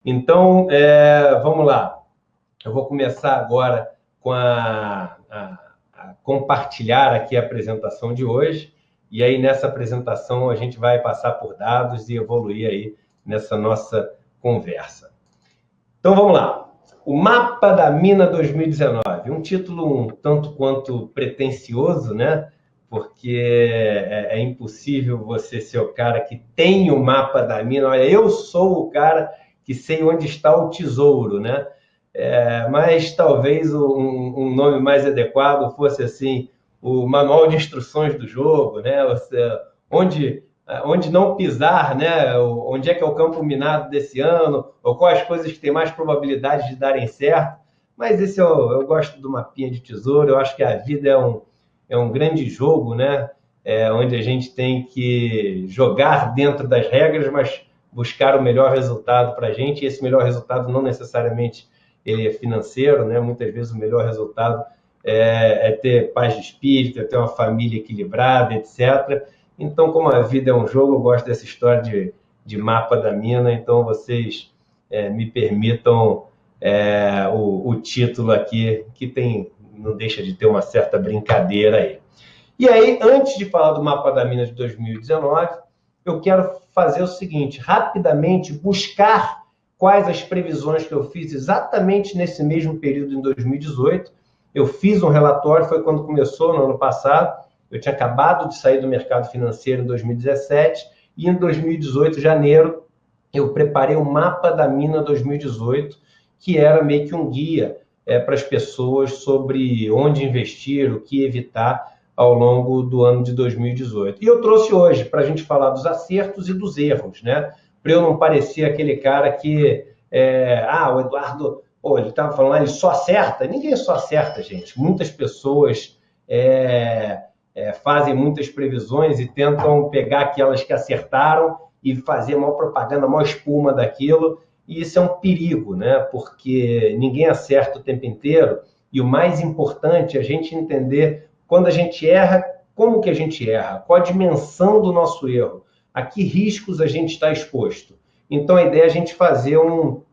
Então, vamos lá. Eu vou começar agora com a compartilhar aqui a apresentação de hoje. E aí, nessa apresentação, a gente vai passar por dados e evoluir aí nessa nossa conversa. Então, vamos lá. O Mapa da Mina 2019. Um título um tanto quanto pretensioso, né? Porque é impossível você ser o cara que tem o mapa da mina. Olha, eu sou o cara que sei onde está o tesouro, né? Mas talvez um nome mais adequado fosse assim, o manual de instruções do jogo, né? Ou seja, onde não pisar, né? Onde é que é o campo minado desse ano, ou quais as coisas que têm mais probabilidade de darem certo. Mas esse eu gosto do mapinha de tesouro. Eu acho que a vida é um grande jogo, né? Onde a gente tem que jogar dentro das regras, mas buscar o melhor resultado para a gente. E esse melhor resultado não necessariamente ele é financeiro, né? Muitas vezes o melhor resultado é ter paz de espírito, é ter uma família equilibrada, etc. Então, como a vida é um jogo, eu gosto dessa história de mapa da mina. Então, vocês me permitam o título aqui, que não deixa de ter uma certa brincadeira aí. E aí, antes de falar do mapa da mina de 2019, eu quero fazer o seguinte, rapidamente buscar quais as previsões que eu fiz exatamente nesse mesmo período em 2018. Eu fiz um relatório, foi quando começou, no ano passado. Eu tinha acabado de sair do mercado financeiro em 2017 e em 2018, janeiro, eu preparei o Mapa da Mina 2018, que era meio que um guia para as pessoas sobre onde investir, o que evitar ao longo do ano de 2018. E eu trouxe hoje para a gente falar dos acertos e dos erros, né? Para eu não parecer aquele cara que... o Eduardo, ele estava falando, ele só acerta. Ninguém só acerta, gente. Muitas pessoas fazem muitas previsões e tentam pegar aquelas que acertaram e fazer a maior propaganda, a maior espuma daquilo. E isso é um perigo, né? Porque ninguém acerta o tempo inteiro. E o mais importante é a gente entender quando a gente erra, como que a gente erra, qual a dimensão do nosso erro, a que riscos a gente está exposto. Então, a ideia é a gente fazer o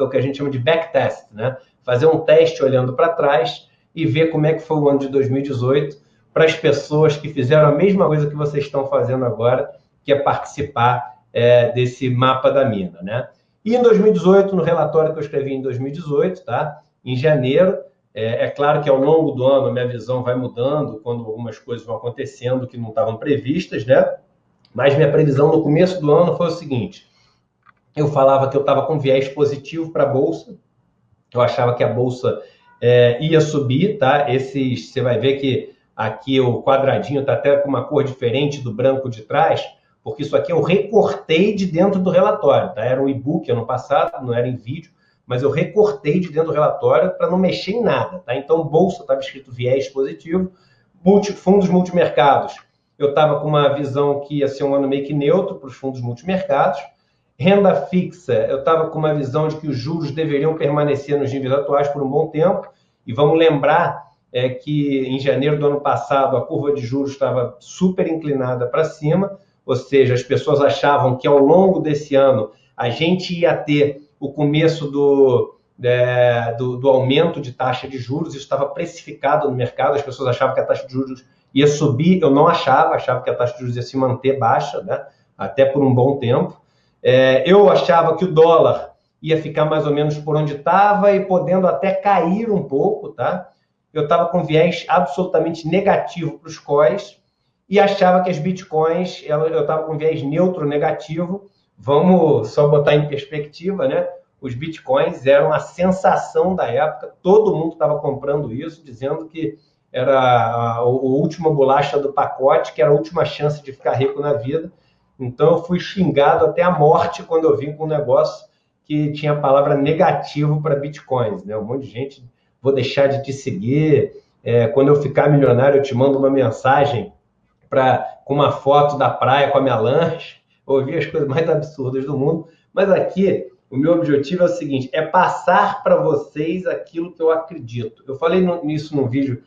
que a gente chama de backtest, né? Fazer um teste olhando para trás e ver como é que foi o ano de 2018 para as pessoas que fizeram a mesma coisa que vocês estão fazendo agora, que é participar desse mapa da mina, né? E em 2018, no relatório que eu escrevi em 2018, tá? Em janeiro, claro que ao longo do ano a minha visão vai mudando, quando algumas coisas vão acontecendo que não estavam previstas, né? Mas minha previsão no começo do ano foi o seguinte, eu falava que eu estava com viés positivo para a Bolsa, eu achava que a Bolsa ia subir, tá? Você vai ver que aqui o quadradinho está até com uma cor diferente do branco de trás, porque isso aqui eu recortei de dentro do relatório, tá? Era um e-book ano passado, não era em vídeo, mas eu recortei de dentro do relatório para não mexer em nada, tá? Então, Bolsa estava escrito viés positivo, fundos multimercados, eu estava com uma visão que ia ser um ano meio que neutro para os fundos multimercados. Renda fixa, eu estava com uma visão de que os juros deveriam permanecer nos níveis atuais por um bom tempo, e vamos lembrar que em janeiro do ano passado a curva de juros estava super inclinada para cima, ou seja, as pessoas achavam que ao longo desse ano a gente ia ter o começo do aumento de taxa de juros. Isso estava precificado no mercado, as pessoas achavam que a taxa de juros ia subir, eu não achava que a taxa de juros ia se manter baixa, né? Até por um bom tempo. Eu achava que o dólar ia ficar mais ou menos por onde estava e podendo até cair um pouco, tá? Eu estava com viés absolutamente negativo para os COIs e achava que as bitcoins, eu estava com viés neutro negativo. Vamos só botar em perspectiva, né? Os bitcoins eram a sensação da época, todo mundo estava comprando isso, dizendo que era a última bolacha do pacote, que era a última chance de ficar rico na vida. Então, eu fui xingado até a morte quando eu vim com um negócio que tinha a palavra negativo para bitcoins, né? Um monte de gente, vou deixar de te seguir, quando eu ficar milionário eu te mando uma mensagem com uma foto da praia com a minha lancha. Ouvi as coisas mais absurdas do mundo, mas aqui o meu objetivo é o seguinte, é passar para vocês aquilo que eu acredito. Eu falei nisso num vídeo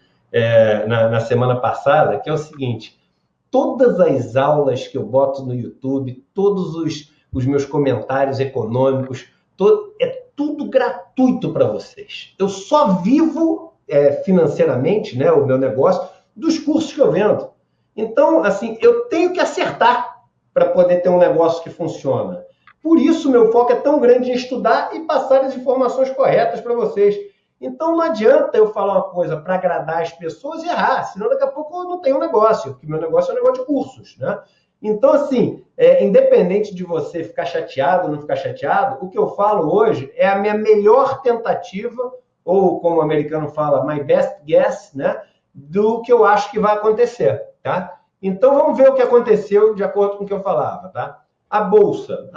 na semana passada, que é o seguinte, todas as aulas que eu boto no YouTube, todos os meus comentários econômicos, É tudo gratuito para vocês. Eu só vivo financeiramente, né, o meu negócio, dos cursos que eu vendo. Então, assim, eu tenho que acertar para poder ter um negócio que funciona. Por isso, meu foco é tão grande em estudar e passar as informações corretas para vocês. Então, não adianta eu falar uma coisa para agradar as pessoas e errar, senão daqui a pouco eu não tenho um negócio, porque meu negócio é um negócio de cursos, né? Então, assim, independente de você ficar chateado ou não ficar chateado, o que eu falo hoje é a minha melhor tentativa, ou como o americano fala, my best guess, né? Do que eu acho que vai acontecer, tá? Então, vamos ver o que aconteceu de acordo com o que eu falava, tá? A Bolsa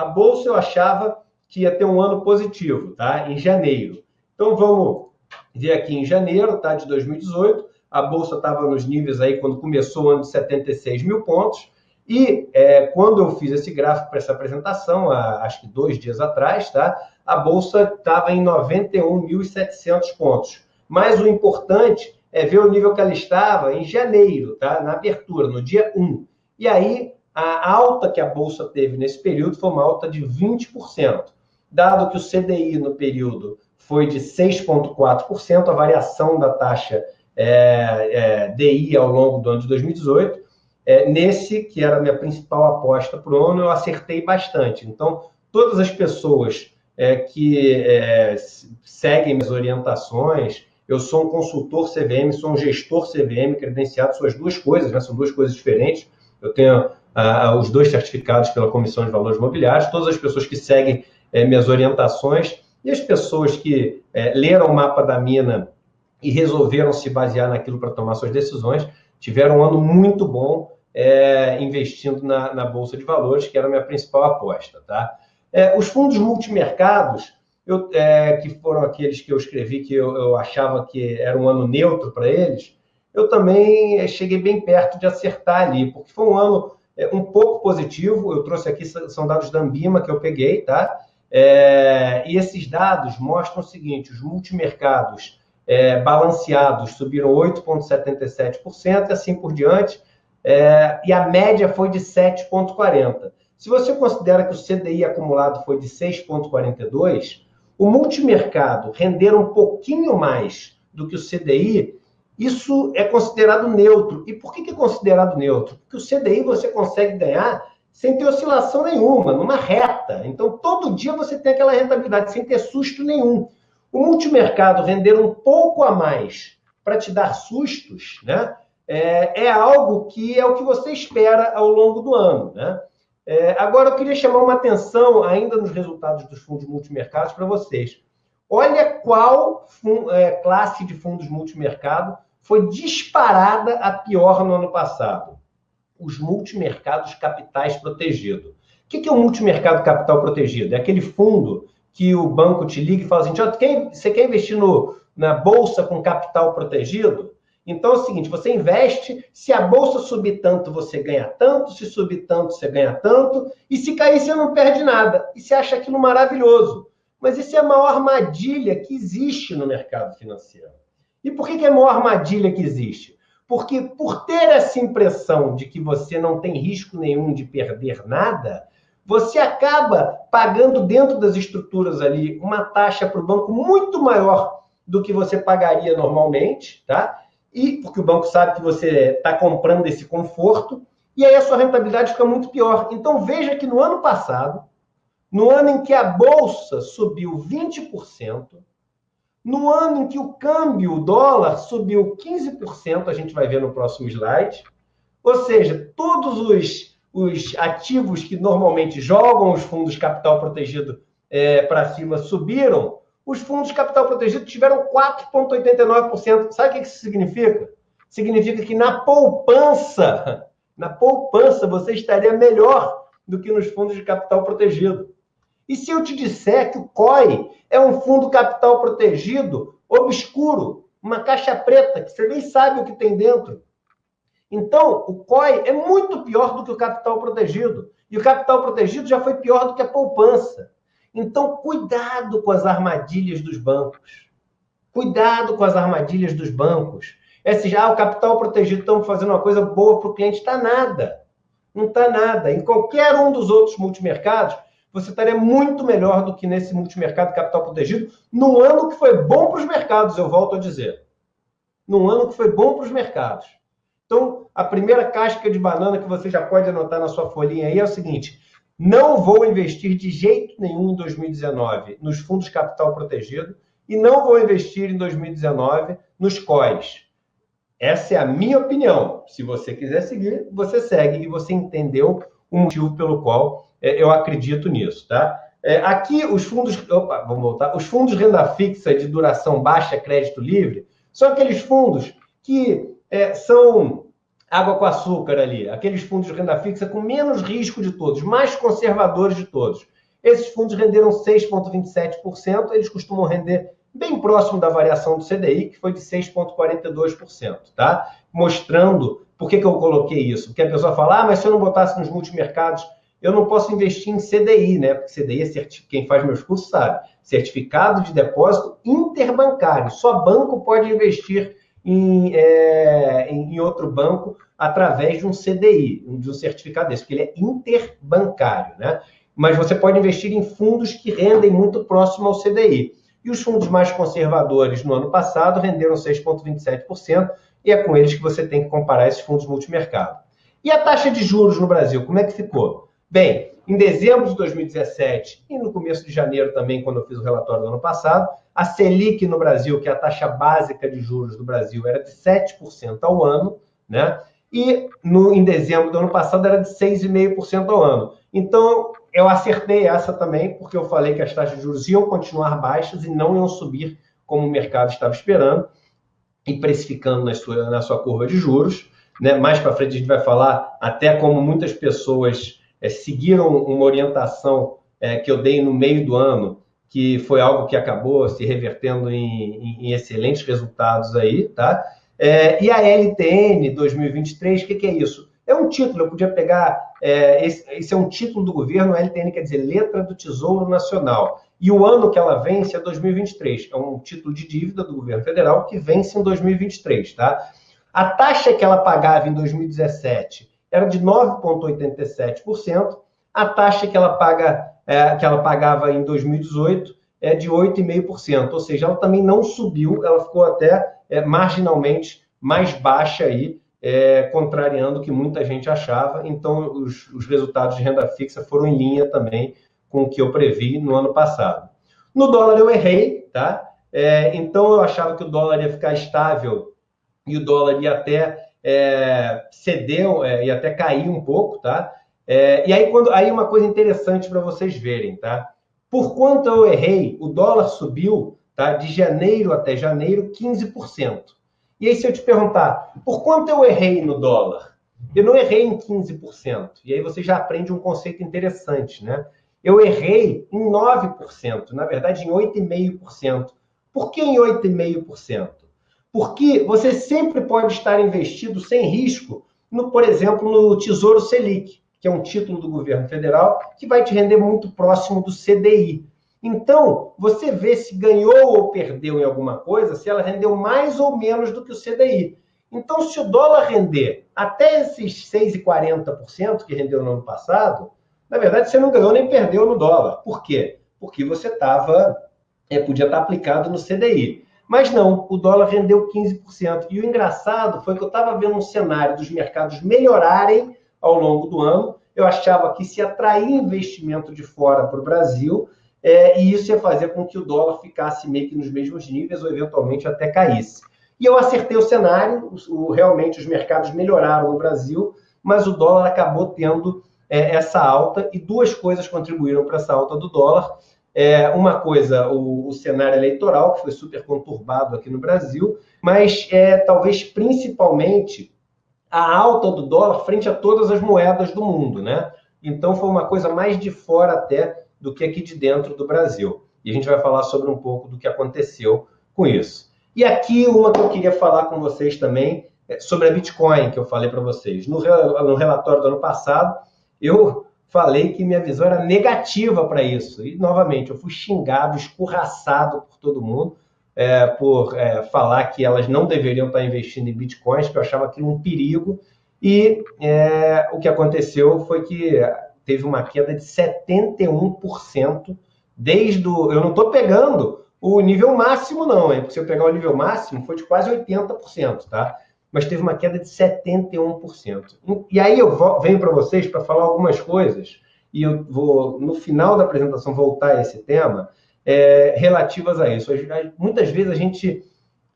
eu achava que ia ter um ano positivo, tá? Em janeiro. Então, vamos ver aqui em janeiro, tá? De 2018, a Bolsa estava nos níveis aí, quando começou o ano de 76 mil pontos, e quando eu fiz esse gráfico para essa apresentação, acho que 2 dias atrás, tá? A Bolsa estava em 91.700 pontos. Mas o importante é ver o nível que ela estava em janeiro, tá? Na abertura, no dia 1. E aí, a alta que a Bolsa teve nesse período foi uma alta de 20%. Dado que o CDI no período foi de 6,4%, a variação da taxa DI ao longo do ano de 2018, nesse, que era a minha principal aposta para o ano, eu acertei bastante. Então, todas as pessoas que seguem minhas orientações, eu sou um consultor CVM, sou um gestor CVM credenciado, são as duas coisas, né? São duas coisas diferentes. Eu tenho os 2 certificados pela Comissão de Valores Mobiliários, todas as pessoas que seguem minhas orientações e as pessoas que leram o mapa da mina e resolveram se basear naquilo para tomar suas decisões, tiveram um ano muito bom investindo na Bolsa de Valores, que era a minha principal aposta, tá? Os fundos multimercados, que foram aqueles que eu escrevi que eu achava que era um ano neutro para eles, eu também cheguei bem perto de acertar ali, porque foi um ano um pouco positivo. Eu trouxe aqui, são dados da Ambima que eu peguei, tá? E esses dados mostram o seguinte: os multimercados balanceados subiram 8,77% e assim por diante, e a média foi de 7,40%. Se você considera que o CDI acumulado foi de 6,42%, o multimercado render um pouquinho mais do que o CDI, isso é considerado neutro. E por que é considerado neutro? Porque o CDI você consegue ganhar sem ter oscilação nenhuma, numa reta. Então, todo dia você tem aquela rentabilidade, sem ter susto nenhum. O multimercado render um pouco a mais para te dar sustos, né? Algo que é o que você espera ao longo do ano, né? Agora, eu queria chamar uma atenção ainda nos resultados dos fundos multimercados para vocês. Olha qual classe de fundos multimercado foi disparada a pior no ano passado. Os multimercados capitais protegidos. O que é um multimercado capital protegido? É aquele fundo que o banco te liga e fala assim: você quer investir na Bolsa com capital protegido? Então é o seguinte: você investe, se a Bolsa subir tanto, você ganha tanto, se subir tanto, você ganha tanto, e se cair, você não perde nada. E você acha aquilo maravilhoso. Mas isso é a maior armadilha que existe no mercado financeiro. E por que é a maior armadilha que existe? Porque por ter essa impressão de que você não tem risco nenhum de perder nada, você acaba pagando dentro das estruturas ali uma taxa para o banco muito maior do que você pagaria normalmente, tá? E porque o banco sabe que você está comprando esse conforto, e aí a sua rentabilidade fica muito pior. Então veja que no ano passado, no ano em que a Bolsa subiu 20%, no ano em que o câmbio, o dólar, subiu 15%, a gente vai ver no próximo slide, ou seja, todos os ativos que normalmente jogam os fundos capital protegido para cima subiram, os fundos capital protegido tiveram 4,89%. Sabe o que isso significa? Significa que na poupança você estaria melhor do que nos fundos de capital protegido. E se eu te disser que o COI é um fundo capital protegido obscuro, uma caixa preta, que você nem sabe o que tem dentro? Então, o COI é muito pior do que o capital protegido. E o capital protegido já foi pior do que a poupança. Então, cuidado com as armadilhas dos bancos. Cuidado com as armadilhas dos bancos. O capital protegido, estamos fazendo uma coisa boa para o cliente. Está nada. Não está nada. Em qualquer um dos outros multimercados, você estaria muito melhor do que nesse multimercado de capital protegido, num ano que foi bom para os mercados, eu volto a dizer. Num ano que foi bom para os mercados. Então, a primeira casca de banana que você já pode anotar na sua folhinha aí é o seguinte: não vou investir de jeito nenhum em 2019 nos fundos capital protegido e não vou investir em 2019 nos COIs. Essa é a minha opinião. Se você quiser seguir, você segue e você entendeu o motivo pelo qual eu acredito nisso, tá? Aqui os fundos, vamos voltar. Os fundos renda fixa de duração baixa, crédito livre, são aqueles fundos que são água com açúcar ali, aqueles fundos de renda fixa com menos risco de todos, mais conservadores de todos. Esses fundos renderam 6,27%, eles costumam render bem próximo da variação do CDI, que foi de 6,42%, tá? Mostrando, por que eu coloquei isso? Porque a pessoa fala, mas se eu não botasse nos multimercados, eu não posso investir em CDI, né? Porque CDI é quem faz meus cursos sabe, certificado de depósito interbancário. Só banco pode investir em outro banco através de um CDI, de um certificado desse, porque ele é interbancário, né? Mas você pode investir em fundos que rendem muito próximo ao CDI. E os fundos mais conservadores no ano passado renderam 6,27%, e é com eles que você tem que comparar esses fundos multimercado. E a taxa de juros no Brasil, como é que ficou? Bem, em dezembro de 2017 e no começo de janeiro também, quando eu fiz o relatório do ano passado, a Selic no Brasil, que é a taxa básica de juros do Brasil, era de 7% ao ano, né? E em dezembro do ano passado era de 6,5% ao ano. Então, eu acertei essa também, porque eu falei que as taxas de juros iam continuar baixas e não iam subir como o mercado estava esperando e precificando na sua curva de juros, né? Mais para frente a gente vai falar até como muitas pessoas seguiram uma orientação que eu dei no meio do ano, que foi algo que acabou se revertendo em excelentes resultados aí, tá? E a LTN 2023, o que é isso? É um título, eu podia pegar, esse é um título do governo, a LTN quer dizer Letra do Tesouro Nacional. E o ano que ela vence é 2023, é um título de dívida do governo federal que vence em 2023, tá? A taxa que ela pagava em 2017 era de 9,87%, a taxa que ela pagava em 2018 é de 8,5%, ou seja, ela também não subiu, ela ficou até marginalmente mais baixa aí, contrariando o que muita gente achava. Então, os resultados de renda fixa foram em linha também com o que eu previ no ano passado. No dólar eu errei, tá? Então, eu achava que o dólar ia ficar estável e o dólar ia até ceder, ia até cair um pouco, tá? E aí uma coisa interessante para vocês verem, tá? Por quanto eu errei, o dólar subiu, tá? De janeiro até janeiro, 15%. E aí, se eu te perguntar, por quanto eu errei no dólar? Eu não errei em 15%. E aí você já aprende um conceito interessante, né? Eu errei em 9%, na verdade em 8,5%. Por que em 8,5%? Porque você sempre pode estar investido sem risco, por exemplo, no Tesouro Selic, que é um título do governo federal, que vai te render muito próximo do CDI. Então, você vê se ganhou ou perdeu em alguma coisa, se ela rendeu mais ou menos do que o CDI. Então, se o dólar render até esses 6,40% que rendeu no ano passado, na verdade, você não ganhou nem perdeu no dólar. Por quê? Porque você podia estar aplicado no CDI. Mas não, o dólar rendeu 15%. E o engraçado foi que eu estava vendo um cenário dos mercados melhorarem ao longo do ano. Eu achava que se atrair investimento de fora para o Brasil, e isso ia fazer com que o dólar ficasse meio que nos mesmos níveis ou eventualmente até caísse. E eu acertei o cenário, realmente os mercados melhoraram no Brasil, mas o dólar acabou tendo essa alta, e duas coisas contribuíram para essa alta do dólar. Uma coisa, o cenário eleitoral, que foi super conturbado aqui no Brasil, mas talvez principalmente a alta do dólar frente a todas as moedas do mundo, né? Então foi uma coisa mais de fora até do que aqui de dentro do Brasil. E a gente vai falar sobre um pouco do que aconteceu com isso. E aqui uma que eu queria falar com vocês também, sobre a Bitcoin, que eu falei para vocês. No relatório do ano passado, eu falei que minha visão era negativa para isso. E, novamente, eu fui xingado, escorraçado por todo mundo, por falar que elas não deveriam estar investindo em bitcoins, que eu achava aquilo um perigo. E o que aconteceu foi que teve uma queda de 71% desde o... Eu não estou pegando o nível máximo, não, hein? Porque se eu pegar o nível máximo, foi de quase 80%, tá? Mas teve uma queda de 71%. E aí eu venho para vocês para falar algumas coisas, e eu vou, no final da apresentação, voltar a esse tema, relativas a isso. Muitas vezes a gente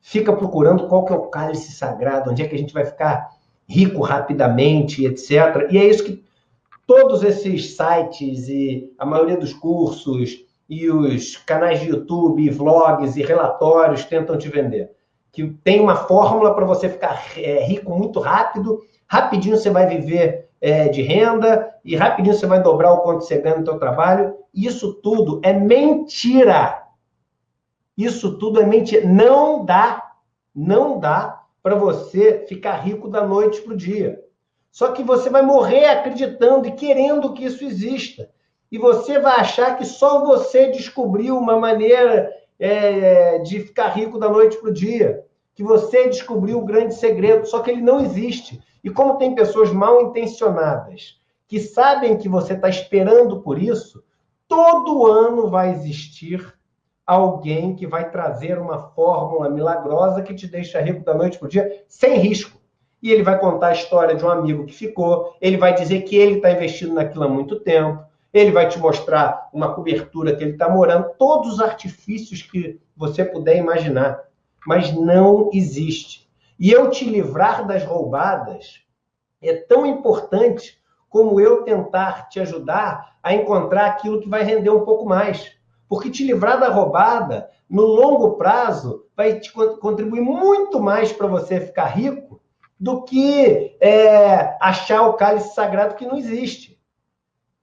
fica procurando qual que é o cálice sagrado, onde é que a gente vai ficar rico rapidamente, etc. E é isso que todos esses sites e a maioria dos cursos e os canais de YouTube, e vlogs e relatórios tentam te vender. Que tem uma fórmula para você ficar rico muito rápido, rapidinho você vai viver de renda e rapidinho você vai dobrar o quanto você ganha no seu trabalho. Isso tudo é mentira. Isso tudo é mentira. Não dá para você ficar rico da noite para o dia. Só que você vai morrer acreditando e querendo que isso exista. E você vai achar que só você descobriu uma maneira de ficar rico da noite para o dia. Que você descobriu o grande segredo, só que ele não existe. E como tem pessoas mal intencionadas que sabem que você está esperando por isso, todo ano vai existir alguém que vai trazer uma fórmula milagrosa que te deixa rico da noite para o dia sem risco. E ele vai contar a história de um amigo que ficou, ele vai dizer que ele está investindo naquilo há muito tempo, ele vai te mostrar uma cobertura que ele está morando, todos os artifícios que você puder imaginar, mas não existe. E eu te livrar das roubadas é tão importante como eu tentar te ajudar a encontrar aquilo que vai render um pouco mais. Porque te livrar da roubada, no longo prazo, vai te contribuir muito mais para você ficar rico do que achar o cálice sagrado que não existe.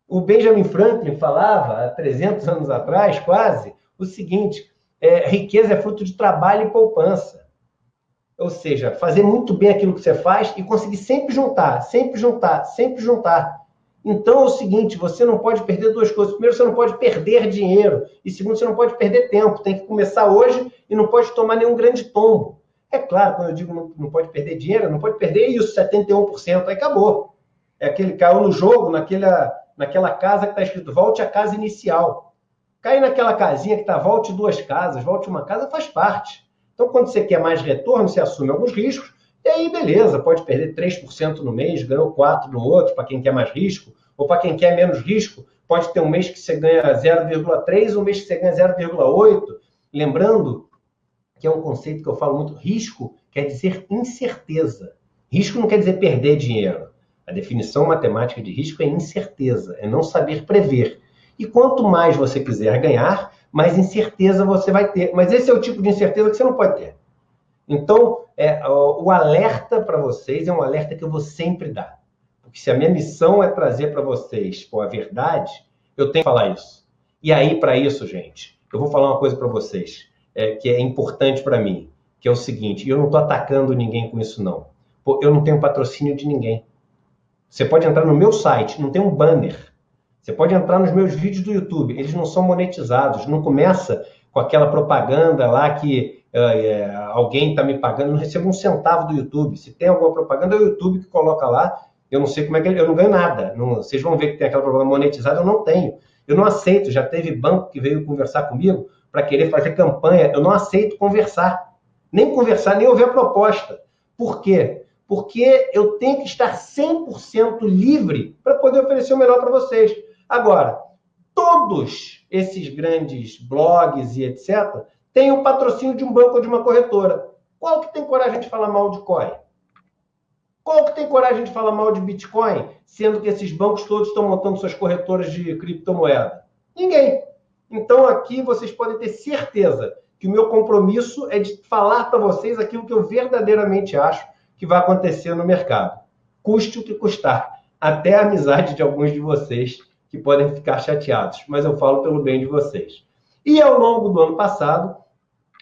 O Benjamin Franklin falava, há 300 anos atrás, quase, o seguinte, riqueza é fruto de trabalho e poupança. Ou seja, fazer muito bem aquilo que você faz e conseguir sempre juntar, sempre juntar, sempre juntar. Então é o seguinte, você não pode perder duas coisas. Primeiro, você não pode perder dinheiro. E segundo, você não pode perder tempo. Tem que começar hoje e não pode tomar nenhum grande tombo. É claro, quando eu digo não pode perder dinheiro, não pode perder isso, 71%, aí acabou. É aquele caiu no jogo, naquela casa que está escrito, volte à casa inicial. Cair naquela casinha que está, volte duas casas, volte uma casa, faz parte. Então, quando você quer mais retorno, você assume alguns riscos, e aí, beleza, pode perder 3% no mês, ganhou 4% no outro, para quem quer mais risco, ou para quem quer menos risco, pode ter um mês que você ganha 0,3%, um mês que você ganha 0,8%. Lembrando que é um conceito que eu falo muito, risco quer dizer incerteza. Risco não quer dizer perder dinheiro. A definição matemática de risco é incerteza, é não saber prever. E quanto mais você quiser ganhar, mais incerteza você vai ter. Mas esse é o tipo de incerteza que você não pode ter. Então, o alerta para vocês é um alerta que eu vou sempre dar. Porque se a minha missão é trazer para vocês a verdade, eu tenho que falar isso. E aí, para isso, gente, eu vou falar uma coisa para vocês, que é importante para mim, que é o seguinte, eu não estou atacando ninguém com isso, não. Eu não tenho patrocínio de ninguém. Você pode entrar no meu site, não tem um banner. Você pode entrar nos meus vídeos do YouTube, eles não são monetizados, não começa com aquela propaganda lá que alguém está me pagando, eu não recebo um centavo do YouTube. Se tem alguma propaganda, é o YouTube que coloca lá, eu não sei como é que eu não ganho nada. Vocês vão ver que tem aquela propaganda monetizada, eu não tenho. Eu não aceito, já teve banco que veio conversar comigo para querer fazer campanha, eu não aceito conversar, nem ouvir a proposta. Por quê? Porque eu tenho que estar 100% livre para poder oferecer o melhor para vocês. Agora, todos esses grandes blogs e etc. têm o patrocínio de um banco ou de uma corretora. Qual que tem coragem de falar mal de COI? Qual que tem coragem de falar mal de Bitcoin, sendo que esses bancos todos estão montando suas corretoras de criptomoeda? Ninguém. Então, aqui vocês podem ter certeza que o meu compromisso é de falar para vocês aquilo que eu verdadeiramente acho que vai acontecer no mercado. Custe o que custar. Até a amizade de alguns de vocês que podem ficar chateados, mas eu falo pelo bem de vocês. E ao longo do ano passado,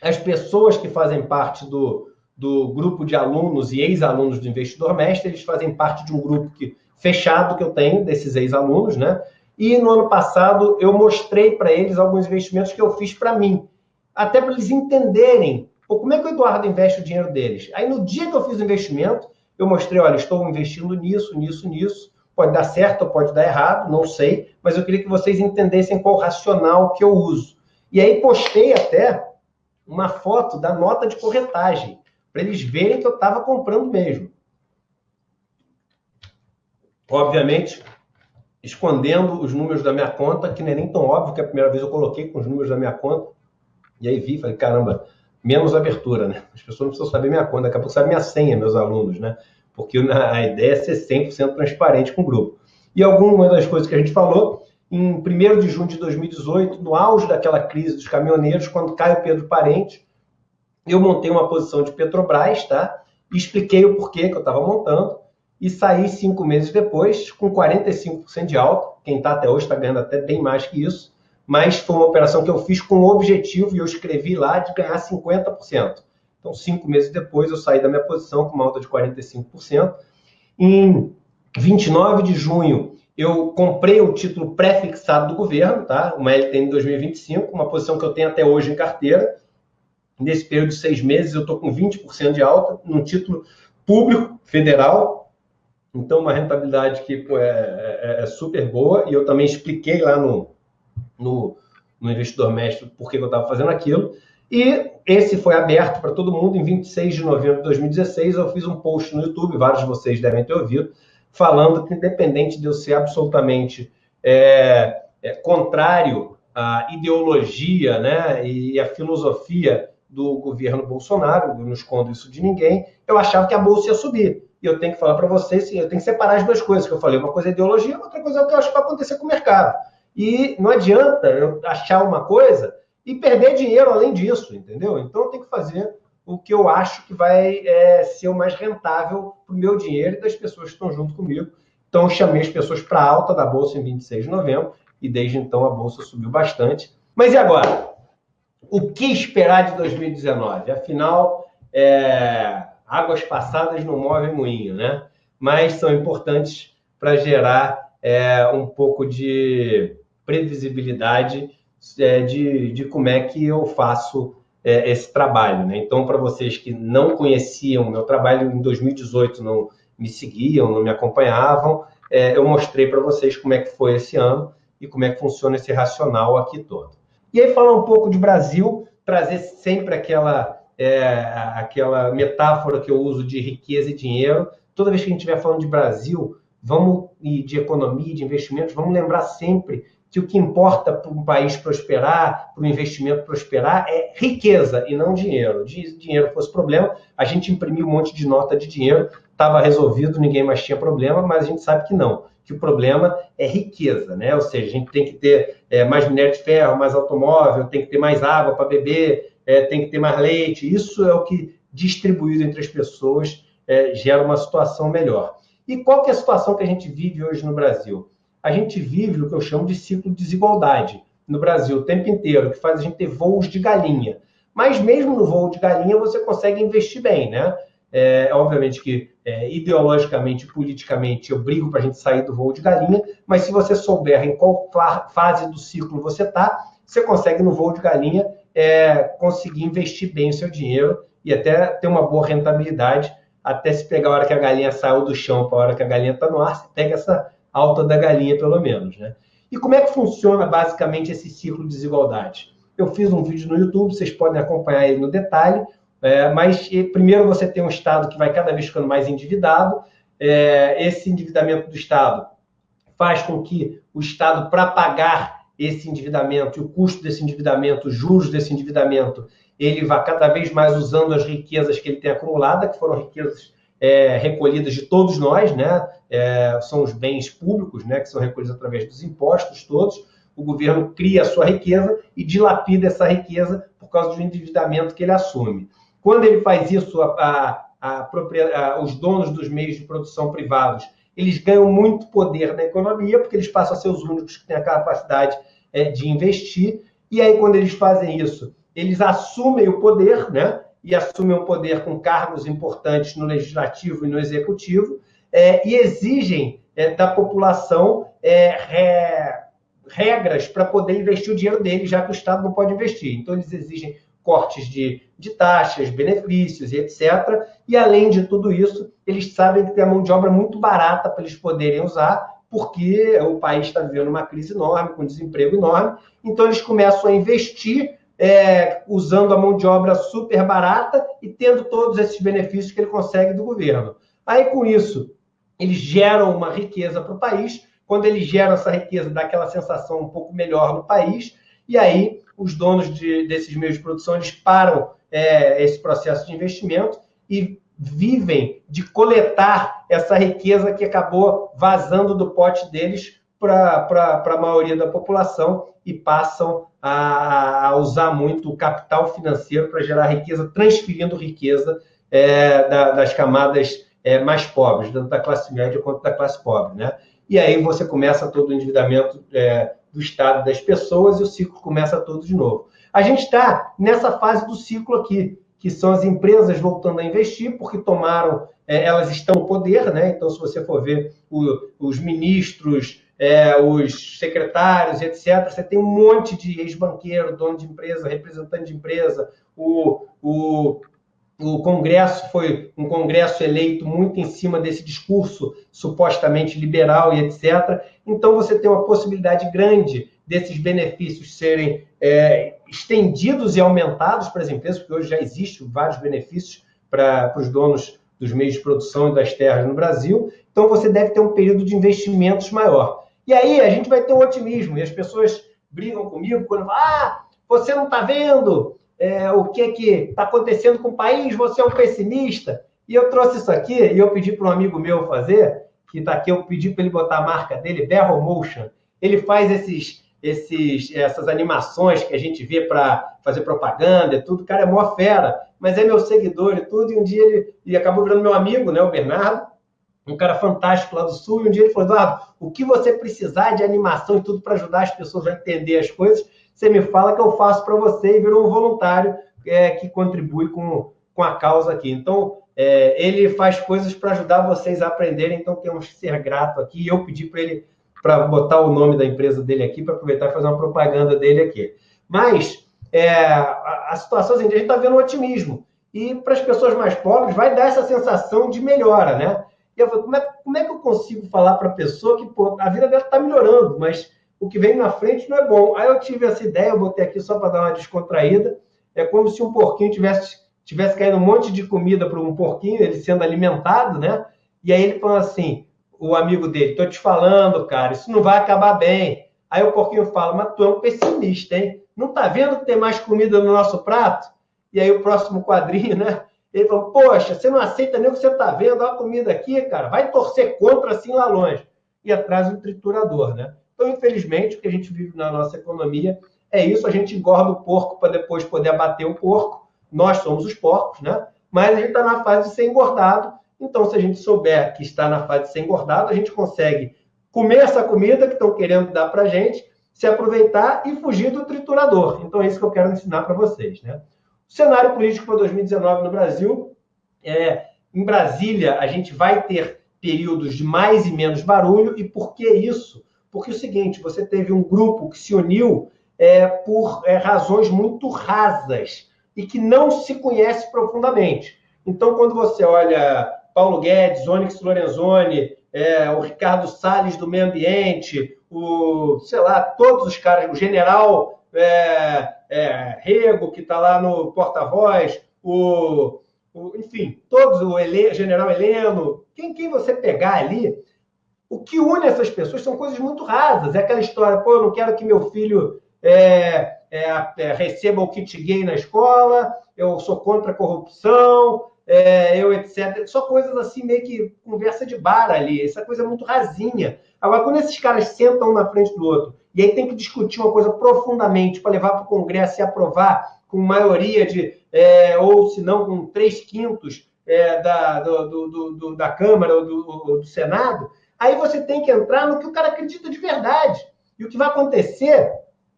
as pessoas que fazem parte do grupo de alunos e ex-alunos do Investidor Mestre, eles fazem parte de um grupo fechado que eu tenho, desses ex-alunos, né? E no ano passado eu mostrei para eles alguns investimentos que eu fiz para mim, até para eles entenderem como é que o Eduardo investe o dinheiro deles. Aí no dia que eu fiz o investimento, eu mostrei, olha, estou investindo nisso, nisso, nisso, Pode dar certo ou pode dar errado, não sei, mas eu queria que vocês entendessem qual o racional que eu uso. E aí postei até uma foto da nota de corretagem, para eles verem que eu estava comprando mesmo. Obviamente, escondendo os números da minha conta, que não é nem tão óbvio, que a primeira vez eu coloquei com os números da minha conta, e aí vi, falei, caramba, menos abertura, né? As pessoas não precisam saber minha conta, daqui a pouco sabem minha senha, meus alunos, né? Porque a ideia é ser 100% transparente com o grupo. E alguma das coisas que a gente falou, em 1º de junho de 2018, no auge daquela crise dos caminhoneiros, quando cai o Pedro Parente, eu montei uma posição de Petrobras, tá? E expliquei o porquê que eu estava montando, e saí 5 meses depois com 45% de alta. Quem está até hoje está ganhando até bem mais que isso, mas foi uma operação que eu fiz com o objetivo, e eu escrevi lá, de ganhar 50%. Então, 5 meses depois, eu saí da minha posição com uma alta de 45%. Em 29 de junho, eu comprei o título pré-fixado do governo, tá? Uma LTN 2025, uma posição que eu tenho até hoje em carteira. Nesse período de 6 meses, eu estou com 20% de alta, num título público, federal. Então, uma rentabilidade que é super boa. E eu também expliquei lá no Investidor Mestre por que eu estava fazendo aquilo. E esse foi aberto para todo mundo. Em 26 de novembro de 2016, eu fiz um post no YouTube, vários de vocês devem ter ouvido, falando que, independente de eu ser absolutamente contrário à ideologia, né, e à filosofia do governo Bolsonaro, eu não escondo isso de ninguém, eu achava que a bolsa ia subir. E eu tenho que falar para vocês, eu tenho que separar as duas coisas que eu falei. Uma coisa é ideologia, outra coisa é o que eu acho que vai acontecer com o mercado. E não adianta eu achar uma coisa e perder dinheiro além disso, entendeu? Então eu tenho que fazer o que eu acho que vai ser o mais rentável para o meu dinheiro e das pessoas que estão junto comigo. Então eu chamei as pessoas para a alta da Bolsa em 26 de novembro e desde então a Bolsa subiu bastante. Mas e agora? O que esperar de 2019? Afinal, águas passadas não movem moinho, né? Mas são importantes para gerar um pouco de previsibilidade de como é que eu faço esse trabalho, né? Então, para vocês que não conheciam o meu trabalho em 2018, não me seguiam, não me acompanhavam, eu mostrei para vocês como é que foi esse ano e como é que funciona esse racional aqui todo. E aí, falar um pouco de Brasil, trazer sempre aquela metáfora que eu uso de riqueza e dinheiro. Toda vez que a gente estiver falando de Brasil, e de economia, de investimentos, vamos lembrar sempre que o que importa para um país prosperar, para o investimento prosperar, é riqueza e não dinheiro. Se dinheiro fosse problema, a gente imprimiu um monte de nota de dinheiro, estava resolvido, ninguém mais tinha problema, mas a gente sabe que não, que o problema é riqueza, né? Ou seja, a gente tem que ter mais minério de ferro, mais automóvel, tem que ter mais água para beber, tem que ter mais leite. Isso é o que, distribuído entre as pessoas, gera uma situação melhor. E qual que é a situação que a gente vive hoje no Brasil? A gente vive o que eu chamo de ciclo de desigualdade no Brasil o tempo inteiro, que faz a gente ter voos de galinha. Mas mesmo no voo de galinha você consegue investir bem, né? Obviamente que ideologicamente, politicamente, eu brigo para a gente sair do voo de galinha, mas se você souber em qual fase do ciclo você está, você consegue no voo de galinha conseguir investir bem o seu dinheiro e até ter uma boa rentabilidade, até se pegar a hora que a galinha saiu do chão para a hora que a galinha está no ar, você pega essa alta da galinha, pelo menos, né? E como é que funciona, basicamente, esse ciclo de desigualdade? Eu fiz um vídeo no YouTube, vocês podem acompanhar ele no detalhe, mas primeiro você tem um Estado que vai cada vez ficando mais endividado, esse endividamento do Estado faz com que o Estado, para pagar esse endividamento, e o custo desse endividamento, os juros desse endividamento, ele vai cada vez mais usando as riquezas que ele tem acumulada, que foram riquezas recolhidas de todos nós, né? São os bens públicos, né? Que são recolhidos através dos impostos todos. O governo cria a sua riqueza e dilapida essa riqueza por causa do endividamento que ele assume. Quando ele faz isso, os donos dos meios de produção privados, eles ganham muito poder na economia, porque eles passam a ser os únicos que têm a capacidade de investir. E aí, quando eles fazem isso, eles assumem o poder, né? E assumem o poder com cargos importantes no legislativo e no executivo, e exigem da população regras para poder investir o dinheiro deles, já que o Estado não pode investir. Então, eles exigem cortes de taxas, benefícios e etc. E, além de tudo isso, eles sabem que tem a mão de obra muito barata para eles poderem usar, porque o país está vivendo uma crise enorme, com desemprego enorme. Então, eles começam a investir usando a mão de obra super barata e tendo todos esses benefícios que ele consegue do governo. Aí, com isso, eles geram uma riqueza para o país. Quando eles geram essa riqueza, dá aquela sensação um pouco melhor no país, e aí os donos desses meios de produção, eles param esse processo de investimento e vivem de coletar essa riqueza que acabou vazando do pote deles para a maioria da população e passam a usar muito o capital financeiro para gerar riqueza, transferindo riqueza das camadas mais pobres, tanto da classe média quanto da classe pobre, né? E aí você começa todo o endividamento do Estado das pessoas e o ciclo começa todo de novo. A gente está nessa fase do ciclo aqui, que são as empresas voltando a investir, porque tomaram, elas estão no poder, né? Então, se você for ver os ministros, os secretários, etc., você tem um monte de ex-banqueiro, dono de empresa, representante de empresa, o Congresso foi um Congresso eleito muito em cima desse discurso supostamente liberal e etc. Então, você tem uma possibilidade grande desses benefícios serem estendidos e aumentados para as empresas, porque hoje já existem vários benefícios para os donos dos meios de produção e das terras no Brasil. Então, você deve ter um período de investimentos maior. E aí, a gente vai ter um otimismo, e as pessoas brigam comigo quando falam, você não está vendo o que está acontecendo com o país, você é um pessimista. E eu trouxe isso aqui, e eu pedi para um amigo meu fazer, que está aqui, eu pedi para ele botar a marca dele, Barrel Motion. Ele faz essas animações que a gente vê para fazer propaganda e tudo. O cara é mó fera, mas é meu seguidor e tudo. E um dia ele acabou virando meu amigo, né, o Bernardo, um cara fantástico lá do Sul. E um dia ele falou, Eduardo, o que você precisar de animação e tudo para ajudar as pessoas a entender as coisas, você me fala que eu faço para você, e virou um voluntário que contribui com a causa aqui. Então, ele faz coisas para ajudar vocês a aprenderem, então temos que ser grato aqui. E eu pedi para ele para botar o nome da empresa dele aqui, para aproveitar e fazer uma propaganda dele aqui. Mas a situação assim, a gente está vendo um otimismo. E para as pessoas mais pobres vai dar essa sensação de melhora, né? E eu falei, como é que eu consigo falar para a pessoa que a vida dela está melhorando, mas o que vem na frente não é bom? Aí eu tive essa ideia, eu botei aqui só para dar uma descontraída. É como se um porquinho tivesse caindo um monte de comida para um porquinho, ele sendo alimentado, né? E aí ele falou assim, o amigo dele, estou te falando, cara, isso não vai acabar bem. Aí o porquinho fala, mas tu é um pessimista, hein? Não tá vendo que tem mais comida no nosso prato? E aí o próximo quadrinho, né? Ele falou, poxa, você não aceita nem o que você tá vendo, olha a comida aqui, cara, vai torcer contra assim lá longe. E atrás um triturador, né? Então, infelizmente, o que a gente vive na nossa economia é isso, a gente engorda o porco para depois poder abater o porco. Nós somos os porcos, né? Mas a gente está na fase de ser engordado. Então, se a gente souber que está na fase de ser engordado, a gente consegue comer essa comida que estão querendo dar para a gente, se aproveitar e fugir do triturador. Então, é isso que eu quero ensinar para vocês, né? O cenário político para 2019 no Brasil, em Brasília, a gente vai ter períodos de mais e menos barulho. E por que isso? Porque é o seguinte, você teve um grupo que se uniu por razões muito rasas e que não se conhece profundamente. Então, quando você olha Paulo Guedes, Onyx Lorenzoni, o Ricardo Salles do Meio Ambiente, todos os caras, o general Rego, que está lá no porta-voz, enfim, todos, general Heleno, quem você pegar ali, o que une essas pessoas são coisas muito rasas. É aquela história, eu não quero que meu filho receba o kit gay na escola, eu sou contra a corrupção, etc. Só coisas assim, meio que conversa de bar ali, essa coisa muito rasinha. Agora, quando esses caras sentam um na frente do outro, e aí tem que discutir uma coisa profundamente para levar para o Congresso e aprovar com maioria ou se não com 3/5 da Câmara ou do Senado, aí você tem que entrar no que o cara acredita de verdade. E o que vai acontecer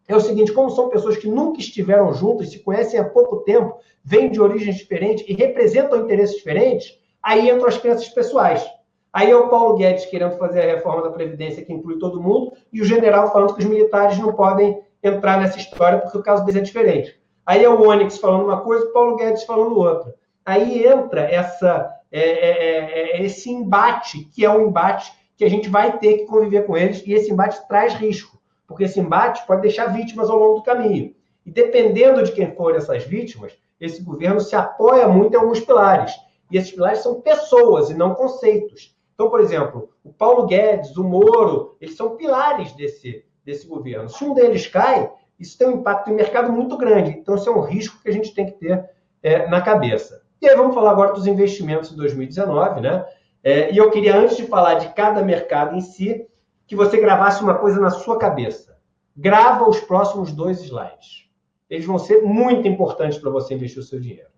é o seguinte, como são pessoas que nunca estiveram juntas, se conhecem há pouco tempo, vêm de origens diferentes e representam interesses diferentes, aí entram as crenças pessoais. Aí é o Paulo Guedes querendo fazer a reforma da Previdência que inclui todo mundo e o general falando que os militares não podem entrar nessa história porque o caso deles é diferente. Aí é o Onyx falando uma coisa, o Paulo Guedes falando outra. Aí entra esse embate, que é um embate que a gente vai ter que conviver com eles, e esse embate traz risco, porque esse embate pode deixar vítimas ao longo do caminho. E dependendo de quem forem essas vítimas, esse governo se apoia muito em alguns pilares. E esses pilares são pessoas e não conceitos. Então, por exemplo, o Paulo Guedes, o Moro, eles são pilares desse governo. Se um deles cai, isso tem um impacto no mercado muito grande. Então, isso é um risco que a gente tem que ter na cabeça. E aí vamos falar agora dos investimentos em 2019, né? E eu queria, antes de falar de cada mercado em si, que você gravasse uma coisa na sua cabeça. Grava os próximos 2 slides. Eles vão ser muito importantes para você investir o seu dinheiro.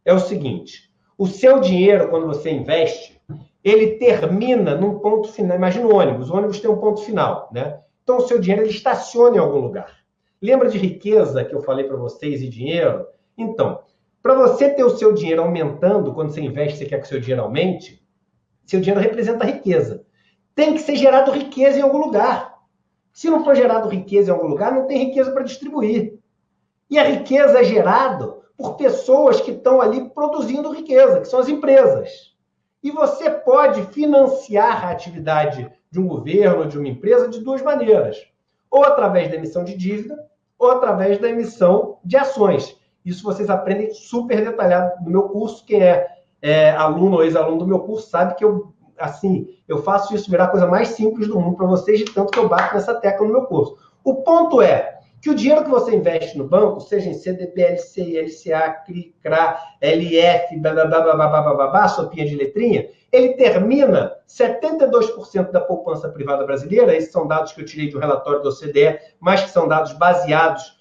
É o seguinte, o seu dinheiro, quando você investe, ele termina num ponto final. Imagina o ônibus tem um ponto final, né? Então, o seu dinheiro ele estaciona em algum lugar. Lembra de riqueza que eu falei para vocês e dinheiro? Então, para você ter o seu dinheiro aumentando, quando você investe, você quer que o seu dinheiro aumente, seu dinheiro representa riqueza. Tem que ser gerado riqueza em algum lugar. Se não for gerado riqueza em algum lugar, não tem riqueza para distribuir. E a riqueza é gerada por pessoas que estão ali produzindo riqueza, que são as empresas. E você pode financiar a atividade de um governo, de uma empresa, de 2 maneiras. Ou através da emissão de dívida, ou através da emissão de ações. Isso vocês aprendem super detalhado no meu curso. Quem é aluno ou ex-aluno do meu curso sabe que eu faço isso virar a coisa mais simples do mundo para vocês, de tanto que eu bato nessa tecla no meu curso. O ponto é que o dinheiro que você investe no banco, seja em CDB, LCI, LCA, CRI, CRA, LF, sopinha de letrinha, ele termina 72% da poupança privada brasileira, esses são dados que eu tirei do relatório da OCDE, mas que são dados baseados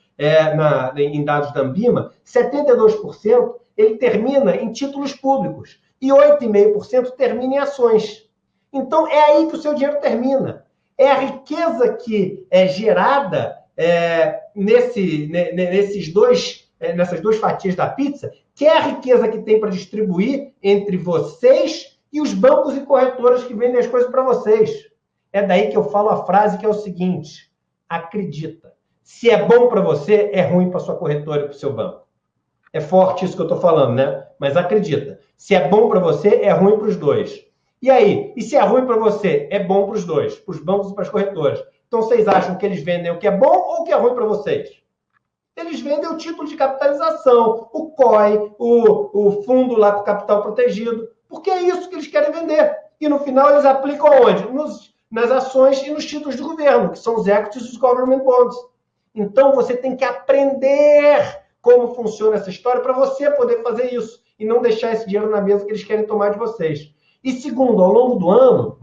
em dados da Ambima, 72% ele termina em títulos públicos e 8,5% termina em ações. Então, é aí que o seu dinheiro termina. É a riqueza que é gerada nessas 2 fatias da pizza, que é a riqueza que tem para distribuir entre vocês e os bancos e corretoras que vendem as coisas para vocês. É daí que eu falo a frase que é o seguinte: acredita. Se é bom para você, é ruim para sua corretora e para o seu banco. É forte isso que eu estou falando, né? Mas acredita. Se é bom para você, é ruim para os 2. E aí? E se é ruim para você, é bom para os 2, para os bancos e para as corretoras. Então, vocês acham que eles vendem o que é bom ou o que é ruim para vocês? Eles vendem o título de capitalização, o COI, o fundo lá com capital protegido, porque é isso que eles querem vender. E no final eles aplicam onde? Nas ações e nos títulos do governo, que são os equities e os government bonds. Então, você tem que aprender como funciona essa história para você poder fazer isso e não deixar esse dinheiro na mesa que eles querem tomar de vocês. E segundo, ao longo do ano,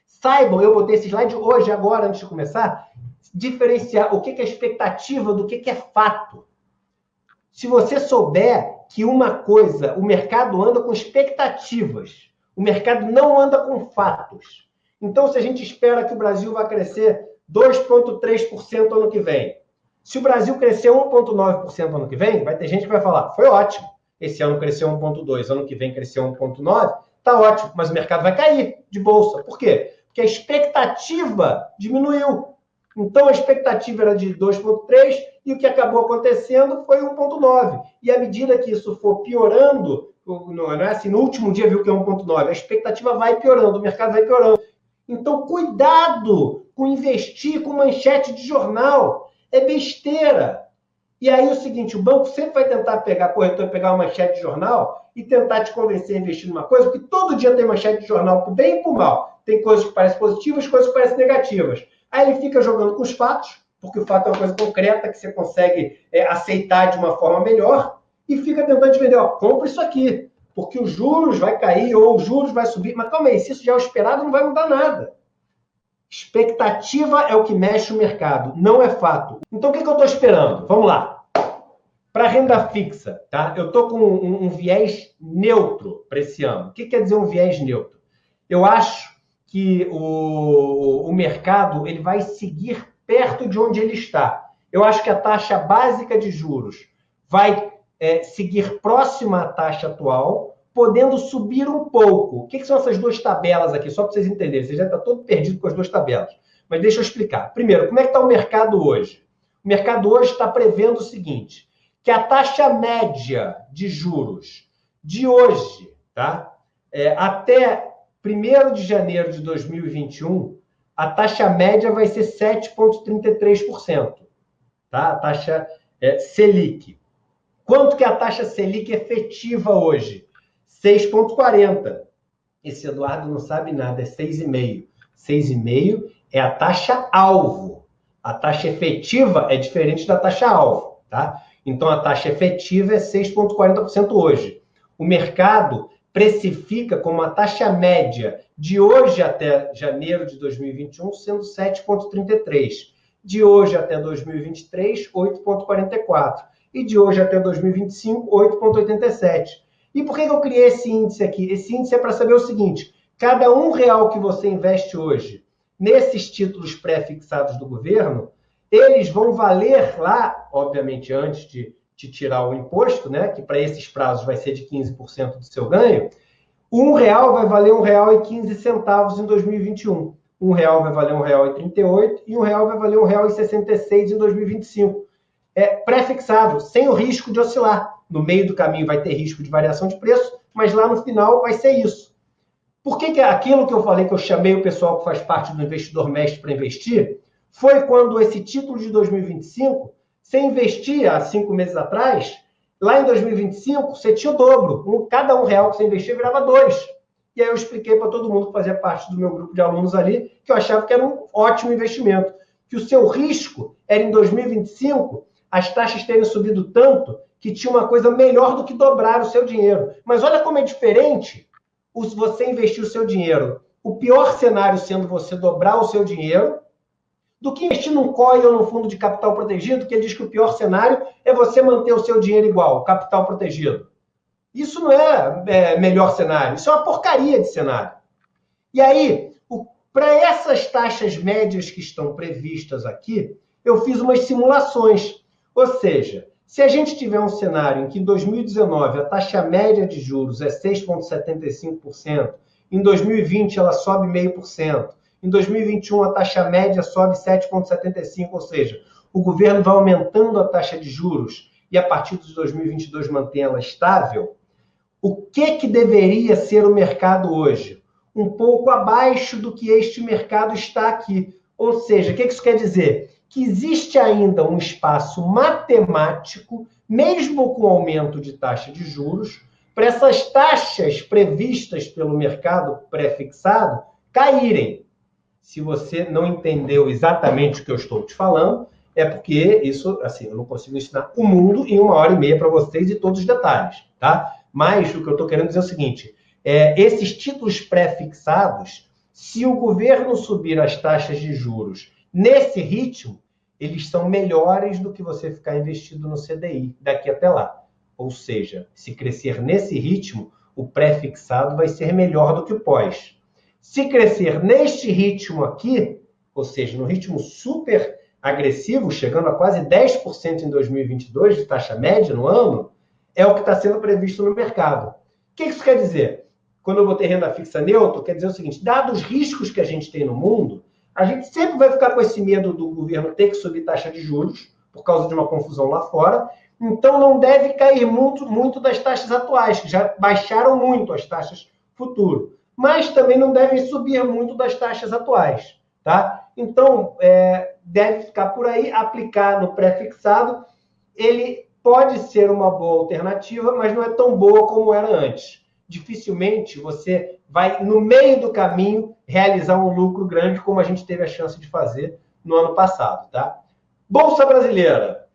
saibam, eu botei esse slide hoje, agora, antes de começar, diferenciar o que é expectativa do que é fato. Se você souber que uma coisa, o mercado anda com expectativas, o mercado não anda com fatos. Então, se a gente espera que o Brasil vai crescer 2,3% ano que vem, se o Brasil crescer 1,9% ano que vem, vai ter gente que vai falar, foi ótimo, esse ano cresceu 1,2%, ano que vem cresceu 1,9%, tá ótimo, mas o mercado vai cair de bolsa. Por quê? Porque a expectativa diminuiu. Então, a expectativa era de 2,3 e o que acabou acontecendo foi 1,9. E à medida que isso for piorando, não é assim, no último dia viu que é 1,9, a expectativa vai piorando, o mercado vai piorando. Então, cuidado com investir com manchete de jornal. É besteira. E aí o seguinte, o banco sempre vai tentar pegar, corretor, pegar uma manchete de jornal e tentar te convencer a investir numa coisa, porque todo dia tem manchete de jornal pro bem e pro mal. Tem coisas que parecem positivas, coisas que parecem negativas. Aí ele fica jogando com os fatos, porque o fato é uma coisa concreta que você consegue aceitar de uma forma melhor, e fica tentando te vender, compra isso aqui, porque os juros vai cair ou os juros vai subir. Mas calma aí, se isso já é o esperado, não vai mudar nada. Expectativa é o que mexe o mercado, não é fato. Então, o que eu estou esperando? Vamos lá. Para renda fixa, tá? Eu estou com um viés neutro para esse ano. O que quer dizer um viés neutro? Eu acho que o mercado ele vai seguir perto de onde ele está. Eu acho que a taxa básica de juros vai seguir próxima à taxa atual, podendo subir um pouco. O que são essas 2 tabelas aqui? Só para vocês entenderem. Você já está todo perdido com as 2 tabelas. Mas deixa eu explicar. Primeiro, como é que está o mercado hoje? O mercado hoje está prevendo o seguinte, que a taxa média de juros de hoje, tá? Até 1º de janeiro de 2021, a taxa média vai ser 7,33%, tá? A taxa Selic. Quanto que é a taxa Selic efetiva hoje? 6,40%. Esse Eduardo não sabe nada, é 6,5%. 6,5% é a taxa alvo. A taxa efetiva é diferente da taxa alvo, tá? Então, a taxa efetiva é 6,40% hoje. O mercado precifica como a taxa média de hoje até janeiro de 2021 sendo 7,33%. De hoje até 2023, 8,44%. E de hoje até 2025, 8,87%. E por que eu criei esse índice aqui? Esse índice é para saber o seguinte: cada R$1 que você investe hoje nesses títulos pré-fixados do governo, eles vão valer lá, obviamente antes de tirar o imposto, né, que para esses prazos vai ser de 15% do seu ganho, R$1 vai valer R$1,15 em 2021. R$1 vai valer R$1,38 e R$1 vai valer R$1,66 em 2025. Pré-fixado, sem o risco de oscilar. No meio do caminho vai ter risco de variação de preço, mas lá no final vai ser isso. Por que aquilo que eu falei, que eu chamei o pessoal que faz parte do investidor mestre para investir, foi quando esse título de 2025, você investia há 5 meses atrás, lá em 2025, você tinha o dobro. Cada R$1 que você investia virava 2. E aí eu expliquei para todo mundo que fazia parte do meu grupo de alunos ali, que eu achava que era um ótimo investimento. Que o seu risco era em 2025, as taxas terem subido tanto, que tinha uma coisa melhor do que dobrar o seu dinheiro. Mas olha como é diferente você investir o seu dinheiro. O pior cenário sendo você dobrar o seu dinheiro, do que investir num COI ou num fundo de capital protegido, que ele diz que o pior cenário é você manter o seu dinheiro igual, capital protegido. Isso não é melhor cenário, isso é uma porcaria de cenário. E aí, para essas taxas médias que estão previstas aqui, eu fiz umas simulações. Ou seja, se a gente tiver um cenário em que em 2019 a taxa média de juros é 6,75%, em 2020 ela sobe 0,5%, em 2021 a taxa média sobe 7,75%, ou seja, o governo vai aumentando a taxa de juros e a partir de 2022 mantém ela estável, o que deveria ser o mercado hoje? Um pouco abaixo do que este mercado está aqui. Ou seja, o que isso quer dizer? Que existe ainda um espaço matemático, mesmo com aumento de taxa de juros, para essas taxas previstas pelo mercado pré-fixado caírem. Se você não entendeu exatamente o que eu estou te falando, é porque isso, assim, eu não consigo ensinar o mundo em 1h30 para vocês e todos os detalhes, tá? Mas o que eu estou querendo dizer é o seguinte, esses títulos pré-fixados, se o governo subir as taxas de juros nesse ritmo, eles são melhores do que você ficar investido no CDI daqui até lá. Ou seja, se crescer nesse ritmo, o pré-fixado vai ser melhor do que o pós. Se crescer neste ritmo aqui, ou seja, no ritmo super agressivo, chegando a quase 10% em 2022 de taxa média no ano, é o que está sendo previsto no mercado. O que isso quer dizer? Quando eu botei renda fixa neutro, quer dizer o seguinte, dados os riscos que a gente tem no mundo, a gente sempre vai ficar com esse medo do governo ter que subir taxa de juros, por causa de uma confusão lá fora, então não deve cair muito das taxas atuais, que já baixaram muito as taxas futuro, mas também não devem subir muito das taxas atuais, tá? Então, deve ficar por aí, aplicar no pré-fixado, ele pode ser uma boa alternativa, mas não é tão boa como era antes. Dificilmente você vai, no meio do caminho, realizar um lucro grande, como a gente teve a chance de fazer no ano passado, tá? Bolsa Brasileira,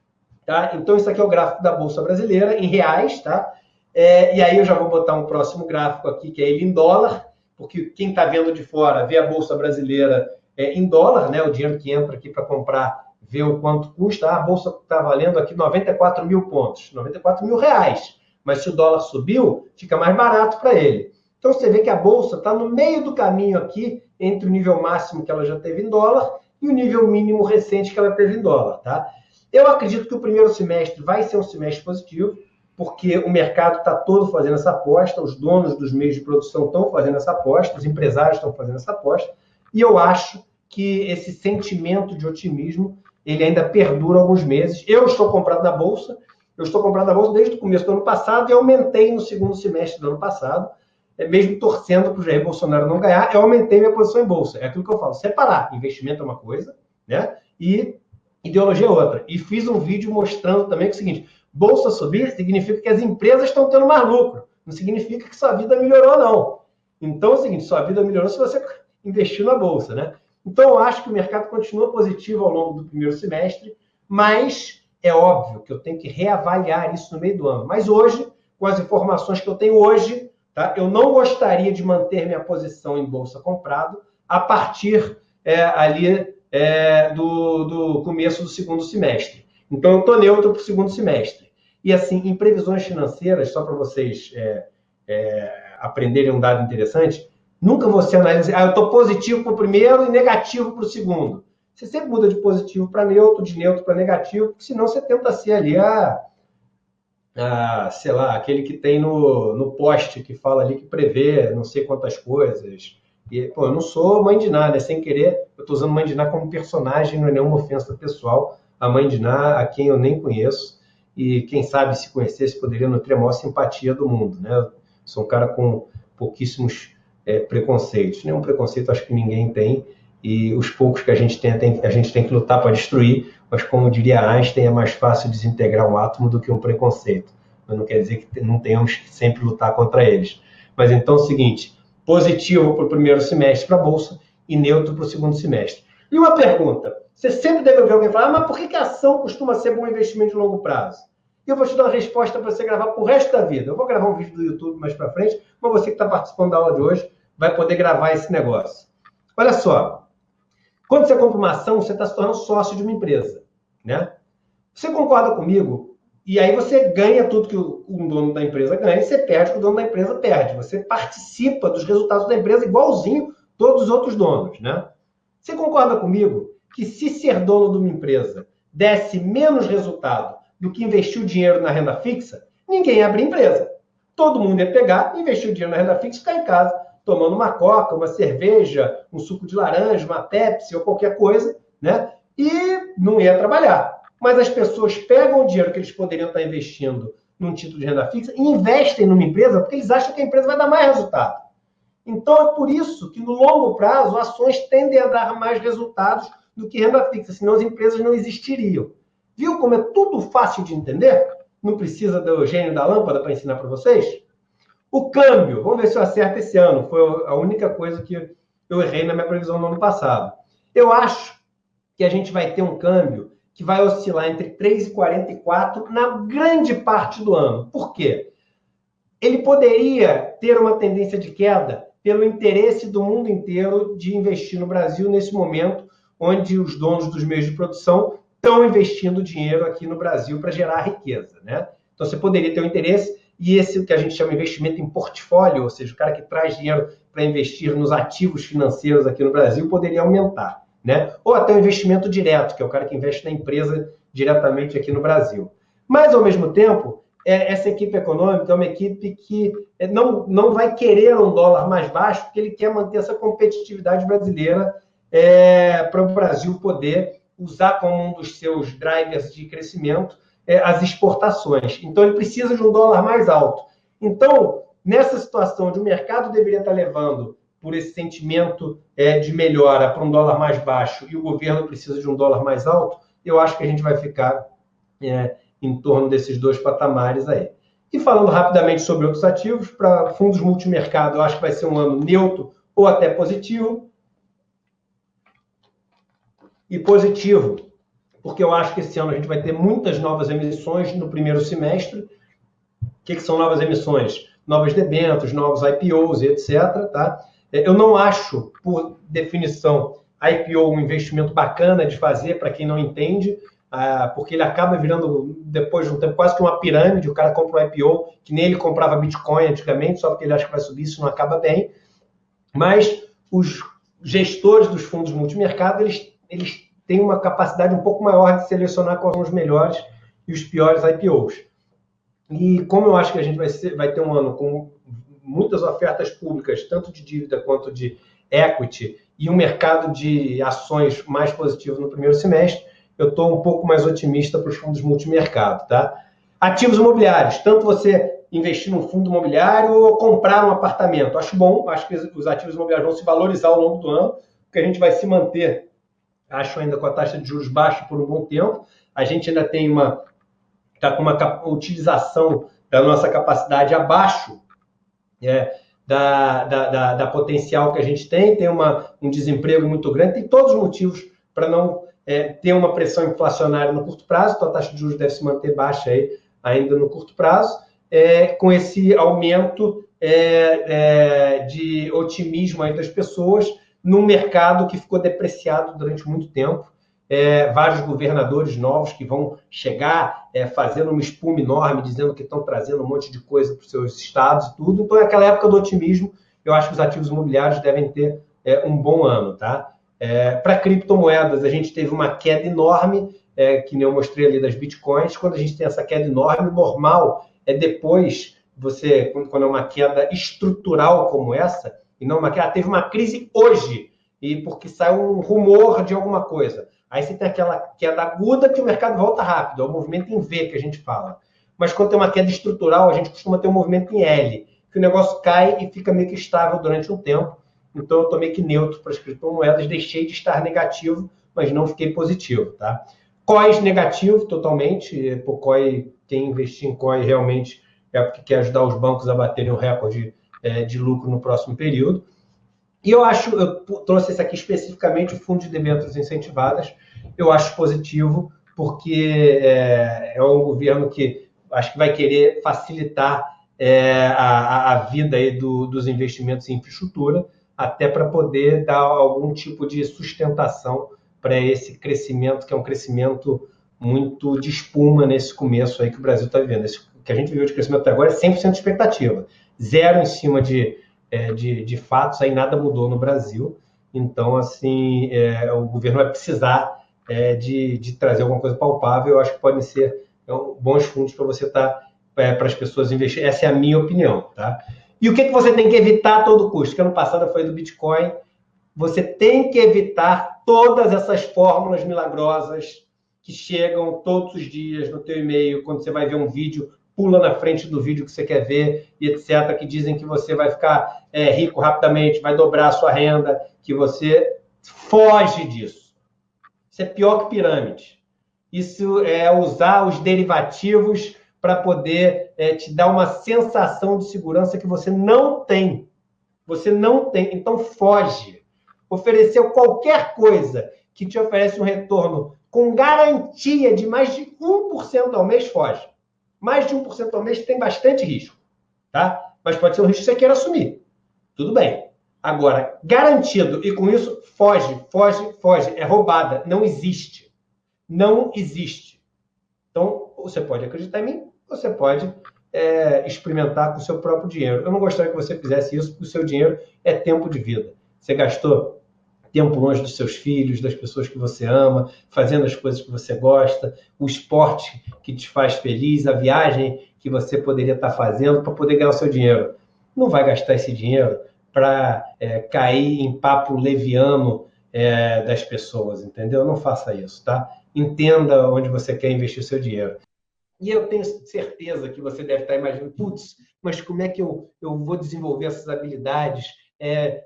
tá? Então, isso aqui é o gráfico da Bolsa Brasileira, em reais, tá? E aí eu já vou botar um próximo gráfico aqui, que é ele em dólar, porque quem está vendo de fora vê a Bolsa Brasileira em dólar, né? O dinheiro que entra aqui para comprar, vê o quanto custa. A Bolsa está valendo aqui 94 mil pontos, 94 mil reais. Mas se o dólar subiu, fica mais barato para ele. Então, você vê que a Bolsa está no meio do caminho aqui, entre o nível máximo que ela já teve em dólar e o nível mínimo recente que ela teve em dólar, tá? Eu acredito que o primeiro semestre vai ser um semestre positivo, porque o mercado está todo fazendo essa aposta, os donos dos meios de produção estão fazendo essa aposta, os empresários estão fazendo essa aposta, e eu acho que esse sentimento de otimismo, ele ainda perdura alguns meses. Eu estou comprado na Bolsa, eu estou comprando a bolsa desde o começo do ano passado e aumentei no segundo semestre do ano passado, mesmo torcendo para o Jair Bolsonaro não ganhar, eu aumentei minha posição em bolsa. É aquilo que eu falo, separar. Investimento é uma coisa, né? E ideologia é outra. E fiz um vídeo mostrando também que é o seguinte, bolsa subir significa que as empresas estão tendo mais lucro. Não significa que sua vida melhorou, não. Então é o seguinte, sua vida melhorou se você investiu na bolsa, né? Então eu acho que o mercado continua positivo ao longo do primeiro semestre, mas é óbvio que eu tenho que reavaliar isso no meio do ano. Mas hoje, com as informações que eu tenho hoje, tá, eu não gostaria de manter minha posição em bolsa comprado a partir do começo do segundo semestre. Então, eu estou neutro para o segundo semestre. E, assim, em previsões financeiras, só para vocês aprenderem um dado interessante, nunca você analisa, eu estou positivo para o primeiro e negativo para o segundo. Você sempre muda de positivo para neutro, de neutro para negativo, porque senão você tenta ser ali sei lá, aquele que tem no poste, que fala ali que prevê não sei quantas coisas. E, pô, eu não sou Mãe de Ná, né? Sem querer, eu estou usando Mãe de Ná como personagem, não é nenhuma ofensa pessoal. A Mãe de Ná, a quem eu nem conheço, e quem sabe se conhecesse poderia nutrir a maior simpatia do mundo, né? Eu sou um cara com pouquíssimos preconceitos. Nenhum preconceito acho que ninguém tem, e os poucos que a gente tem que lutar para destruir, mas como diria Einstein, é mais fácil desintegrar um átomo do que um preconceito. Mas não quer dizer que não tenhamos que sempre lutar contra eles. Mas então é o seguinte, positivo para o primeiro semestre para a Bolsa e neutro para o segundo semestre. E uma pergunta, você sempre deve ouvir alguém falar, mas por que a ação costuma ser bom investimento de longo prazo? E eu vou te dar uma resposta para você gravar para o resto da vida. Eu vou gravar um vídeo do YouTube mais para frente, mas você que está participando da aula de hoje vai poder gravar esse negócio. Olha só, quando você compra uma ação, você está se tornando sócio de uma empresa, né? Você concorda comigo? E aí você ganha tudo que o dono da empresa ganha e você perde o que o dono da empresa perde. Você participa dos resultados da empresa igualzinho todos os outros donos, né? Você concorda comigo que se ser dono de uma empresa desse menos resultado do que investir o dinheiro na renda fixa, ninguém ia abrir empresa. Todo mundo ia pegar, investir o dinheiro na renda fixa e ficar em casa, tomando uma coca, uma cerveja, um suco de laranja, uma Pepsi ou qualquer coisa, né? E não ia trabalhar. Mas as pessoas pegam o dinheiro que eles poderiam estar investindo num título de renda fixa e investem numa empresa porque eles acham que a empresa vai dar mais resultado. Então, é por isso que, no longo prazo, ações tendem a dar mais resultados do que renda fixa, senão as empresas não existiriam. Viu como é tudo fácil de entender? Não precisa do gênio da lâmpada para ensinar para vocês? O câmbio, vamos ver se eu acerto esse ano. Foi a única coisa que eu errei na minha previsão no ano passado. Eu acho que a gente vai ter um câmbio que vai oscilar entre 3,44 na grande parte do ano. Por quê? Ele poderia ter uma tendência de queda pelo interesse do mundo inteiro de investir no Brasil nesse momento, onde os donos dos meios de produção estão investindo dinheiro aqui no Brasil para gerar riqueza, né? Então, você poderia ter um interesse, e esse que a gente chama de investimento em portfólio, ou seja, o cara que traz dinheiro para investir nos ativos financeiros aqui no Brasil, poderia aumentar, né? Ou até o investimento direto, que é o cara que investe na empresa diretamente aqui no Brasil. Mas, ao mesmo tempo, essa equipe econômica é uma equipe que não vai querer um dólar mais baixo, porque ele quer manter essa competitividade brasileira para o Brasil poder usar como um dos seus drivers de crescimento as exportações. Então, ele precisa de um dólar mais alto. Então, nessa situação onde o mercado deveria estar levando por esse sentimento de melhora para um dólar mais baixo e o governo precisa de um dólar mais alto, eu acho que a gente vai ficar em torno desses dois patamares aí. E falando rapidamente sobre outros ativos, para fundos multimercado, eu acho que vai ser um ano neutro ou até positivo. E positivo, porque eu acho que esse ano a gente vai ter muitas novas emissões no primeiro semestre. O que são novas emissões? Novos debêntures, novos IPOs e etc. Tá? Eu não acho, por definição, IPO um investimento bacana de fazer para quem não entende, porque ele acaba virando, depois de um tempo, quase que uma pirâmide. O cara compra um IPO, que nem ele comprava Bitcoin antigamente, só porque ele acha que vai subir, isso não acaba bem. Mas os gestores dos fundos multimercado, eles têm uma capacidade um pouco maior de selecionar quais são os melhores e os piores IPOs. E como eu acho que a gente vai ter um ano com muitas ofertas públicas, tanto de dívida quanto de equity, e um mercado de ações mais positivo no primeiro semestre, eu estou um pouco mais otimista para os fundos multimercado, tá? Ativos imobiliários, tanto você investir num fundo imobiliário ou comprar um apartamento. Acho bom, acho que os ativos imobiliários vão se valorizar ao longo do ano, porque a gente vai se manter, acho ainda com a taxa de juros baixa por um bom tempo. A gente ainda tem está com uma utilização da nossa capacidade abaixo da potencial que a gente tem um desemprego muito grande, tem todos os motivos para não ter uma pressão inflacionária no curto prazo, então a taxa de juros deve se manter baixa aí, ainda no curto prazo, com esse aumento de otimismo aí das pessoas num mercado que ficou depreciado durante muito tempo. Vários governadores novos que vão chegar fazendo uma espuma enorme, dizendo que estão trazendo um monte de coisa para os seus estados e tudo. Então, naquela época do otimismo, eu acho que os ativos imobiliários devem ter um bom ano, tá? Para criptomoedas, a gente teve uma queda enorme, que nem eu mostrei ali das bitcoins. Quando a gente tem essa queda enorme, o normal é depois, quando é uma queda estrutural como essa, e não uma queda, teve uma crise hoje, e porque saiu um rumor de alguma coisa. Aí você tem aquela queda aguda que o mercado volta rápido, é o movimento em V que a gente fala. Mas quando tem uma queda estrutural, a gente costuma ter um movimento em L, que o negócio cai e fica meio que estável durante um tempo. Então eu estou meio que neutro para as criptomoedas, deixei de estar negativo, mas não fiquei positivo, tá? COIs negativo totalmente, COI, quem investir em COI realmente é porque quer ajudar os bancos a baterem um recorde de lucro no próximo período. E eu trouxe esse aqui especificamente, o fundo de debêntures incentivadas, eu acho positivo, porque é um governo que acho que vai querer facilitar a vida aí dos investimentos em infraestrutura, até para poder dar algum tipo de sustentação para esse crescimento, que é um crescimento muito de espuma nesse começo aí que o Brasil está vivendo. O que a gente viveu de crescimento até agora é 100% de expectativa, zero em cima de fatos, aí nada mudou no Brasil. Então, assim, o governo vai precisar de trazer alguma coisa palpável. Eu acho que podem ser bons fundos para você para as pessoas investirem. Essa é a minha opinião, tá? E o que você tem que evitar a todo custo? Que ano passado eu falei do Bitcoin. Você tem que evitar todas essas fórmulas milagrosas que chegam todos os dias no teu e-mail, quando você vai ver um vídeo, pula na frente do vídeo que você quer ver, e etc., que dizem que você vai ficar rico rapidamente, vai dobrar a sua renda, que você foge disso. Isso é pior que pirâmide. Isso é usar os derivativos para poder te dar uma sensação de segurança que você não tem. Você não tem, então foge. Ofereceu qualquer coisa que te oferece um retorno com garantia de mais de 1% ao mês, foge. Mais de 1% ao mês tem bastante risco, tá? Mas pode ser um risco que você queira assumir. Tudo bem. Agora, garantido, e com isso, foge. É roubada. Não existe. Não existe. Então, você pode acreditar em mim, você pode experimentar com o seu próprio dinheiro. Eu não gostaria que você fizesse isso, porque o seu dinheiro é tempo de vida. Você gastou tempo longe dos seus filhos, das pessoas que você ama, fazendo as coisas que você gosta, o esporte que te faz feliz, a viagem que você poderia estar fazendo para poder ganhar o seu dinheiro. Não vai gastar esse dinheiro para cair em papo leviano das pessoas, entendeu? Não faça isso, tá? Entenda onde você quer investir o seu dinheiro. E eu tenho certeza que você deve estar imaginando, putz, mas como é que eu vou desenvolver essas habilidades?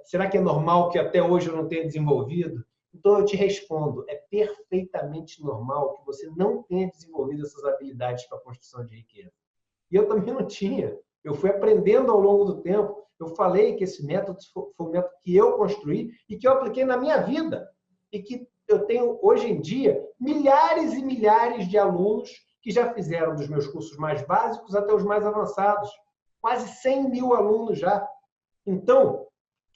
Será que é normal que até hoje eu não tenha desenvolvido? Então eu te respondo, é perfeitamente normal que você não tenha desenvolvido essas habilidades para a construção de riqueza. E eu também não tinha. Eu fui aprendendo ao longo do tempo. Eu falei que esse método foi um método que eu construí e que eu apliquei na minha vida. E que eu tenho, hoje em dia, milhares e milhares de alunos que já fizeram dos meus cursos mais básicos até os mais avançados. Quase 100 mil alunos já. Então,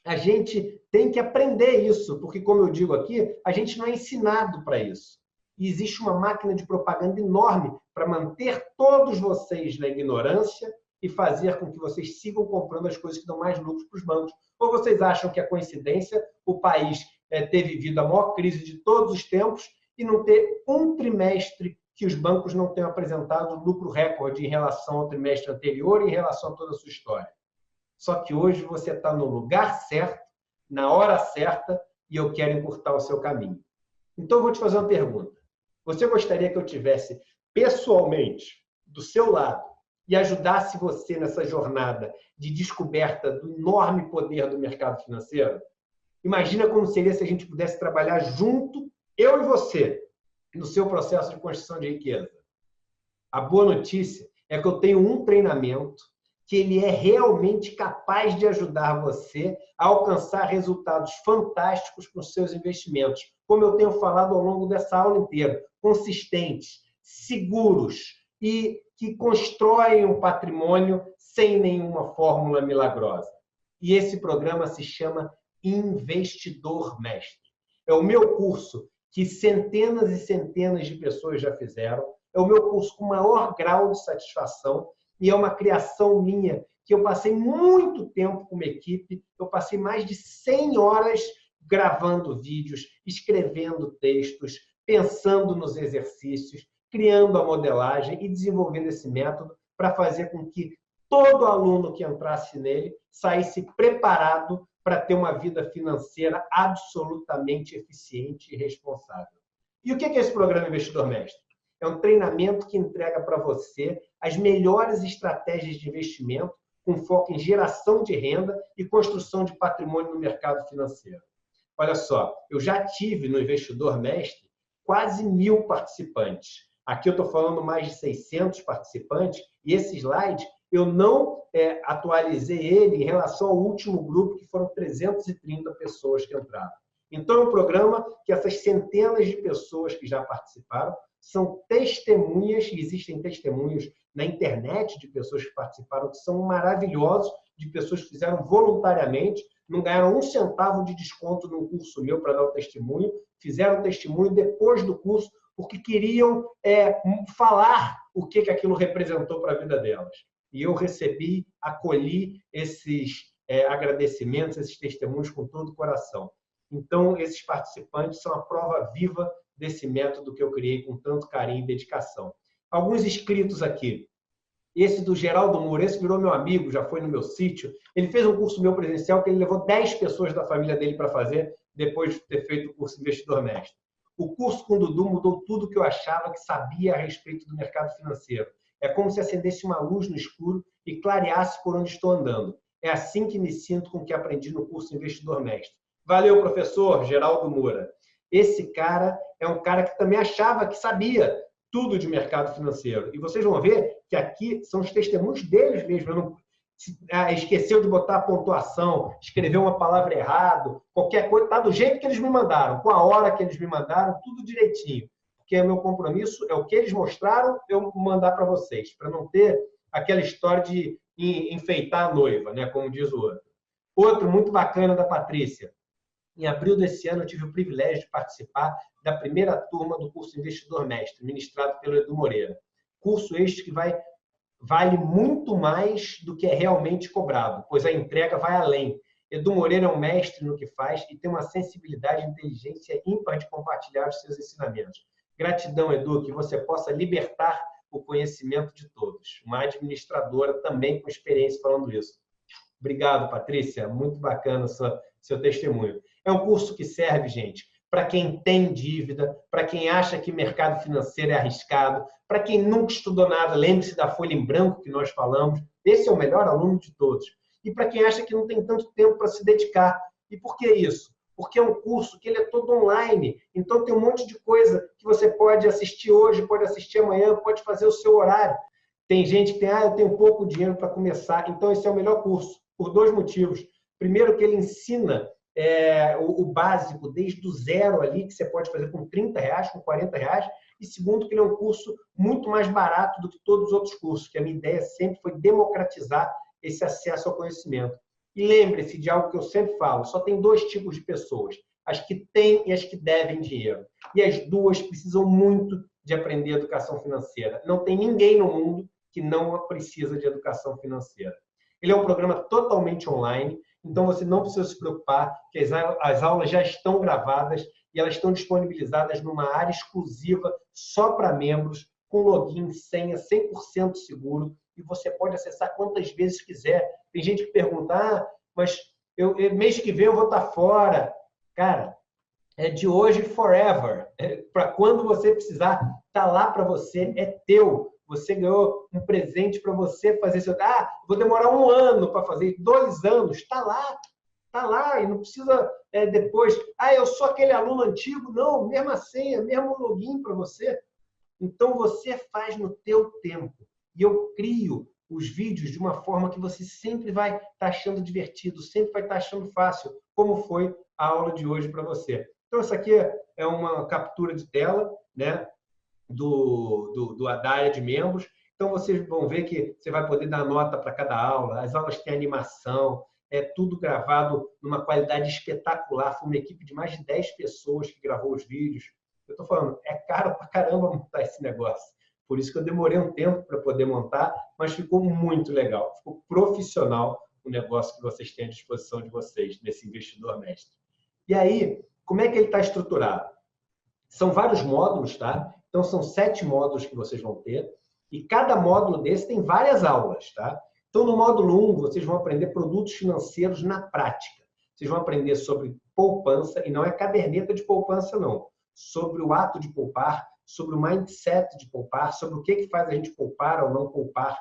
a gente tem que aprender isso, porque, como eu digo aqui, a gente não é ensinado para isso. E existe uma máquina de propaganda enorme para manter todos vocês na ignorância e fazer com que vocês sigam comprando as coisas que dão mais lucro para os bancos. Ou vocês acham que é coincidência o país ter vivido a maior crise de todos os tempos e não ter um trimestre que os bancos não tenham apresentado lucro recorde em relação ao trimestre anterior e em relação a toda a sua história? Só que hoje você está no lugar certo, na hora certa, e eu quero encurtar o seu caminho. Então, eu vou te fazer uma pergunta. Você gostaria que eu tivesse pessoalmente do seu lado e ajudasse você nessa jornada de descoberta do enorme poder do mercado financeiro, imagina como seria se a gente pudesse trabalhar junto, eu e você, no seu processo de construção de riqueza. A boa notícia é que eu tenho um treinamento que ele é realmente capaz de ajudar você a alcançar resultados fantásticos com os seus investimentos, como eu tenho falado ao longo dessa aula inteira, consistentes, seguros e que constroem um patrimônio sem nenhuma fórmula milagrosa. E esse programa se chama Investidor Mestre. É o meu curso que centenas e centenas de pessoas já fizeram, é o meu curso com maior grau de satisfação e é uma criação minha que eu passei muito tempo com uma equipe, eu passei mais de 100 horas gravando vídeos, escrevendo textos, pensando nos exercícios, criando a modelagem e desenvolvendo esse método para fazer com que todo aluno que entrasse nele saísse preparado para ter uma vida financeira absolutamente eficiente e responsável. E o que é esse programa Investidor Mestre? É um treinamento que entrega para você as melhores estratégias de investimento com foco em geração de renda e construção de patrimônio no mercado financeiro. Olha só, eu já tive no Investidor Mestre quase 1.000 participantes. Aqui eu estou falando mais de 600 participantes e esse slide eu não atualizei ele em relação ao último grupo, que foram 330 pessoas que entraram. Então, é um programa que essas centenas de pessoas que já participaram são testemunhas, e existem testemunhos na internet de pessoas que participaram, que são maravilhosos, de pessoas que fizeram voluntariamente, não ganharam um centavo de desconto num curso meu para dar o testemunho, fizeram o testemunho depois do curso, porque queriam falar o que aquilo representou para a vida delas. E eu recebi, acolhi esses agradecimentos, esses testemunhos com todo o coração. Então, esses participantes são a prova viva desse método que eu criei com tanto carinho e dedicação. Alguns inscritos aqui. Esse do Geraldo Moura, esse virou meu amigo, já foi no meu sítio. Ele fez um curso meu presencial que ele levou 10 pessoas da família dele para fazer, depois de ter feito o curso Investidor Mestre. O curso com o Dudu mudou tudo o que eu achava que sabia a respeito do mercado financeiro. É como se acendesse uma luz no escuro e clareasse por onde estou andando. É assim que me sinto com o que aprendi no curso Investidor Mestre. Valeu, professor Geraldo Moura. Esse cara é um cara que também achava que sabia tudo de mercado financeiro. E vocês vão ver que aqui são os testemunhos deles mesmo. Esqueceu de botar a pontuação, escreveu uma palavra errado, qualquer coisa, está do jeito que eles me mandaram, com a hora que eles me mandaram, tudo direitinho. Porque o meu compromisso é o que eles mostraram, eu mandar para vocês, para não ter aquela história de enfeitar a noiva, né, como diz o outro. Outro muito bacana da Patrícia. Em abril desse ano, eu tive o privilégio de participar da primeira turma do curso Investidor Mestre, ministrado pelo Edu Moreira. Curso este que vale muito mais do que é realmente cobrado, pois a entrega vai além. Edu Moreira é um mestre no que faz e tem uma sensibilidade e inteligência ímpar de compartilhar os seus ensinamentos. Gratidão, Edu, que você possa libertar o conhecimento de todos. Uma administradora também com experiência falando isso. Obrigado, Patrícia. Muito bacana seu testemunho. É um curso que serve, gente, para quem tem dívida, para quem acha que mercado financeiro é arriscado, para quem nunca estudou nada, lembre-se da folha em branco que nós falamos. Esse é o melhor aluno de todos. E para quem acha que não tem tanto tempo para se dedicar. E por que isso? Porque é um curso que ele é todo online. Então, tem um monte de coisa que você pode assistir hoje, pode assistir amanhã, pode fazer o seu horário. Tem gente que tem, eu tenho pouco dinheiro para começar. Então, esse é o melhor curso, por 2 motivos. Primeiro, que ele ensina o básico desde o zero ali, que você pode fazer com R$30, com R$40. E segundo, que ele é um curso muito mais barato do que todos os outros cursos, que a minha ideia sempre foi democratizar esse acesso ao conhecimento. E lembre-se de algo que eu sempre falo, só tem 2 tipos de pessoas, as que têm e as que devem dinheiro. E as duas precisam muito de aprender educação financeira. Não tem ninguém no mundo que não precisa de educação financeira. Ele é um programa totalmente online, então você não precisa se preocupar, que as aulas já estão gravadas e elas estão disponibilizadas numa área exclusiva só para membros, com login, senha 100% seguro, e você pode acessar quantas vezes quiser. Tem gente que pergunta, mas mês que vem eu vou estar fora. Cara, é de hoje forever. Para quando você precisar, está lá para você, é teu. você ganhou um presente para você fazer seu... Ah, vou demorar 1 ano para fazer, 2 anos, está lá, e não precisa depois... Ah, eu sou aquele aluno antigo. Não, mesma senha, mesmo login para você. Então, você faz no teu tempo. E eu crio os vídeos de uma forma que você sempre vai estar achando divertido, sempre vai estar achando fácil, como foi a aula de hoje para você. Então, isso aqui é uma captura de tela, né, da área de membros. Então, vocês vão ver que você vai poder dar nota para cada aula. As aulas têm animação, é tudo gravado numa qualidade espetacular. Foi uma equipe de mais de 10 pessoas que gravou os vídeos. Eu estou falando, é caro pra caramba montar esse negócio. Por isso que eu demorei um tempo para poder montar, mas ficou muito legal. Ficou profissional o negócio que vocês têm à disposição de vocês, desse investidor mestre. E aí, como é que ele está estruturado? São vários módulos, tá? Então, são 7 módulos que vocês vão ter. E cada módulo desse tem várias aulas, tá? Então, no módulo 1, vocês vão aprender produtos financeiros na prática. Vocês vão aprender sobre poupança, e não é caderneta de poupança, não. Sobre o ato de poupar, sobre o mindset de poupar, sobre o que faz a gente poupar ou não poupar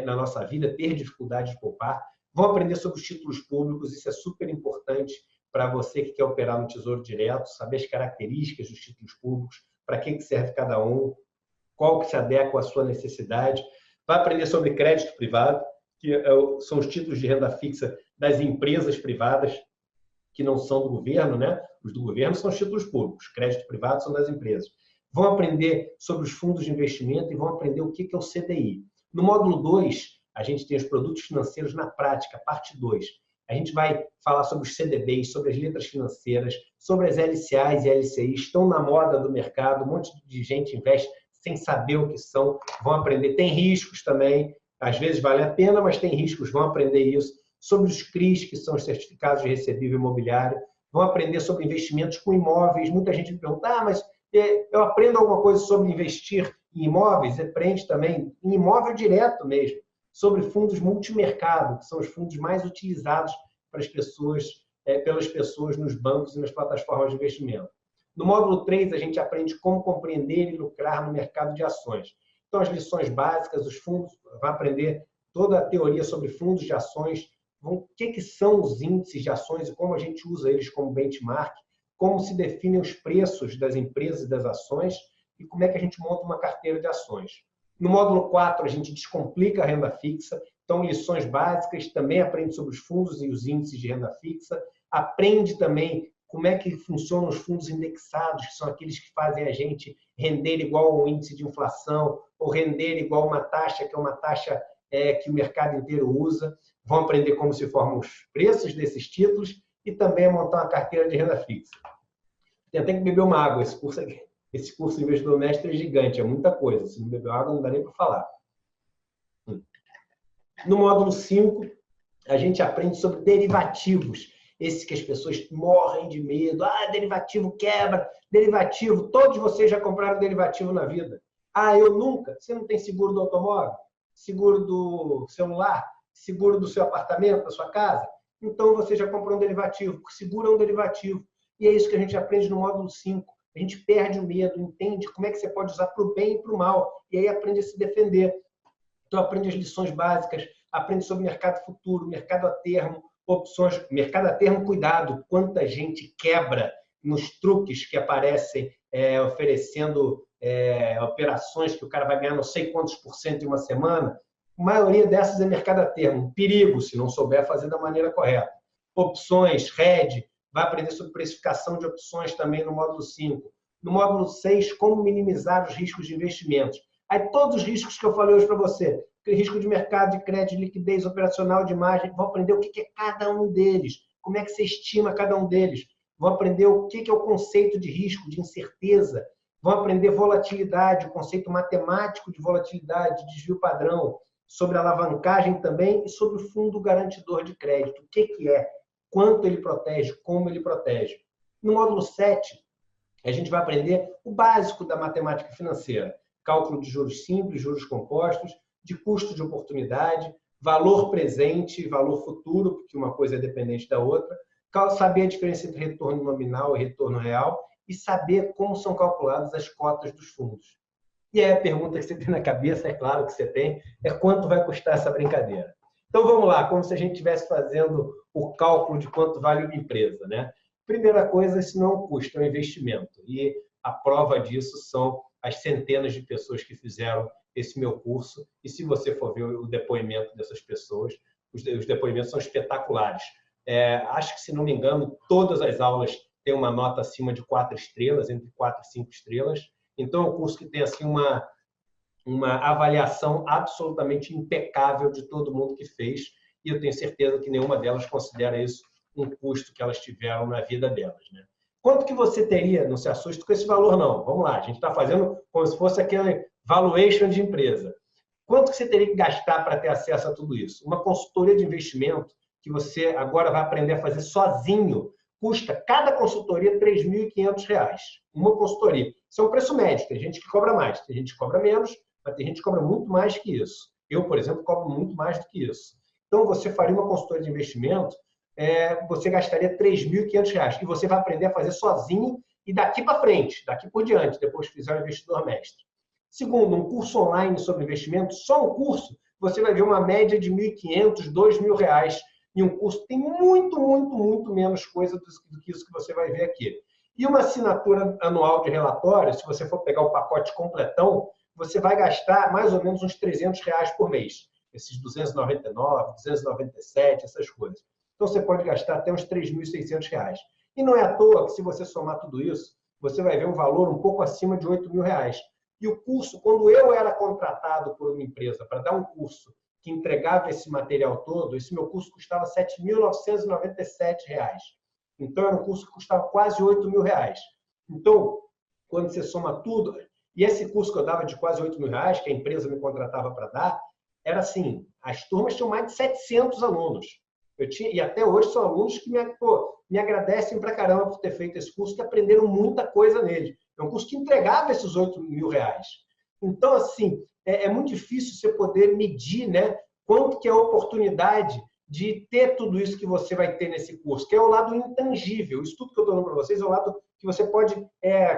na nossa vida, ter dificuldade de poupar. Vão aprender sobre os títulos públicos, isso é super importante para você que quer operar no Tesouro Direto, saber as características dos títulos públicos, para que serve cada um, qual que se adequa à sua necessidade. Vai aprender sobre crédito privado, que são os títulos de renda fixa das empresas privadas, que não são do governo, né? Os do governo são os títulos públicos, crédito privado são das empresas. Vão aprender sobre os fundos de investimento e vão aprender o que é o CDI. No módulo 2, a gente tem os produtos financeiros na prática, parte 2. A gente vai falar sobre os CDBs, sobre as letras financeiras, sobre as LCAs e LCIs, estão na moda do mercado, um monte de gente investe sem saber o que são, vão aprender. Tem riscos também, às vezes vale a pena, mas tem riscos, vão aprender isso. Sobre os CRIs, que são os certificados de recebível imobiliário, vão aprender sobre investimentos com imóveis. Muita gente me pergunta, mas eu aprendo alguma coisa sobre investir em imóveis? Aprende também em imóvel direto mesmo, sobre fundos multimercado, que são os fundos mais utilizados para as pessoas, pelas pessoas nos bancos e nas plataformas de investimento. No módulo 3, a gente aprende como compreender e lucrar no mercado de ações. Então, as lições básicas, os fundos, vai aprender toda a teoria sobre fundos de ações, o que são os índices de ações e como a gente usa eles como benchmark, como se definem os preços das empresas e das ações e como é que a gente monta uma carteira de ações. No módulo 4, a gente descomplica a renda fixa, então lições básicas, também aprende sobre os fundos e os índices de renda fixa, aprende também como é que funcionam os fundos indexados, que são aqueles que fazem a gente render igual ao índice de inflação ou render igual a uma taxa, que é uma taxa que o mercado inteiro usa. Vão aprender como se formam os preços desses títulos e também a montar uma carteira de renda fixa. Tem que beber uma água, esse curso Investidor Mestre é gigante, é muita coisa. Se não beber água, não dá nem para falar. No módulo 5, a gente aprende sobre derivativos. Esse que as pessoas morrem de medo. Ah, derivativo quebra, derivativo. Todos vocês já compraram derivativo na vida. Ah, eu nunca. Você não tem seguro do automóvel? Seguro do celular? Seguro do seu apartamento, da sua casa? Então, você já comprou um derivativo. Seguro é um derivativo. E é isso que a gente aprende no módulo 5. A gente perde o medo, entende como é que você pode usar para o bem e para o mal. E aí aprende a se defender. Então, aprende as lições básicas, aprende sobre mercado futuro, mercado a termo, opções. Mercado a termo, cuidado, quanta gente quebra nos truques que aparecem oferecendo operações que o cara vai ganhar não sei quantos por cento em uma semana. A maioria dessas é mercado a termo. Um perigo, se não souber fazer da maneira correta. Opções, RED, vai aprender sobre precificação de opções também no módulo 5. No módulo 6, como minimizar os riscos de investimentos. Aí todos os riscos que eu falei hoje para você, risco de mercado, de crédito, de liquidez, operacional, de margem, vão aprender o que é cada um deles, como é que você estima cada um deles, vão aprender o que é o conceito de risco, de incerteza, vão aprender volatilidade, o conceito matemático de volatilidade, de desvio padrão, sobre alavancagem também e sobre o fundo garantidor de crédito, o que é, quanto ele protege, como ele protege. No módulo 7, a gente vai aprender o básico da matemática financeira, cálculo de juros simples, juros compostos, de custo de oportunidade, valor presente e valor futuro, porque uma coisa é dependente da outra, saber a diferença entre retorno nominal e retorno real e saber como são calculadas as cotas dos fundos. E aí a pergunta que você tem na cabeça, é claro que você tem, é quanto vai custar essa brincadeira? Então vamos lá, como se a gente estivesse fazendo o cálculo de quanto vale uma empresa, né? Primeira coisa, isso não é um custo, é um investimento. E a prova disso são as centenas de pessoas que fizeram esse meu curso. E se você for ver o depoimento dessas pessoas, os depoimentos são espetaculares. Acho que, se não me engano, todas as aulas têm uma nota acima de 4 estrelas, entre 4 e 5 estrelas. Então, é um curso que tem assim, uma avaliação absolutamente impecável de todo mundo que fez, e eu tenho certeza que nenhuma delas considera isso um custo que elas tiveram na vida delas, né? Quanto que você teria, não se assuste com esse valor, não. Vamos lá, a gente está fazendo como se fosse aquele valuation de empresa. Quanto que você teria que gastar para ter acesso a tudo isso? Uma consultoria de investimento que você agora vai aprender a fazer sozinho, custa cada consultoria R$ 3.500. Uma consultoria. Isso é um preço médio. Tem gente que cobra mais, tem gente que cobra menos, mas tem gente que cobra muito mais que isso. Eu, por exemplo, cobro muito mais do que isso. Então, você faria uma consultoria de investimento, você gastaria R$ 3.500 e você vai aprender a fazer sozinho e daqui para frente, daqui por diante, depois que fizer o investidor mestre. Segundo, um curso online sobre investimento, só um curso, você vai ver uma média de R$ 1.500, R$ 2.000, e um curso tem muito, muito, muito menos coisa do que isso que você vai ver aqui. E uma assinatura anual de relatório, se você for pegar o pacote completão, você vai gastar mais ou menos uns R$ 300 por mês. Esses 299, 297, essas coisas. Então, você pode gastar até uns R$ 3.600. E não é à toa que, se você somar tudo isso, você vai ver um valor um pouco acima de R$ 8.000. E o curso, quando eu era contratado por uma empresa para dar um curso que entregava esse material todo, esse meu curso custava R$ 7.997. Então, era um curso que custava quase R$ 8.000. Então, quando você soma tudo, e esse curso que eu dava de quase R$ 8.000, que a empresa me contratava para dar, era assim, as turmas tinham mais de 700 alunos. E até hoje são alunos que me agradecem pra caramba por ter feito esse curso, que aprenderam muita coisa nele. É um curso que entregava esses R$ 8.000. Então, assim, é muito difícil você poder medir, né, quanto que é a oportunidade de ter tudo isso que você vai ter nesse curso, que é o lado intangível. Isso tudo que eu estou dando para vocês é o lado que você pode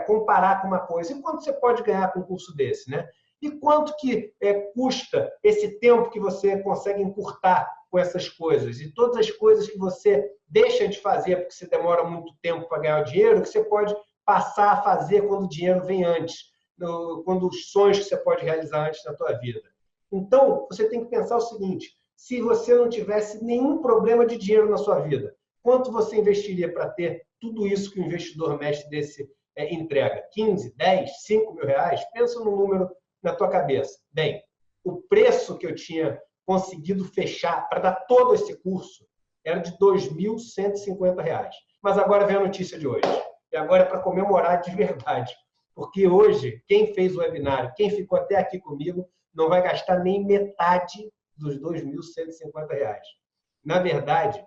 comparar com uma coisa. E quanto você pode ganhar com um curso desse, né? E quanto que custa esse tempo que você consegue encurtar com essas coisas? E todas as coisas que você deixa de fazer porque você demora muito tempo para ganhar o dinheiro, que você pode passar a fazer quando o dinheiro vem antes, quando os sonhos que você pode realizar antes na tua vida. Então, você tem que pensar o seguinte: se você não tivesse nenhum problema de dinheiro na sua vida, quanto você investiria para ter tudo isso que o investidor mestre desse entrega? 15, 10, 5 mil reais? Pensa no número na tua cabeça. Bem, o preço que eu tinha conseguido fechar para dar todo esse curso era de R$ 2.150. Mas agora vem a notícia de hoje. E agora é para comemorar de verdade. Porque hoje, quem fez o webinário, quem ficou até aqui comigo, não vai gastar nem metade dos R$ 2.150. Na verdade,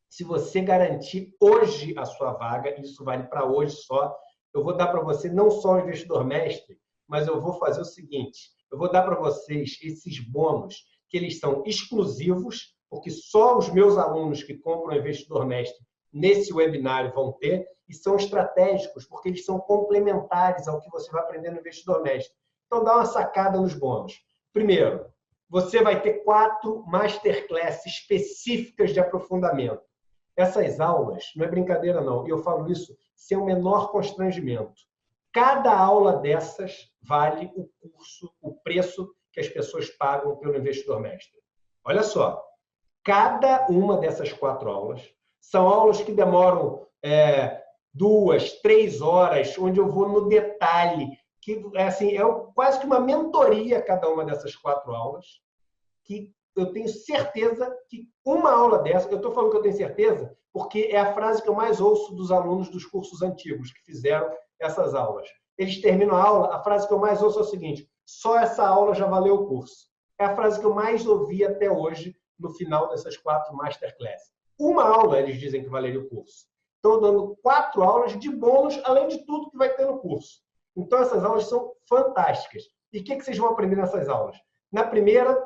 se você garantir hoje a sua vaga, isso vale para hoje só, eu vou dar para você não só o investidor mestre, mas eu vou fazer o seguinte: eu vou dar para vocês esses bônus, que eles são exclusivos, porque só os meus alunos que compram o investidor mestre nesse webinário vão ter, e são estratégicos, porque eles são complementares ao que você vai aprender no investidor mestre. Então, dá uma sacada nos bônus. Primeiro, você vai ter 4 masterclass específicas de aprofundamento. Essas aulas, não é brincadeira não, e eu falo isso sem o menor constrangimento. Cada aula dessas vale o curso, o preço que as pessoas pagam pelo investidor mestre. Olha só, cada uma dessas 4 aulas são aulas que demoram 2, 3 horas, onde eu vou no detalhe, que assim, quase que uma mentoria cada uma dessas 4 aulas, que eu tenho certeza que uma aula dessa, eu estou falando que eu tenho certeza, porque é a frase que eu mais ouço dos alunos dos cursos antigos que fizeram essas aulas. Eles terminam a aula, a frase que eu mais ouço é o seguinte: só essa aula já valeu o curso. É a frase que eu mais ouvi até hoje no final dessas 4 masterclass. Uma aula eles dizem que valeria o curso. Estão dando 4 aulas de bônus, além de tudo que vai ter no curso. Então, essas aulas são fantásticas. E o que vocês vão aprender nessas aulas? Na primeira,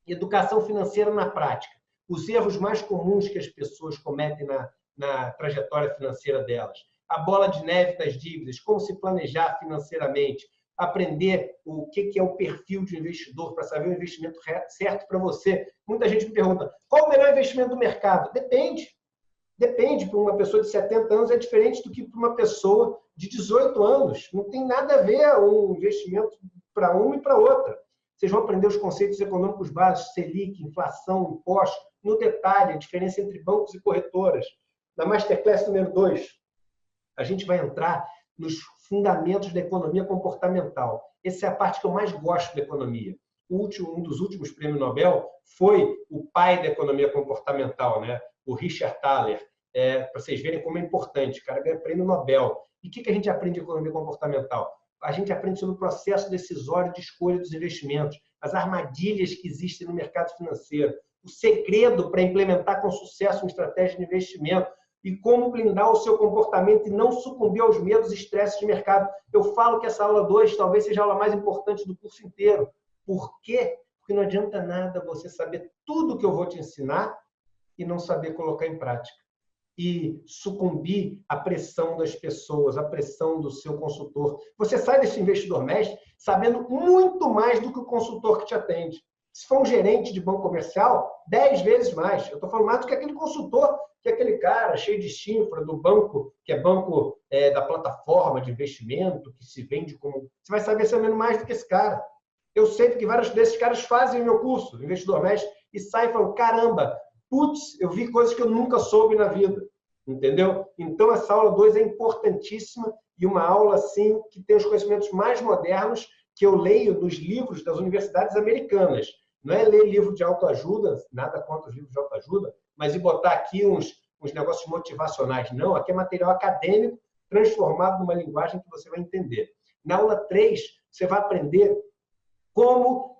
educação financeira na prática. Os erros mais comuns que as pessoas cometem na trajetória financeira delas. A bola de neve das dívidas, como se planejar financeiramente, aprender o que é o perfil de investidor para saber o investimento certo para você. Muita gente me pergunta, qual o melhor investimento do mercado? Depende. Depende, para uma pessoa de 70 anos é diferente do que para uma pessoa de 18 anos. Não tem nada a ver um investimento para uma e para outra. Vocês vão aprender os conceitos econômicos básicos, Selic, inflação, impostos, no detalhe, a diferença entre bancos e corretoras. Na Masterclass número 2, a gente vai entrar nos fundamentos da economia comportamental. Essa é a parte que eu mais gosto da economia. Um dos últimos prêmios Nobel foi o pai da economia comportamental, né? O Richard Thaler, para vocês verem como é importante. O cara ganha prêmio Nobel. E o que a gente aprende em economia comportamental? A gente aprende sobre o processo decisório de escolha dos investimentos, as armadilhas que existem no mercado financeiro, o segredo para implementar com sucesso uma estratégia de investimento e como blindar o seu comportamento e não sucumbir aos medos e estresses de mercado. Eu falo que essa aula 2 talvez seja a aula mais importante do curso inteiro. Por quê? Porque não adianta nada você saber tudo que eu vou te ensinar e não saber colocar em prática. E sucumbir à pressão das pessoas, à pressão do seu consultor. Você sai desse investidor mestre sabendo muito mais do que o consultor que te atende. Se for um gerente de banco comercial, 10 vezes mais. Eu estou falando mais do que aquele consultor, que é aquele cara cheio de chifra do banco, que é banco da plataforma de investimento, que se vende como... Você vai saber sabendo mais do que esse cara. Eu sei que vários desses caras fazem o meu curso, Investidor Mestre, e saem e falam, caramba, putz, eu vi coisas que eu nunca soube na vida. Entendeu? Então, essa aula 2 é importantíssima e uma aula, assim, que tem os conhecimentos mais modernos que eu leio nos livros das universidades americanas. Não é ler livro de autoajuda, nada contra os livros de autoajuda, mas e botar aqui uns negócios motivacionais. Não, aqui é material acadêmico transformado numa linguagem que você vai entender. Na aula 3, você vai aprender como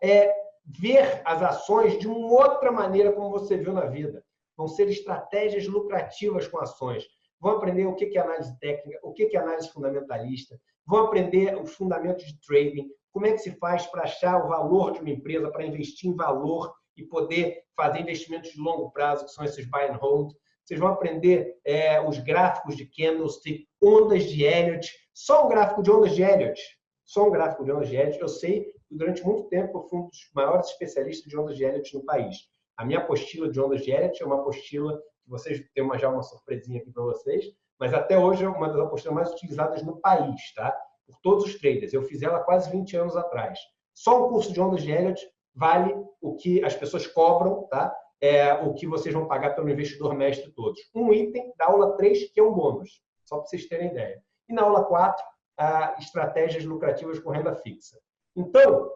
ver as ações de uma outra maneira como você viu na vida. Vão ser estratégias lucrativas com ações. Vão aprender o que é análise técnica, o que é análise fundamentalista. Vão aprender os fundamentos de trading, como é que se faz para achar o valor de uma empresa, para investir em valor e poder fazer investimentos de longo prazo, que são esses buy and hold. Vocês vão aprender os gráficos de candlestick, ondas de Elliott. Só um gráfico de ondas de Elliott. Só um gráfico de ondas de Elliott. Eu sei que durante muito tempo eu fui um dos maiores especialistas de ondas de Elliott no país. A minha apostila de ondas de Elliott é uma apostila que vocês têm já uma surpresinha aqui para vocês, mas até hoje é uma das apostilas mais utilizadas no país, tá? Por todos os traders. Eu fiz ela quase 20 anos atrás. Só um curso de ondas de Elliott vale o que as pessoas cobram, tá? O que vocês vão pagar pelo investidor mestre todos. Um item da aula 3, que é um bônus, só para vocês terem ideia. E na aula 4, estratégias lucrativas com renda fixa. Então,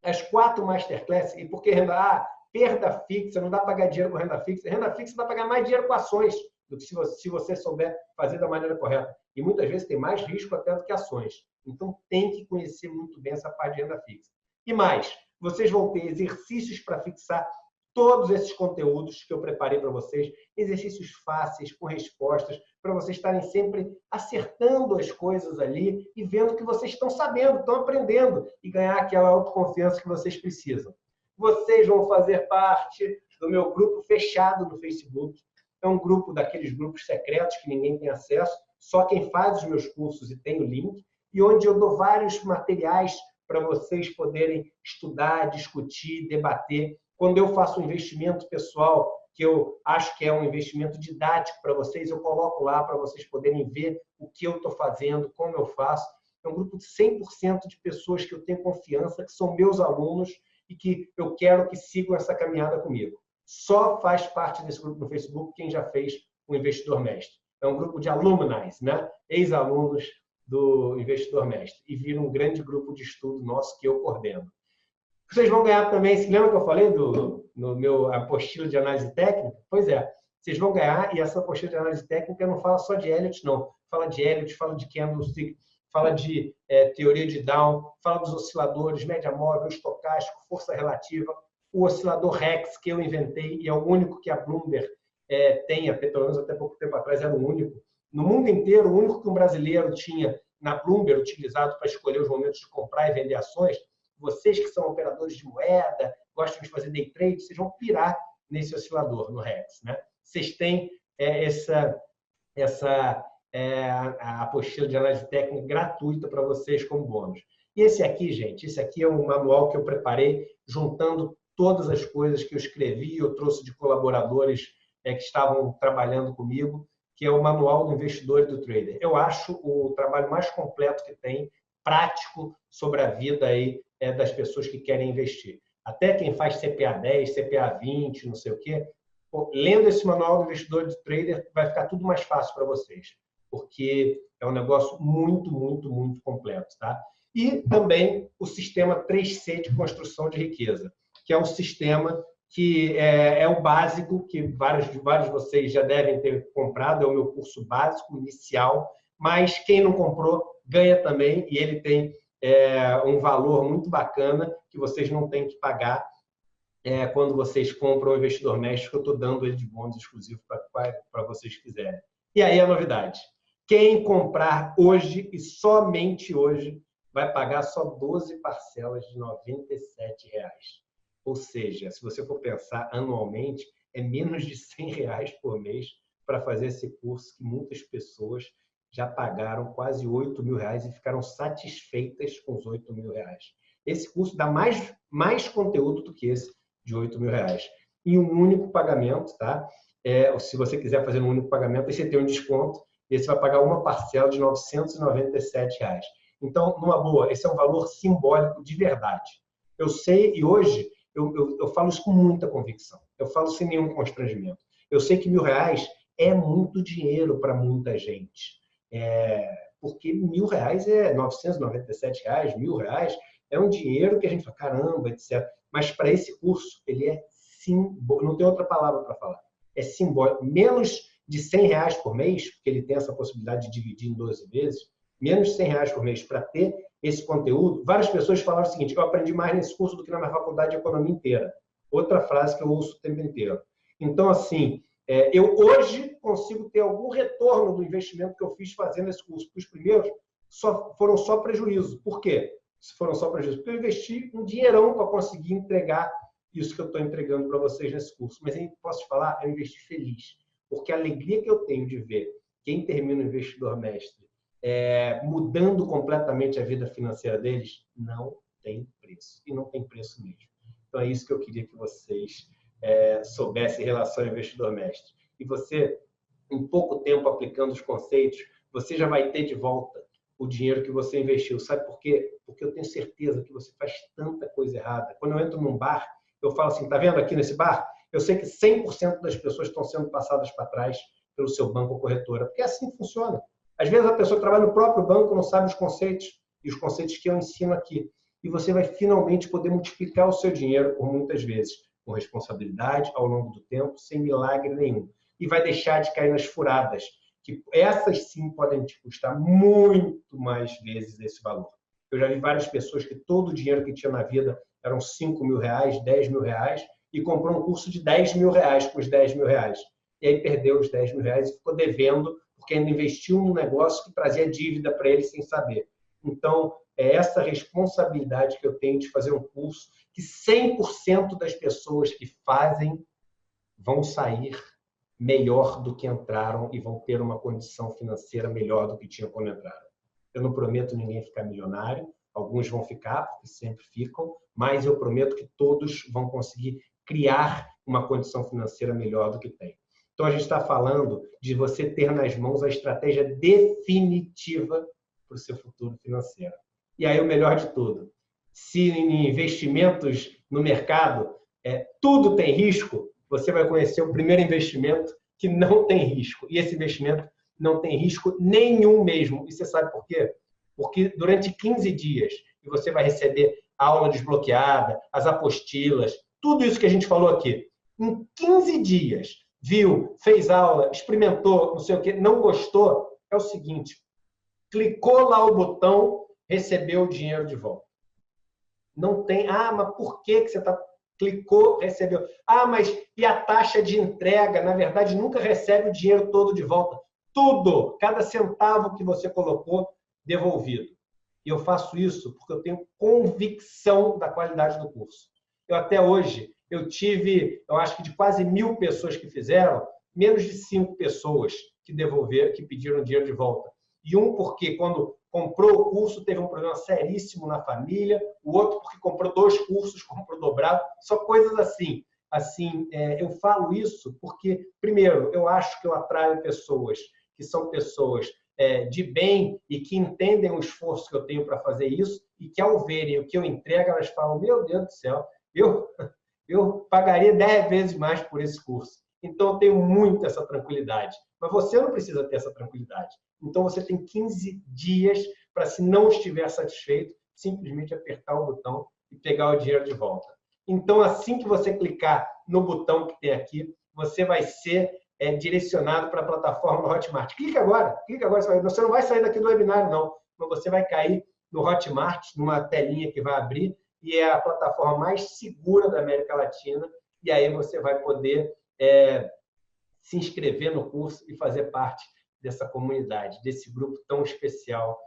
as 4 masterclasses, e por que renda? Perda fixa, não dá para pagar dinheiro com renda fixa. Renda fixa dá para pagar mais dinheiro com ações do que se você souber fazer da maneira correta. E muitas vezes tem mais risco até do que ações. Então, tem que conhecer muito bem essa parte de renda fixa. E mais, vocês vão ter exercícios para fixar todos esses conteúdos que eu preparei para vocês, exercícios fáceis, com respostas, para vocês estarem sempre acertando as coisas ali e vendo que vocês estão sabendo, estão aprendendo e ganhar aquela autoconfiança que vocês precisam. Vocês vão fazer parte do meu grupo fechado no Facebook. É um grupo daqueles grupos secretos que ninguém tem acesso, só quem faz os meus cursos e tem o link, e onde eu dou vários materiais para vocês poderem estudar, discutir, debater. Quando eu faço um investimento pessoal, que eu acho que é um investimento didático para vocês, eu coloco lá para vocês poderem ver o que eu estou fazendo, como eu faço. É um grupo de 100% de pessoas que eu tenho confiança, que são meus alunos, e que eu quero que sigam essa caminhada comigo. Só faz parte desse grupo no Facebook quem já fez o Investidor Mestre. É um grupo de alumni, né? Ex-alunos do Investidor Mestre. E vira um grande grupo de estudo nosso que eu coordeno. Vocês vão ganhar também, se lembra que eu falei no meu apostila de análise técnica? Pois é, vocês vão ganhar, e essa apostila de análise técnica não fala só de Elliott, não. Fala de Elliott, fala de candlestick, fala de teoria de Down, fala dos osciladores, média móvel, estocástico, força relativa, o oscilador Rex, que eu inventei, e é o único que a Bloomberg tem, pelo menos até pouco tempo atrás era o único. No mundo inteiro, o único que um brasileiro tinha na Bloomberg utilizado para escolher os momentos de comprar e vender ações. Vocês que são operadores de moeda, gostam de fazer day trade, vocês vão pirar nesse oscilador, no Rex, né? Vocês têm a apostila de análise técnica gratuita para vocês como bônus. E esse aqui, gente, esse aqui é um manual que eu preparei juntando todas as coisas que eu escrevi, eu trouxe de colaboradores que estavam trabalhando comigo, que é o Manual do Investidor e do Trader. Eu acho o trabalho mais completo que tem, prático, sobre a vida aí, das pessoas que querem investir. Até quem faz CPA 10, CPA 20, não sei o quê, lendo esse Manual do Investidor e do Trader, vai ficar tudo mais fácil para vocês, porque é um negócio muito, muito, muito completo, tá? E também o sistema 3C de construção de riqueza, que é um sistema que é o básico, que vários de vocês já devem ter comprado, é o meu curso básico, inicial, mas quem não comprou ganha também, e ele tem um valor muito bacana que vocês não têm que pagar quando vocês compram o Investidor Mestre, que eu estou dando ele de bônus exclusivo para vocês quiserem. E aí a novidade, quem comprar hoje e somente hoje vai pagar só 12 parcelas de R$ 97. Ou seja, se você for pensar anualmente, é menos de R$ 100 por mês para fazer esse curso que muitas pessoas já pagaram quase R$ 8.000 e ficaram satisfeitas com os R$ 8.000. Esse curso dá mais conteúdo do que esse de R$ 8.000. Em um único pagamento, tá? Se você quiser fazer um único pagamento, aí você tem um desconto e você vai pagar uma parcela de R$ 997. Então, numa boa, esse é um valor simbólico de verdade. Eu sei, e hoje eu falo isso com muita convicção. Eu falo sem nenhum constrangimento. Eu sei que R$ 1.000 é muito dinheiro para muita gente. Porque R$ 1.000 é R$ 997, R$ 1.000 é um dinheiro que a gente fala, caramba, etc. Mas para esse curso, ele é simbólico. Não tem outra palavra para falar. É simbólico. Menos de R$ 100 por mês, porque ele tem essa possibilidade de dividir em 12 vezes, menos de R$ 100 por mês para ter esse conteúdo. Várias pessoas falaram o seguinte, eu aprendi mais nesse curso do que na minha faculdade de economia inteira. Outra frase que eu ouço o tempo inteiro. Então, assim, eu hoje consigo ter algum retorno do investimento que eu fiz fazendo esse curso. Os primeiros foram só prejuízo. Por quê? Foram só prejuízo. Porque eu investi um dinheirão para conseguir entregar isso que eu estou entregando para vocês nesse curso. Mas, posso te falar, eu investi feliz. Porque a alegria que eu tenho de ver quem termina o Investidor Mestre mudando completamente a vida financeira deles, não tem preço. E não tem preço mesmo. Então, é isso que eu queria que vocês soubessem em relação ao Investidor Mestre. E você, em pouco tempo aplicando os conceitos, você já vai ter de volta o dinheiro que você investiu. Sabe por quê? Porque eu tenho certeza que você faz tanta coisa errada. Quando eu entro num bar, eu falo assim, tá vendo aqui nesse bar? Eu sei que 100% das pessoas estão sendo passadas para trás pelo seu banco ou corretora, porque é assim que funciona. Às vezes a pessoa que trabalha no próprio banco não sabe os conceitos, e os conceitos que eu ensino aqui. E você vai finalmente poder multiplicar o seu dinheiro por muitas vezes, com responsabilidade, ao longo do tempo, sem milagre nenhum. E vai deixar de cair nas furadas, que essas sim podem te custar muito mais vezes esse valor. Eu já vi várias pessoas que todo o dinheiro que tinha na vida eram R$ 5.000, R$ 10.000, e comprou um curso de R$ 10.000 com os R$ 10.000. E aí perdeu os R$ 10.000 e ficou devendo, porque ainda investiu num negócio que trazia dívida para ele sem saber. Então, é essa responsabilidade que eu tenho de fazer um curso que 100% das pessoas que fazem vão sair melhor do que entraram e vão ter uma condição financeira melhor do que tinham quando entraram. Eu não prometo ninguém ficar milionário, alguns vão ficar, porque sempre ficam, mas eu prometo que todos vão conseguir criar uma condição financeira melhor do que tem. Então, a gente está falando de você ter nas mãos a estratégia definitiva para o seu futuro financeiro. E aí, o melhor de tudo, se em investimentos no mercado tudo tem risco, você vai conhecer o primeiro investimento que não tem risco. E esse investimento não tem risco nenhum mesmo. E você sabe por quê? Porque durante 15 dias você vai receber a aula desbloqueada, as apostilas, tudo isso que a gente falou aqui. Em 15 dias, viu, fez aula, experimentou, não sei o quê, não gostou, é o seguinte, clicou lá o botão, recebeu o dinheiro de volta. Não tem, mas por que você está... Clicou, recebeu. Mas e a taxa de entrega? Na verdade, nunca recebe o dinheiro todo de volta. Tudo, cada centavo que você colocou, devolvido. E eu faço isso porque eu tenho convicção da qualidade do curso. Eu até hoje, eu acho que de quase 1.000 pessoas que fizeram, menos de 5 pessoas que devolveram, que pediram dinheiro de volta. E porque quando comprou o curso, teve um problema seríssimo na família, o outro porque comprou 2 cursos, comprou dobrado, só coisas assim. Assim, eu falo isso porque, primeiro, eu acho que eu atraio pessoas que são pessoas de bem e que entendem o esforço que eu tenho para fazer isso e que, ao verem o que eu entrego, elas falam, meu Deus do céu, eu pagaria 10 vezes mais por esse curso. Então, eu tenho muito essa tranquilidade. Mas você não precisa ter essa tranquilidade. Então, você tem 15 dias para, se não estiver satisfeito, simplesmente apertar o botão e pegar o dinheiro de volta. Então, assim que você clicar no botão que tem aqui, você vai ser direcionado para a plataforma do Hotmart. Clica agora, você não vai sair daqui do webinário, não. Mas você vai cair no Hotmart, numa telinha que vai abrir, e é a plataforma mais segura da América Latina, e aí você vai poder se inscrever no curso e fazer parte dessa comunidade, desse grupo tão especial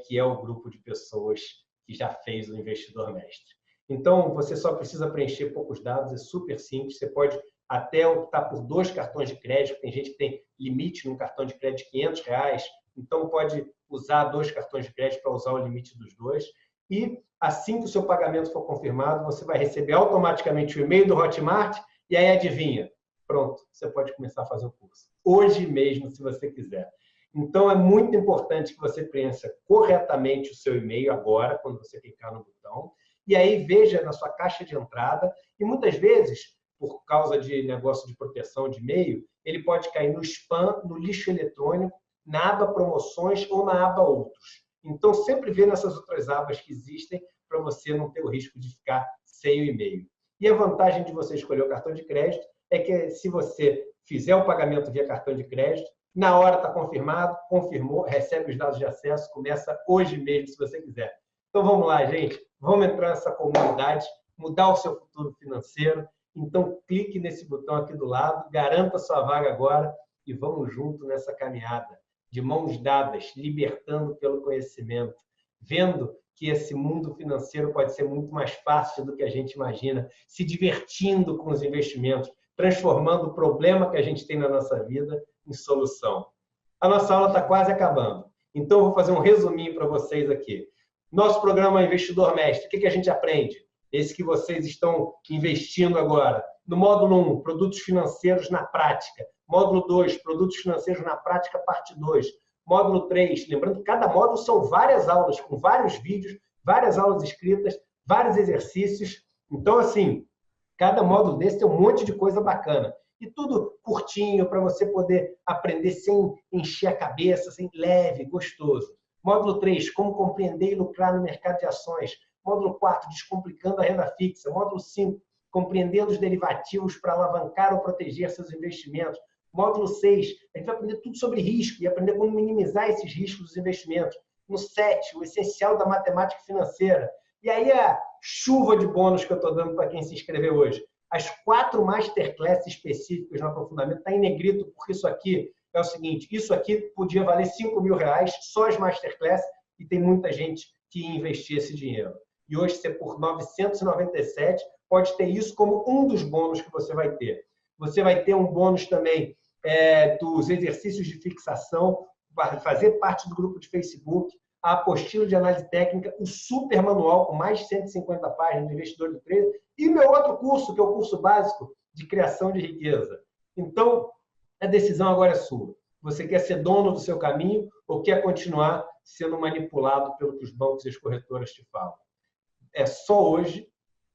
que é o grupo de pessoas que já fez o Investidor Mestre. Então, você só precisa preencher poucos dados, é super simples, você pode até optar por 2 cartões de crédito, tem gente que tem limite num cartão de crédito de R$500, então pode usar 2 cartões de crédito para usar o limite dos 2, e assim que o seu pagamento for confirmado, você vai receber automaticamente o e-mail do Hotmart, e aí adivinha, pronto, você pode começar a fazer o curso. Hoje mesmo, se você quiser. Então, é muito importante que você preencha corretamente o seu e-mail agora, quando você clicar no botão, e aí veja na sua caixa de entrada, e muitas vezes, por causa de negócio de proteção de e-mail, ele pode cair no spam, no lixo eletrônico, na aba promoções ou na aba outros. Então, sempre vê nessas outras abas que existem para você não ter o risco de ficar sem o e-mail. E a vantagem de você escolher o cartão de crédito é que, se você fizer o pagamento via cartão de crédito, na hora está confirmado, confirmou, recebe os dados de acesso, começa hoje mesmo, se você quiser. Então, vamos lá, gente. Vamos entrar nessa comunidade, mudar o seu futuro financeiro. Então, clique nesse botão aqui do lado, garanta sua vaga agora e vamos junto nessa caminhada, de mãos dadas, libertando pelo conhecimento, vendo que esse mundo financeiro pode ser muito mais fácil do que a gente imagina, se divertindo com os investimentos, transformando o problema que a gente tem na nossa vida em solução. A nossa aula está quase acabando, então eu vou fazer um resuminho para vocês aqui. Nosso programa Investidor Mestre, o que a gente aprende? Esse que vocês estão investindo agora. No módulo 1, produtos financeiros na prática. Módulo 2, produtos financeiros na prática, parte 2. Módulo 3, lembrando que cada módulo são várias aulas, com vários vídeos, várias aulas escritas, vários exercícios. Então, assim, cada módulo desse tem um monte de coisa bacana. E tudo curtinho, para você poder aprender sem encher a cabeça, sem leve, gostoso. Módulo 3, como compreender e lucrar no mercado de ações. Módulo 4, descomplicando a renda fixa. Módulo 5, compreendendo os derivativos para alavancar ou proteger seus investimentos. Módulo 6, a gente vai aprender tudo sobre risco e aprender como minimizar esses riscos dos investimentos. No 7, o essencial da matemática financeira. E aí a chuva de bônus que eu estou dando para quem se inscreveu hoje. As 4 masterclasses específicas no aprofundamento está em negrito, porque isso aqui é o seguinte, isso aqui podia valer R$5.000, só as masterclasses, e tem muita gente que ia investir esse dinheiro. E hoje, você por R$997, pode ter isso como um dos bônus que você vai ter. Você vai ter um bônus também dos exercícios de fixação, vai fazer parte do grupo de Facebook, a apostila de análise técnica, o super manual com mais de 150 páginas de investidor de trade e meu outro curso, que é o curso básico de criação de riqueza. Então, a decisão agora é sua. Você quer ser dono do seu caminho ou quer continuar sendo manipulado pelo que os bancos e as corretoras te falam? É só hoje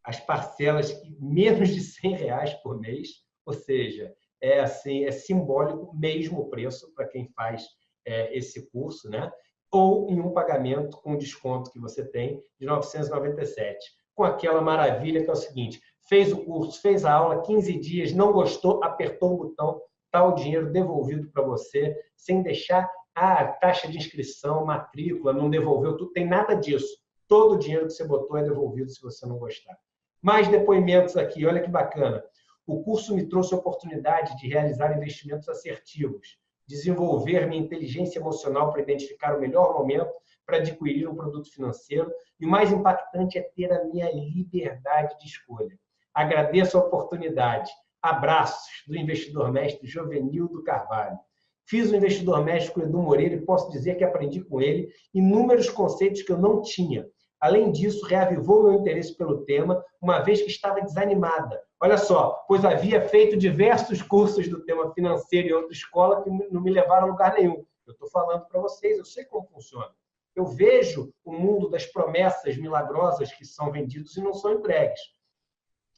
as parcelas menos de R$100 por mês, ou seja, é simbólico mesmo o preço para quem faz esse curso, né? Ou em um pagamento com desconto que você tem de R$997, com aquela maravilha que é o seguinte, fez o curso, fez a aula, 15 dias, não gostou, apertou o botão, está o dinheiro devolvido para você, sem deixar a taxa de inscrição, matrícula, não devolveu tudo, tem nada disso. Todo o dinheiro que você botou é devolvido se você não gostar. Mais depoimentos aqui, olha que bacana. O curso me trouxe a oportunidade de realizar investimentos assertivos, desenvolver minha inteligência emocional para identificar o melhor momento para adquirir um produto financeiro e o mais impactante é ter a minha liberdade de escolha. Agradeço a oportunidade. Abraços do investidor mestre Jovenildo Carvalho. Fiz o Investidor Mestre com o Edu Moreira e posso dizer que aprendi com ele inúmeros conceitos que eu não tinha. Além disso, reavivou meu interesse pelo tema, uma vez que estava desanimada. Olha só, pois havia feito diversos cursos do tema financeiro em outra escola que não me levaram a lugar nenhum. Eu estou falando para vocês, eu sei como funciona. Eu vejo o mundo das promessas milagrosas que são vendidos e não são entregues.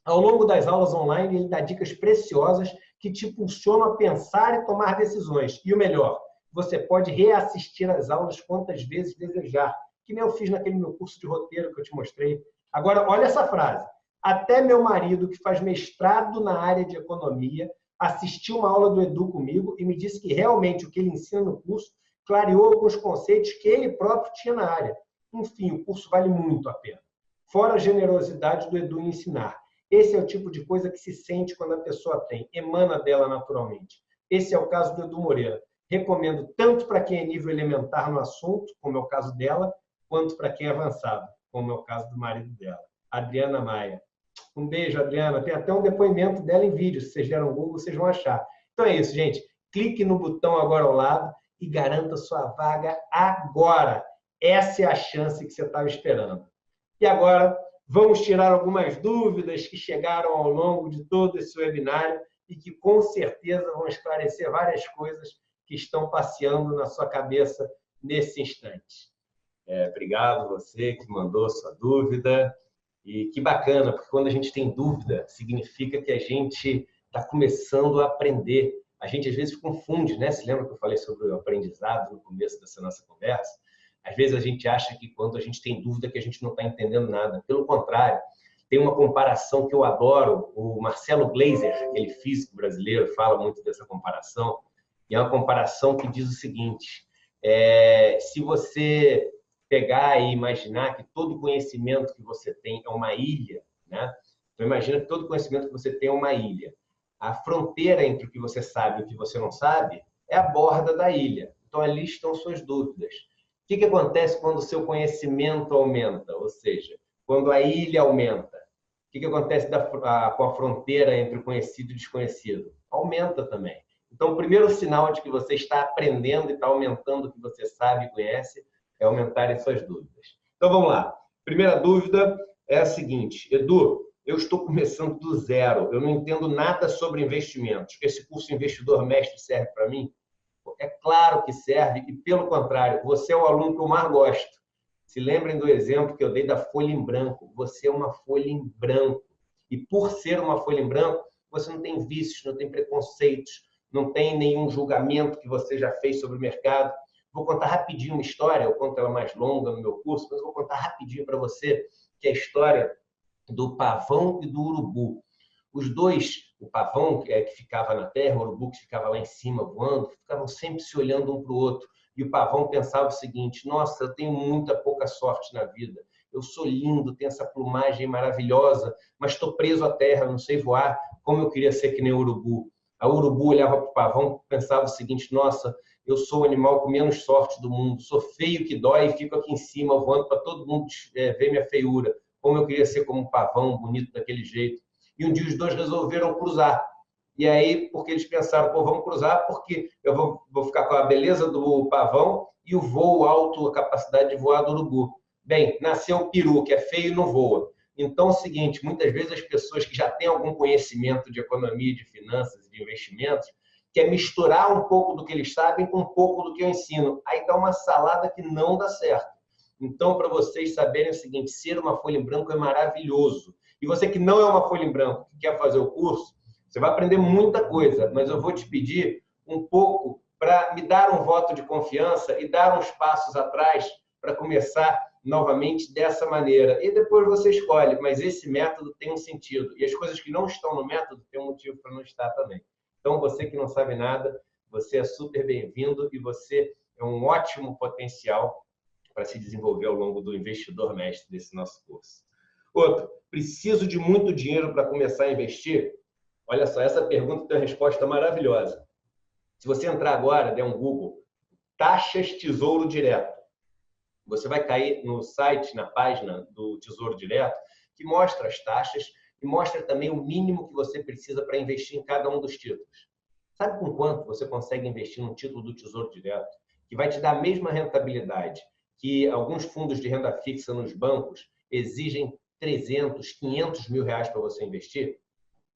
Ao longo das aulas online, ele dá dicas preciosas que te impulsionam a pensar e tomar decisões. E o melhor, você pode reassistir as aulas quantas vezes desejar, que nem eu fiz naquele meu curso de roteiro que eu te mostrei. Agora, olha essa frase. Até meu marido, que faz mestrado na área de economia, assistiu uma aula do Edu comigo e me disse que realmente o que ele ensina no curso clareou alguns conceitos que ele próprio tinha na área. Enfim, o curso vale muito a pena. Fora a generosidade do Edu em ensinar. Esse é o tipo de coisa que se sente quando a pessoa tem, emana dela naturalmente. Esse é o caso do Edu Moreira. Recomendo tanto para quem é nível elementar no assunto, como é o caso dela, quanto para quem é avançado, como é o caso do marido dela, Adriana Maia. Um beijo, Adriana. Tem até um depoimento dela em vídeo. Se vocês deram um Google, vocês vão achar. Então é isso, gente. Clique no botão agora ao lado e garanta sua vaga agora. Essa é a chance que você estava esperando. E agora, vamos tirar algumas dúvidas que chegaram ao longo de todo esse webinário e que, com certeza, vão esclarecer várias coisas que estão passeando na sua cabeça nesse instante. Obrigado você que mandou sua dúvida. E que bacana, porque quando a gente tem dúvida, significa que a gente está começando a aprender. A gente, às vezes, confunde, né? Se lembra que eu falei sobre o aprendizado no começo dessa nossa conversa? Às vezes, a gente acha que quando a gente tem dúvida que a gente não está entendendo nada. Pelo contrário, tem uma comparação que eu adoro. O Marcelo Gleiser, aquele físico brasileiro, fala muito dessa comparação. E é uma comparação que diz o seguinte, se você pegar e imaginar que todo conhecimento que você tem é uma ilha, né? Então, imagina que todo conhecimento que você tem é uma ilha. A fronteira entre o que você sabe e o que você não sabe é a borda da ilha. Então, ali estão suas dúvidas. O que acontece quando o seu conhecimento aumenta? Ou seja, quando a ilha aumenta? O que acontece com a fronteira entre o conhecido e o desconhecido? Aumenta também. Então, o primeiro sinal de que você está aprendendo e está aumentando o que você sabe e conhece é aumentar as suas dúvidas. Então, vamos lá. Primeira dúvida é a seguinte. Edu, eu estou começando do zero. Eu não entendo nada sobre investimentos. Esse curso Investidor Mestre serve para mim? É claro que serve e, pelo contrário, você é o aluno que eu mais gosto. Se lembrem do exemplo que eu dei da folha em branco. Você é uma folha em branco. E, por ser uma folha em branco, você não tem vícios, não tem preconceitos, não tem nenhum julgamento que você já fez sobre o mercado. Vou contar rapidinho uma história, eu conto ela mais longa no meu curso, mas vou contar rapidinho para você, que é a história do pavão e do urubu. Os dois, o pavão que ficava na terra, o urubu que ficava lá em cima voando, ficavam sempre se olhando um para o outro. E o pavão pensava o seguinte, nossa, eu tenho muita pouca sorte na vida. Eu sou lindo, tenho essa plumagem maravilhosa, mas estou preso à terra, não sei voar, como eu queria ser que nem o urubu. A urubu olhava para o pavão e pensava o seguinte, nossa, eu sou o animal com menos sorte do mundo, sou feio que dói e fico aqui em cima voando para todo mundo ver minha feiura. Como eu queria ser como um pavão, bonito daquele jeito. E um dia os dois resolveram cruzar. E aí, porque eles pensaram, pô, vamos cruzar porque eu vou ficar com a beleza do pavão e o voo alto, a capacidade de voar do urubu. Bem, nasceu o peru, que é feio e não voa. Então, é o seguinte, muitas vezes as pessoas que já têm algum conhecimento de economia, de finanças, de investimentos, quer misturar um pouco do que eles sabem com um pouco do que eu ensino. Aí dá uma salada que não dá certo. Então, para vocês saberem o seguinte, ser uma folha em branco é maravilhoso. E você que não é uma folha em branco, que quer fazer o curso, você vai aprender muita coisa, mas eu vou te pedir um pouco para me dar um voto de confiança e dar uns passos atrás para começar novamente dessa maneira. E depois você escolhe, mas esse método tem um sentido. E as coisas que não estão no método têm um motivo para não estar também. Então, você que não sabe nada, você é super bem-vindo e você é um ótimo potencial para se desenvolver ao longo do Investidor Mestre desse nosso curso. Outro, preciso de muito dinheiro para começar a investir? Olha só, essa pergunta tem uma resposta maravilhosa. Se você entrar agora, der um Google, taxas Tesouro Direto, você vai cair no site, na página do Tesouro Direto, que mostra as taxas e mostra também o mínimo que você precisa para investir em cada um dos títulos. Sabe com quanto você consegue investir num título do Tesouro Direto, que vai te dar a mesma rentabilidade que alguns fundos de renda fixa nos bancos exigem 300, 500 mil reais para você investir?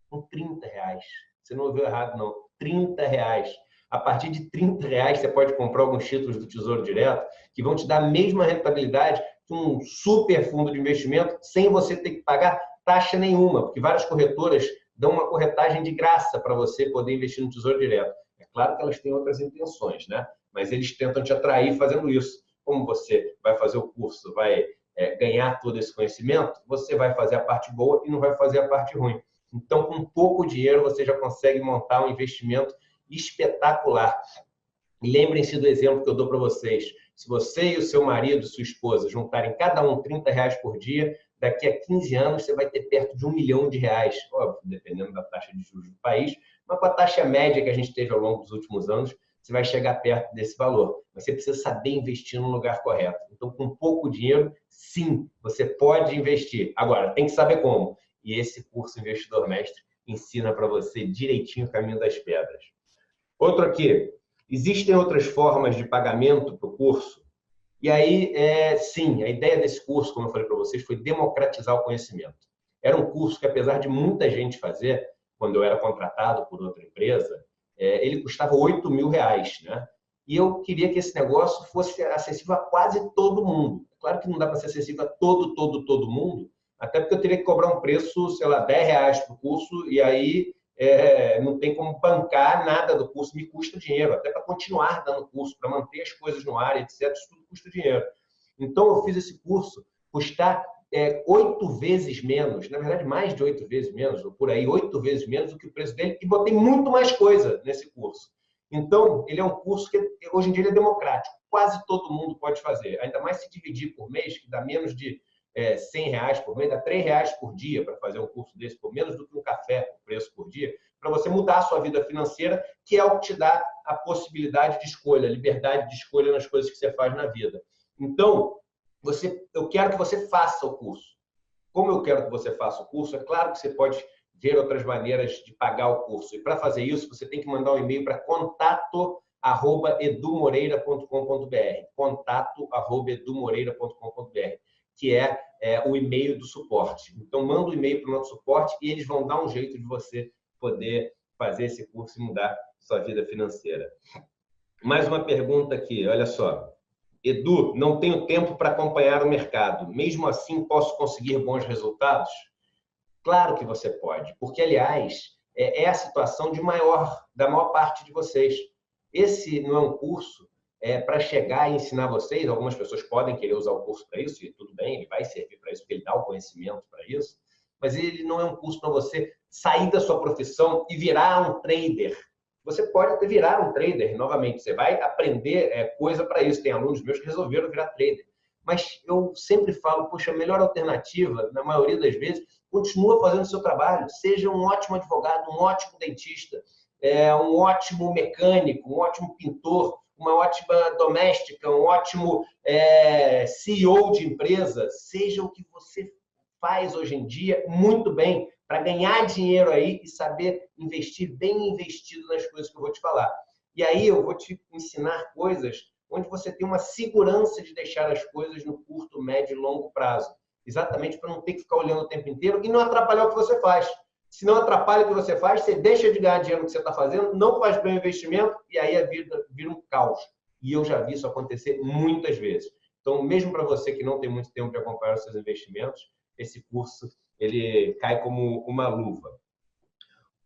Com 30 reais. Você não ouviu errado, não. 30 reais. A partir de 30 reais, você pode comprar alguns títulos do Tesouro Direto que vão te dar a mesma rentabilidade que um super fundo de investimento sem você ter que pagar taxa nenhuma, porque várias corretoras dão uma corretagem de graça para você poder investir no Tesouro Direto. É claro que elas têm outras intenções, né? Mas eles tentam te atrair fazendo isso. Como você vai fazer o curso, vai ganhar todo esse conhecimento, você vai fazer a parte boa e não vai fazer a parte ruim. Então, com pouco dinheiro, você já consegue montar um investimento espetacular. E lembrem-se do exemplo que eu dou para vocês. Se você e o seu marido, sua esposa, juntarem cada um 30 reais por dia, daqui a 15 anos você vai ter perto de R$ 1 milhão. Óbvio, dependendo da taxa de juros do país, mas com a taxa média que a gente teve ao longo dos últimos anos, você vai chegar perto desse valor. Mas você precisa saber investir no lugar correto. Então, com pouco dinheiro, sim, você pode investir. Agora, tem que saber como. E esse curso Investidor Mestre ensina para você direitinho o caminho das pedras. Outro aqui, existem outras formas de pagamento para o curso? E aí, sim, a ideia desse curso, como eu falei para vocês, foi democratizar o conhecimento. Era um curso que, apesar de muita gente fazer, quando eu era contratado por outra empresa, ele custava 8 mil reais, né? E eu queria que esse negócio fosse acessível a quase todo mundo. Claro que não dá para ser acessível a todo mundo, até porque eu teria que cobrar um preço, sei lá, 10 reais para o curso, e aí não tem como bancar nada do curso, me custa dinheiro, até para continuar dando curso, para manter as coisas no ar, etc., isso tudo custa dinheiro. Então, eu fiz esse curso custar 8 vezes menos, na verdade, mais de 8 vezes menos, ou por aí, 8 vezes menos do que o preço dele, e botei muito mais coisa nesse curso. Então, ele é um curso que, hoje em dia, ele é democrático, quase todo mundo pode fazer, ainda mais se dividir por mês, que dá menos de 100 reais por mês, dá 3 reais por dia para fazer um curso desse, por menos do que um café, o preço por dia, para você mudar a sua vida financeira, que é o que te dá a possibilidade de escolha, a liberdade de escolha nas coisas que você faz na vida. Então, eu quero que você faça o curso. Como eu quero que você faça o curso, é claro que você pode ver outras maneiras de pagar o curso. E para fazer isso, você tem que mandar um e-mail para contato@edumoreira.com.br, contato@edumoreira.com.br, que é o e-mail do suporte. Então, manda um e-mail para o nosso suporte e eles vão dar um jeito de você poder fazer esse curso e mudar sua vida financeira. Mais uma pergunta aqui, olha só. Edu, não tenho tempo para acompanhar o mercado. Mesmo assim, posso conseguir bons resultados? Claro que você pode, porque, aliás, é a situação da maior parte de vocês. Esse não é um curso para chegar e ensinar vocês. Algumas pessoas podem querer usar o curso para isso, e tudo bem, ele vai servir para isso, porque ele dá o conhecimento para isso, mas ele não é um curso para você sair da sua profissão e virar um trader. Você pode até virar um trader, novamente, você vai aprender coisa para isso. Tem alunos meus que resolveram virar trader. Mas eu sempre falo, poxa, a melhor alternativa, na maioria das vezes, continua fazendo o seu trabalho. Seja um ótimo advogado, um ótimo dentista, um ótimo mecânico, um ótimo pintor, uma ótima doméstica, um ótimo CEO de empresa. Seja o que você faz hoje em dia muito bem, para ganhar dinheiro aí e saber investir bem investido nas coisas que eu vou te falar. E aí eu vou te ensinar coisas onde você tem uma segurança de deixar as coisas no curto, médio e longo prazo. Exatamente para não ter que ficar olhando o tempo inteiro e não atrapalhar o que você faz. Se não atrapalha o que você faz, você deixa de ganhar dinheiro no que você está fazendo, não faz bem o investimento e aí a vida vira um caos. E eu já vi isso acontecer muitas vezes. Então, mesmo para você que não tem muito tempo de acompanhar os seus investimentos, esse curso ele cai como uma luva.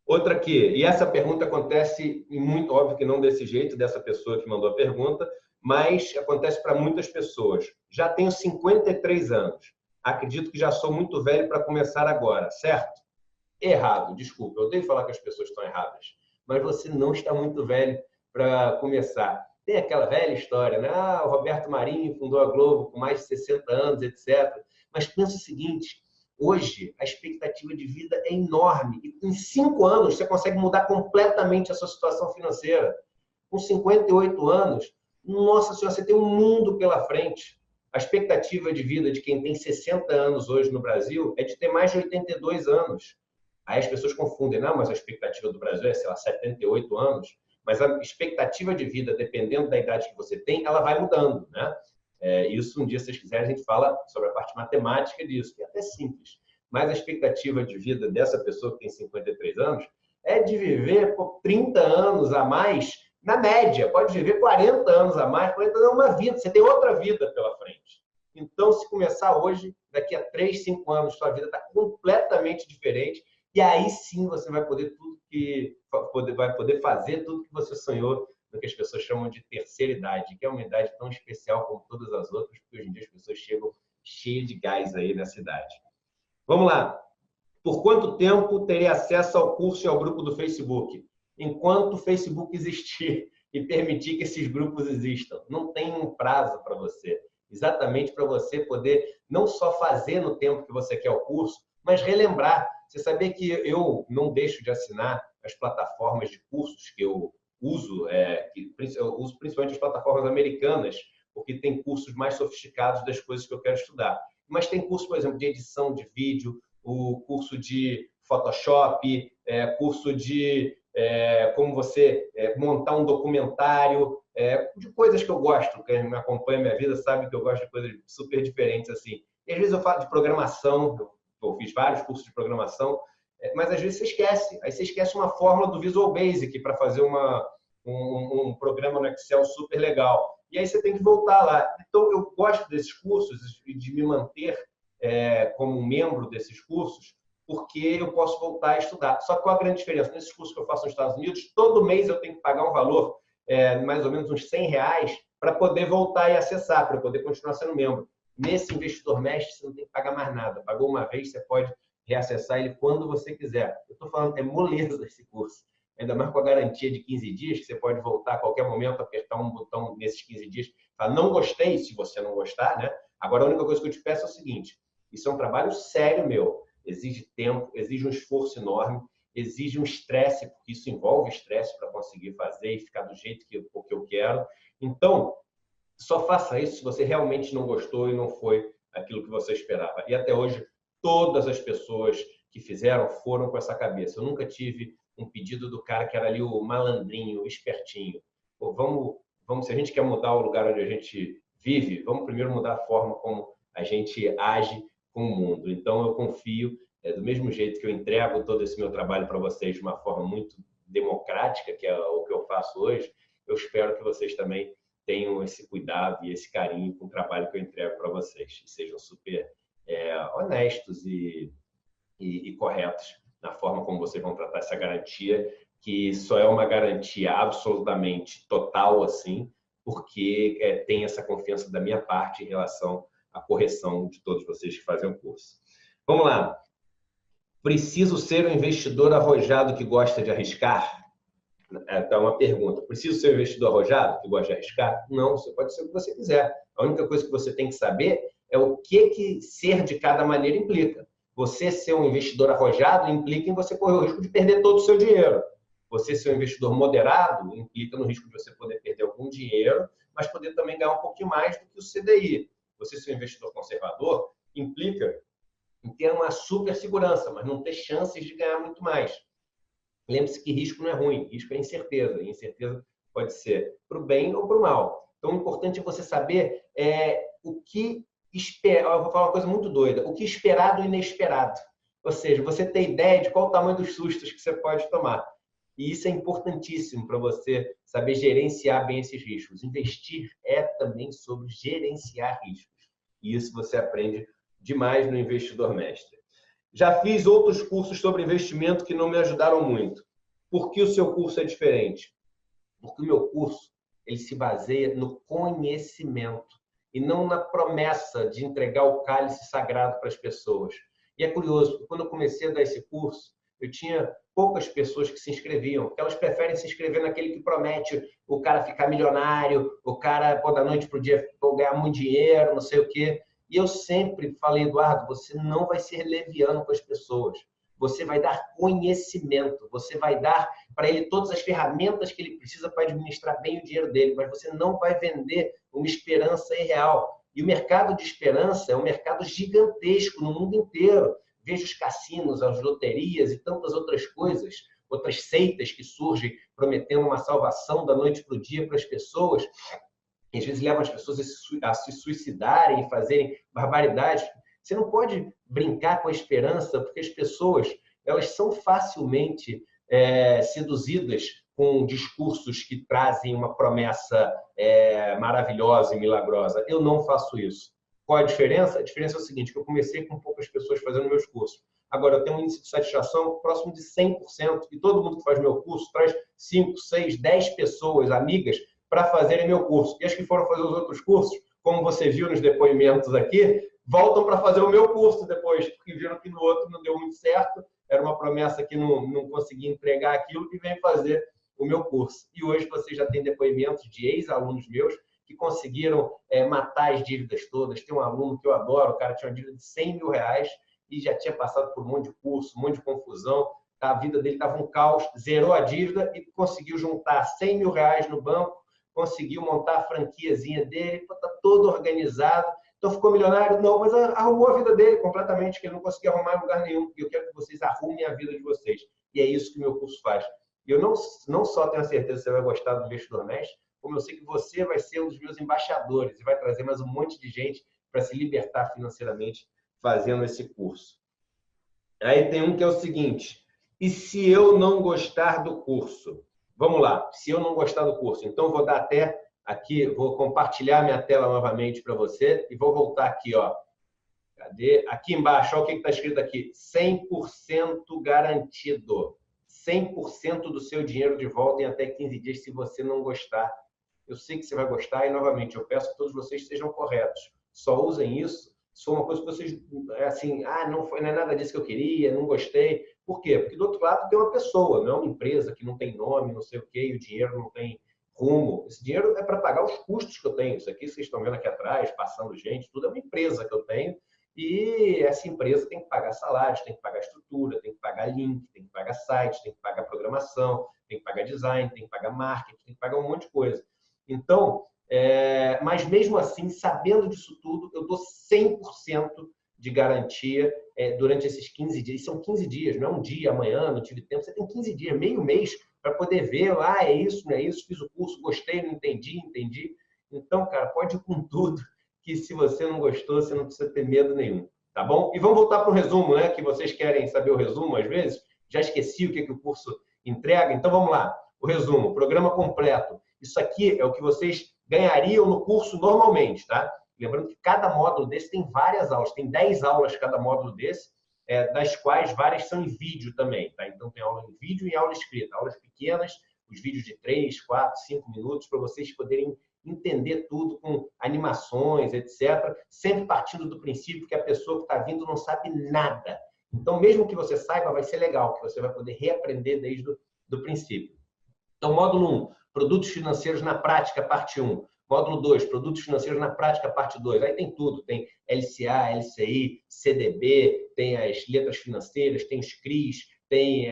Outra aqui, e essa pergunta acontece, e muito óbvio que não desse jeito, dessa pessoa que mandou a pergunta, mas acontece para muitas pessoas. Já tenho 53 anos. Acredito que já sou muito velho para começar agora, certo? Errado, desculpa, eu odeio falar que as pessoas estão erradas, mas você não está muito velho para começar. Tem aquela velha história, né? O Roberto Marinho fundou a Globo com mais de 60 anos, etc. Mas pensa o seguinte, hoje a expectativa de vida é enorme e em 5 anos você consegue mudar completamente a sua situação financeira. Com 58 anos, nossa senhora, você tem um mundo pela frente. A expectativa de vida de quem tem 60 anos hoje no Brasil é de ter mais de 82 anos. Aí as pessoas confundem, não, mas a expectativa do Brasil é, sei lá, 78 anos, mas a expectativa de vida, dependendo da idade que você tem, ela vai mudando, né? Isso, um dia, se vocês quiserem, a gente fala sobre a parte matemática disso, que é até simples. Mas a expectativa de vida dessa pessoa que tem 53 anos é de viver por 30 anos a mais, na média. Pode viver 40 anos a mais, 40 anos é uma vida. Você tem outra vida pela frente. Então, se começar hoje, daqui a 3, 5 anos, sua vida está completamente diferente. E aí sim você vai poder fazer tudo que você sonhou, no que as pessoas chamam de terceira idade, que é uma idade tão especial como todas as outras, porque hoje em dia as pessoas chegam cheias de gás aí nessa idade. Vamos lá. Por quanto tempo terei acesso ao curso e ao grupo do Facebook? Enquanto o Facebook existir e permitir que esses grupos existam. Não tem um prazo para você. Exatamente para você poder não só fazer no tempo que você quer o curso, mas relembrar. Você sabia que eu não deixo de assinar as plataformas de cursos que eu uso, eu uso principalmente as plataformas americanas, porque tem cursos mais sofisticados das coisas que eu quero estudar. Mas tem curso, por exemplo, de edição de vídeo, o curso de Photoshop, curso de como você montar um documentário, de coisas que eu gosto. Quem me acompanha minha vida sabe que eu gosto de coisas super diferentes assim. E às vezes eu falo de programação, eu fiz vários cursos de programação, mas às vezes você esquece. Aí você esquece uma fórmula do Visual Basic para fazer um programa no Excel super legal. E aí você tem que voltar lá. Então, eu gosto desses cursos e de me manter como membro desses cursos, porque eu posso voltar a estudar. Só que qual a grande diferença? Nesses cursos que eu faço nos Estados Unidos, todo mês eu tenho que pagar um valor, mais ou menos uns R$ 100, para poder voltar e acessar, para poder continuar sendo membro. Nesse Investidor Mestre, você não tem que pagar mais nada. Pagou uma vez, você pode reacessar ele quando você quiser. Eu estou falando, é moleza esse curso. Ainda mais com a garantia de 15 dias, que você pode voltar a qualquer momento, apertar um botão nesses 15 dias, falar, não gostei, se você não gostar, né? Agora, a única coisa que eu te peço é o seguinte, isso é um trabalho sério meu, exige tempo, exige um esforço enorme, exige um estresse, porque isso envolve estresse para conseguir fazer e ficar do jeito que eu quero. Então, só faça isso se você realmente não gostou e não foi aquilo que você esperava. E até hoje, todas as pessoas que fizeram foram com essa cabeça. Eu nunca tive um pedido do cara que era ali o malandrinho, o espertinho. Pô, vamos, se a gente quer mudar o lugar onde a gente vive, vamos primeiro mudar a forma como a gente age com o mundo. Então, eu confio, do mesmo jeito que eu entrego todo esse meu trabalho para vocês de uma forma muito democrática, que é o que eu faço hoje, eu espero que vocês também tenham esse cuidado e esse carinho com o trabalho que eu entrego para vocês. E sejam super honestos e corretos na forma como vocês vão tratar essa garantia, que só é uma garantia absolutamente total, assim, porque tem essa confiança da minha parte em relação à correção de todos vocês que fazem o curso. Vamos lá. Preciso ser um investidor arrojado que gosta de arriscar? Então, uma pergunta. Preciso ser um investidor arrojado que gosta de arriscar? Não, você pode ser o que você quiser. A única coisa que você tem que saber é o que ser de cada maneira implica. Você ser um investidor arrojado implica em você correr o risco de perder todo o seu dinheiro. Você ser um investidor moderado implica no risco de você poder perder algum dinheiro, mas poder também ganhar um pouquinho mais do que o CDI. Você ser um investidor conservador implica em ter uma super segurança, mas não ter chances de ganhar muito mais. Lembre-se que risco não é ruim, risco é incerteza. E incerteza pode ser para o bem ou para o mal. Então, o importante é você saber o que esperar. Eu vou falar uma coisa muito doida. O que esperar do inesperado. Ou seja, você ter ideia de qual o tamanho dos sustos que você pode tomar. E isso é importantíssimo para você saber gerenciar bem esses riscos. Investir é também sobre gerenciar riscos. E isso você aprende demais no Investidor Mestre. Já fiz outros cursos sobre investimento que não me ajudaram muito. Por que o seu curso é diferente? Porque o meu curso ele se baseia no conhecimento e não na promessa de entregar o cálice sagrado para as pessoas. E é curioso, porque quando eu comecei a dar esse curso, eu tinha poucas pessoas que se inscreviam, porque elas preferem se inscrever naquele que promete o cara ficar milionário, o cara, da noite para o dia, ganhar muito dinheiro, não sei o quê. E eu sempre falei, Eduardo, você não vai ser leviano com as pessoas. Você vai dar conhecimento, você vai dar para ele todas as ferramentas que ele precisa para administrar bem o dinheiro dele, mas você não vai vender uma esperança irreal. E o mercado de esperança é um mercado gigantesco no mundo inteiro. vejo os cassinos, as loterias e tantas outras coisas, outras seitas que surgem prometendo uma salvação da noite para o dia para as pessoas, e às vezes levam as pessoas a se suicidarem e fazerem barbaridades. Você não pode brincar com a esperança, porque as pessoas elas são facilmente seduzidas com discursos que trazem uma promessa maravilhosa e milagrosa. Eu não faço isso. Qual a diferença? A diferença é o seguinte, que eu comecei com poucas pessoas fazendo meus cursos. Agora, eu tenho um índice de satisfação próximo de 100%, e todo mundo que faz meu curso traz 5, 6, 10 pessoas, amigas, para fazerem meu curso. E as que foram fazer os outros cursos, como você viu nos depoimentos aqui, voltam para fazer o meu curso depois, porque viram que no outro não deu muito certo, era uma promessa que não consegui entregar aquilo, e vem fazer o meu curso. E hoje você já tem depoimentos de ex-alunos meus que conseguiram matar as dívidas todas. Tem um aluno que eu adoro, o cara tinha uma dívida de 100 mil reais e já tinha passado por um monte de curso, um monte de confusão. A vida dele estava um caos, zerou a dívida e conseguiu juntar 100 mil reais no banco, conseguiu montar a franquiazinha dele, está todo organizado. Então ficou milionário? Não, mas arrumou a vida dele completamente, que ele não conseguia arrumar em lugar nenhum. E eu quero que vocês arrumem a vida de vocês. E é isso que o meu curso faz. E eu não só tenho a certeza que você vai gostar do Investidor Mestre, como eu sei que você vai ser um dos meus embaixadores e vai trazer mais um monte de gente para se libertar financeiramente fazendo esse curso. Aí tem um que é o seguinte: e se eu não gostar do curso? Vamos lá, se eu não gostar do curso, então vou dar até aqui, vou compartilhar minha tela novamente para você e vou voltar aqui, ó. Cadê? Aqui embaixo, olha o que está escrito aqui: 100% garantido. 100% do seu dinheiro de volta em até 15 dias se você não gostar. Eu sei que você vai gostar e, novamente, eu peço que todos vocês sejam corretos. Só usem isso se for uma coisa que vocês, assim, não é nada disso que eu queria, não gostei. Por quê? Porque do outro lado tem uma pessoa, não é uma empresa que não tem nome, não sei o quê, e o dinheiro não tem rumo. Esse dinheiro é para pagar os custos que eu tenho. Isso aqui vocês estão vendo aqui atrás, passando gente, tudo é uma empresa que eu tenho. E essa empresa tem que pagar salários, tem que pagar estrutura, tem que pagar link, tem que pagar site, tem que pagar programação, tem que pagar design, tem que pagar marketing, tem que pagar um monte de coisa. Então, mas mesmo assim, sabendo disso tudo, eu dou 100% de garantia durante esses 15 dias. E são 15 dias, não é um dia, amanhã, não tive tempo. Você tem 15 dias, meio mês, para poder ver, é isso, não é isso, fiz o curso, gostei, não entendi, entendi. Então, cara, pode ir com tudo, que se você não gostou, você não precisa ter medo nenhum, tá bom? E vamos voltar para o resumo, né? Que vocês querem saber o resumo, às vezes. Já esqueci o que o curso entrega, então vamos lá. O resumo, programa completo. Isso aqui é o que vocês ganhariam no curso normalmente, tá? Lembrando que cada módulo desse tem várias aulas, tem 10 aulas cada módulo desse, das quais várias são em vídeo também, tá? Então tem aula em vídeo e aula escrita, aulas pequenas, os vídeos de 3, 4, 5 minutos, para vocês poderem entender tudo com animações, etc. Sempre partindo do princípio que a pessoa que está vindo não sabe nada. Então, mesmo que você saiba, vai ser legal, que você vai poder reaprender desde o princípio. Então, módulo 1, produtos financeiros na prática, parte 1. Módulo 2, produtos financeiros na prática, parte 2. Aí tem tudo, tem LCA, LCI, CDB, tem as letras financeiras, tem os CRIs, tem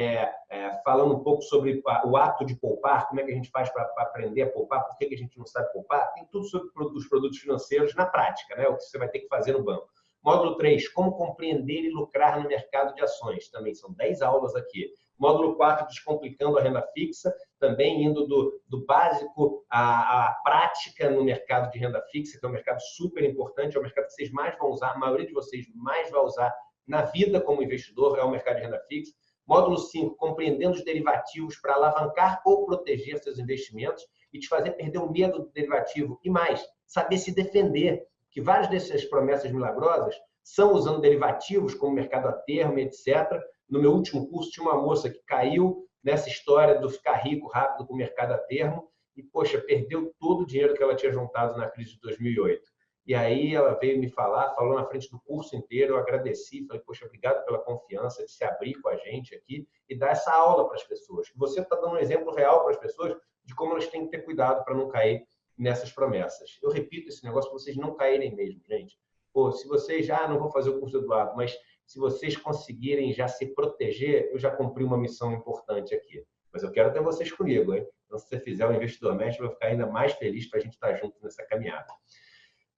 falando um pouco sobre o ato de poupar, como é que a gente faz para aprender a poupar, por que a gente não sabe poupar. Tem tudo sobre os produtos financeiros na prática, né? O que você vai ter que fazer no banco. Módulo 3, como compreender e lucrar no mercado de ações. Também são 10 aulas aqui. Módulo 4, descomplicando a renda fixa, também indo do básico à prática no mercado de renda fixa, que é um mercado super importante, é o mercado que vocês mais vão usar, a maioria de vocês mais vai usar na vida como investidor, é o mercado de renda fixa. Módulo 5, compreendendo os derivativos para alavancar ou proteger seus investimentos e te fazer perder o medo do derivativo. E mais, saber se defender, que várias dessas promessas milagrosas são usando derivativos, como mercado a termo, etc. No meu último curso, tinha uma moça que caiu nessa história do ficar rico rápido com o mercado a termo e, poxa, perdeu todo o dinheiro que ela tinha juntado na crise de 2008. E aí ela veio me falar, falou na frente do curso inteiro, eu agradeci, falei, poxa, obrigado pela confiança de se abrir com a gente aqui e dar essa aula para as pessoas. Você está dando um exemplo real para as pessoas de como elas têm que ter cuidado para não cair nessas promessas. Eu repito esse negócio para vocês não caírem mesmo, gente. Pô, se vocês já não vão fazer o curso do Eduardo, mas se vocês conseguirem já se proteger, eu já cumpri uma missão importante aqui. Mas eu quero ter vocês comigo, hein? Então, se você fizer o Investidor Mestre, eu vou ficar ainda mais feliz para a gente estar junto nessa caminhada.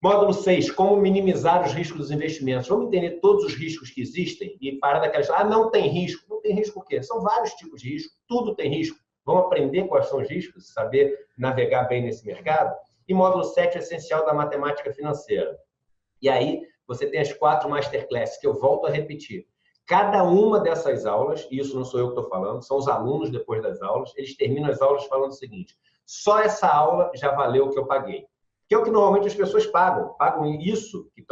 Módulo 6, como minimizar os riscos dos investimentos. Vamos entender todos os riscos que existem e parar daquela história, não tem risco. Não tem risco o quê? São vários tipos de risco, tudo tem risco. Vamos aprender quais são os riscos, saber navegar bem nesse mercado. E módulo 7, o essencial da matemática financeira. E aí, você tem as 4 masterclasses, que eu volto a repetir. Cada uma dessas aulas, e isso não sou eu que estou falando, são os alunos depois das aulas, eles terminam as aulas falando o seguinte: só essa aula já valeu o que eu paguei. Que é o que normalmente as pessoas pagam. Pagam isso que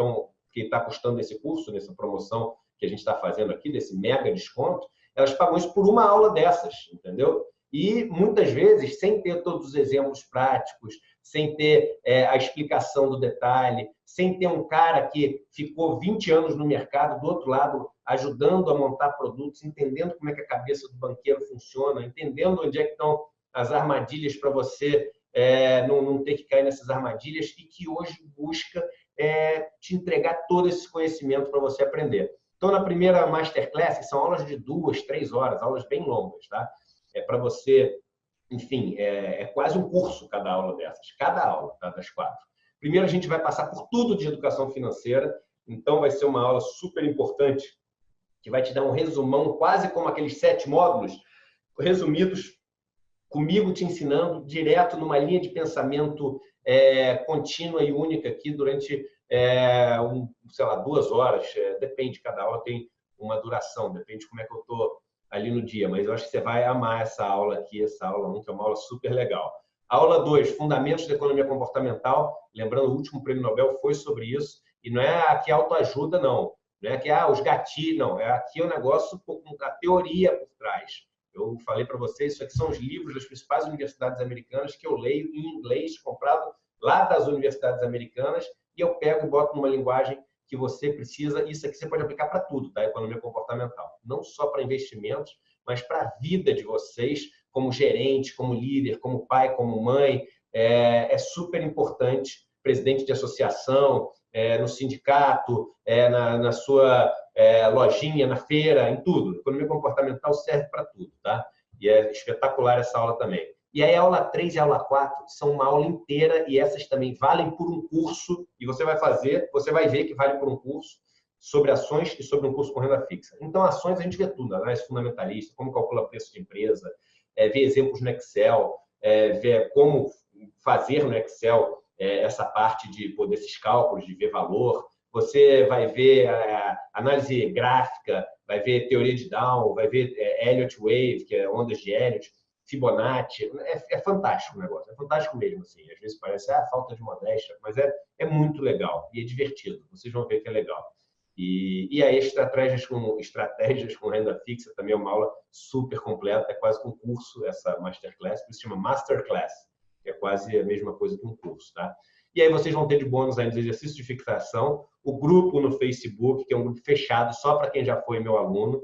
está custando esse curso, nessa promoção que a gente está fazendo aqui, desse mega desconto, elas pagam isso por uma aula dessas, entendeu? E muitas vezes, sem ter todos os exemplos práticos, sem ter a explicação do detalhe, sem ter um cara que ficou 20 anos no mercado, do outro lado, ajudando a montar produtos, entendendo como é que a cabeça do banqueiro funciona, entendendo onde é que estão as armadilhas para você não ter que cair nessas armadilhas, e que hoje busca te entregar todo esse conhecimento para você aprender. Então, na primeira Masterclass, que são aulas de 2, 3 horas, aulas bem longas, tá? Para você, enfim, é quase um curso cada aula dessas, cada aula, tá, das 4. Primeiro, a gente vai passar por tudo de educação financeira, então vai ser uma aula super importante, que vai te dar um resumão, quase como aqueles 7 módulos, resumidos, comigo te ensinando direto numa linha de pensamento contínua e única aqui durante, sei lá, 2 horas, depende, cada aula tem uma duração, depende de como é que eu estou ali no dia, mas eu acho que você vai amar essa aula aqui, essa aula 1, que é uma aula super legal. A aula 2, Fundamentos da Economia Comportamental, lembrando, o último prêmio Nobel foi sobre isso, e não é aqui autoajuda, não. Não é que os gatilhos, não. Aqui é um negócio com a teoria por trás. Eu falei para vocês, isso aqui são os livros das principais universidades americanas que eu leio em inglês, comprado lá das universidades americanas, e eu pego e boto numa linguagem que você precisa. Isso aqui você pode aplicar para tudo, tá? Economia comportamental. Não só para investimentos, mas para a vida de vocês, como gerente, como líder, como pai, como mãe. É super importante, presidente de associação, no sindicato, na sua lojinha, na feira, em tudo. Economia comportamental serve para tudo, tá? E é espetacular essa aula também. E aí a aula 3 e a aula 4 são uma aula inteira, e essas também valem por um curso, e você vai fazer, você vai ver que vale por um curso sobre ações e sobre um curso com renda fixa. Então, ações a gente vê tudo, análise fundamentalista, como calcula preço de empresa, ver exemplos no Excel, ver como fazer no Excel essa parte de poder esses cálculos, de ver valor. Você vai ver análise gráfica, vai ver teoria de Down, vai ver Elliott Wave, que é ondas de Elliott, Fibonacci. É fantástico o negócio, é fantástico mesmo. Assim. Às vezes parece falta de modéstia, mas é muito legal e é divertido. Vocês vão ver que é legal. E aí, estratégias com renda fixa também é uma aula super completa, é quase que um curso, essa Masterclass, que se chama Masterclass, que é quase a mesma coisa que um curso, tá? E aí vocês vão ter de bônus ainda os exercícios de fixação, o grupo no Facebook, que é um grupo fechado só para quem já foi meu aluno,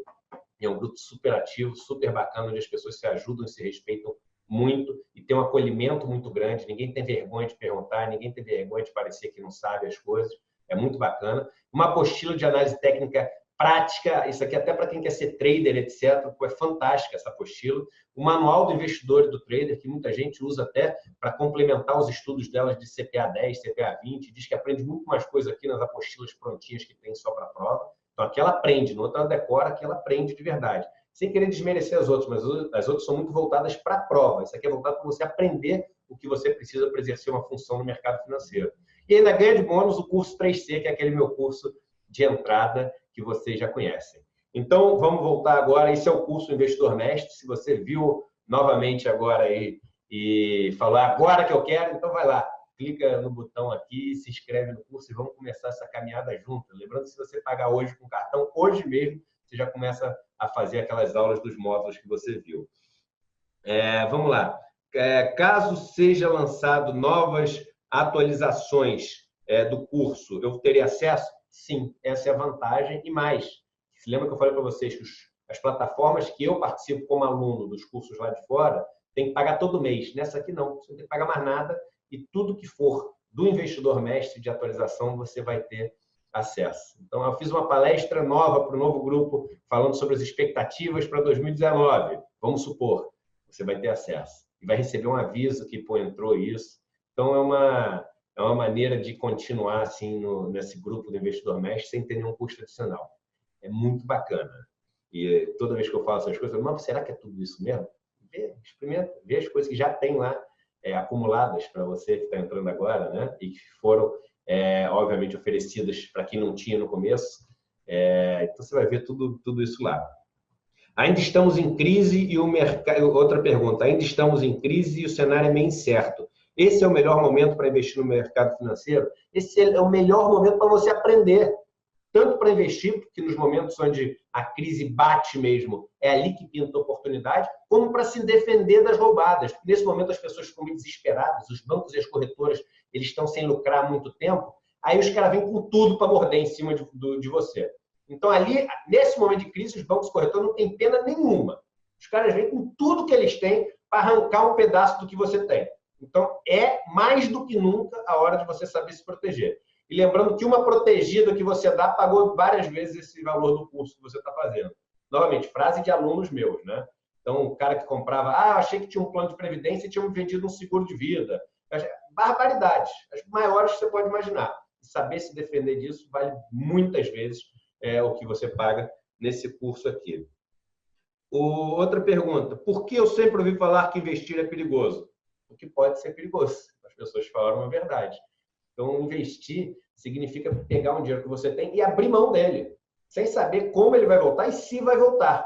é um grupo super ativo, super bacana, onde as pessoas se ajudam e se respeitam muito, e tem um acolhimento muito grande, ninguém tem vergonha de perguntar, ninguém tem vergonha de parecer que não sabe as coisas, é muito bacana. Uma apostila de análise técnica prática, isso aqui até para quem quer ser trader, etc. É fantástica essa apostila. O manual do investidor e do trader, que muita gente usa até para complementar os estudos delas de CPA 10, CPA 20, diz que aprende muito mais coisa aqui nas apostilas prontinhas que tem só para a prova. Então, aqui ela aprende, no outro ela decora, aqui ela aprende de verdade. Sem querer desmerecer as outras, mas as outras são muito voltadas para a prova. Isso aqui é voltado para você aprender o que você precisa para exercer uma função no mercado financeiro. E ainda ganha de bônus o curso 3C, que é aquele meu curso de entrada que vocês já conhecem. Então, vamos voltar agora. Esse é o curso Investidor Mestre. Se você viu novamente agora aí e falou agora que eu quero, então vai lá, clica no botão aqui, se inscreve no curso e vamos começar essa caminhada junto. Lembrando que se você pagar hoje com cartão, hoje mesmo, você já começa a fazer aquelas aulas dos módulos que você viu. Vamos lá. Caso seja lançado novas atualizações do curso, eu terei acesso? Sim, essa é a vantagem. E mais, se lembra que eu falei para vocês que as plataformas que eu participo como aluno dos cursos lá de fora, tem que pagar todo mês. Nessa aqui não, você não tem que pagar mais nada, e tudo que for do investidor mestre de atualização você vai ter acesso. Então, eu fiz uma palestra nova para o novo grupo, falando sobre as expectativas para 2019. Vamos supor, você vai ter acesso. E vai receber um aviso que entrou isso. Então, é é uma maneira de continuar assim nesse grupo do investidor mestre sem ter nenhum custo adicional. É muito bacana. E toda vez que eu falo essas coisas, eu falo, mas será que é tudo isso mesmo? Vê, experimenta, vê as coisas que já tem lá acumuladas para você que está entrando agora, né? E que foram, obviamente, oferecidas para quem não tinha no começo. Então, você vai ver tudo isso lá. Ainda estamos em crise e o mercado... Outra pergunta. Ainda estamos em crise e o cenário é meio incerto. Esse é o melhor momento para investir no mercado financeiro? Esse é o melhor momento para você aprender. Tanto para investir, porque nos momentos onde a crise bate mesmo, é ali que pinta a oportunidade, como para se defender das roubadas. Nesse momento as pessoas ficam meio desesperadas, os bancos e as corretoras eles estão sem lucrar há muito tempo, aí os caras vêm com tudo para morder em cima de você. Então ali, nesse momento de crise, os bancos e corretoras não têm pena nenhuma. Os caras vêm com tudo que eles têm para arrancar um pedaço do que você tem. Então é mais do que nunca a hora de você saber se proteger. E lembrando que uma protegida que você dá pagou várias vezes esse valor do curso que você está fazendo. Novamente, frase de alunos meus, né? Então, o cara que comprava, achei que tinha um plano de previdência e tinha me vendido um seguro de vida. Barbaridades, as maiores que você pode imaginar. E saber se defender disso vale muitas vezes o que você paga nesse curso aqui. Outra pergunta, por que eu sempre ouvi falar que investir é perigoso? Porque pode ser perigoso, as pessoas falaram a verdade. Então, investir significa pegar um dinheiro que você tem e abrir mão dele, sem saber como ele vai voltar e se vai voltar.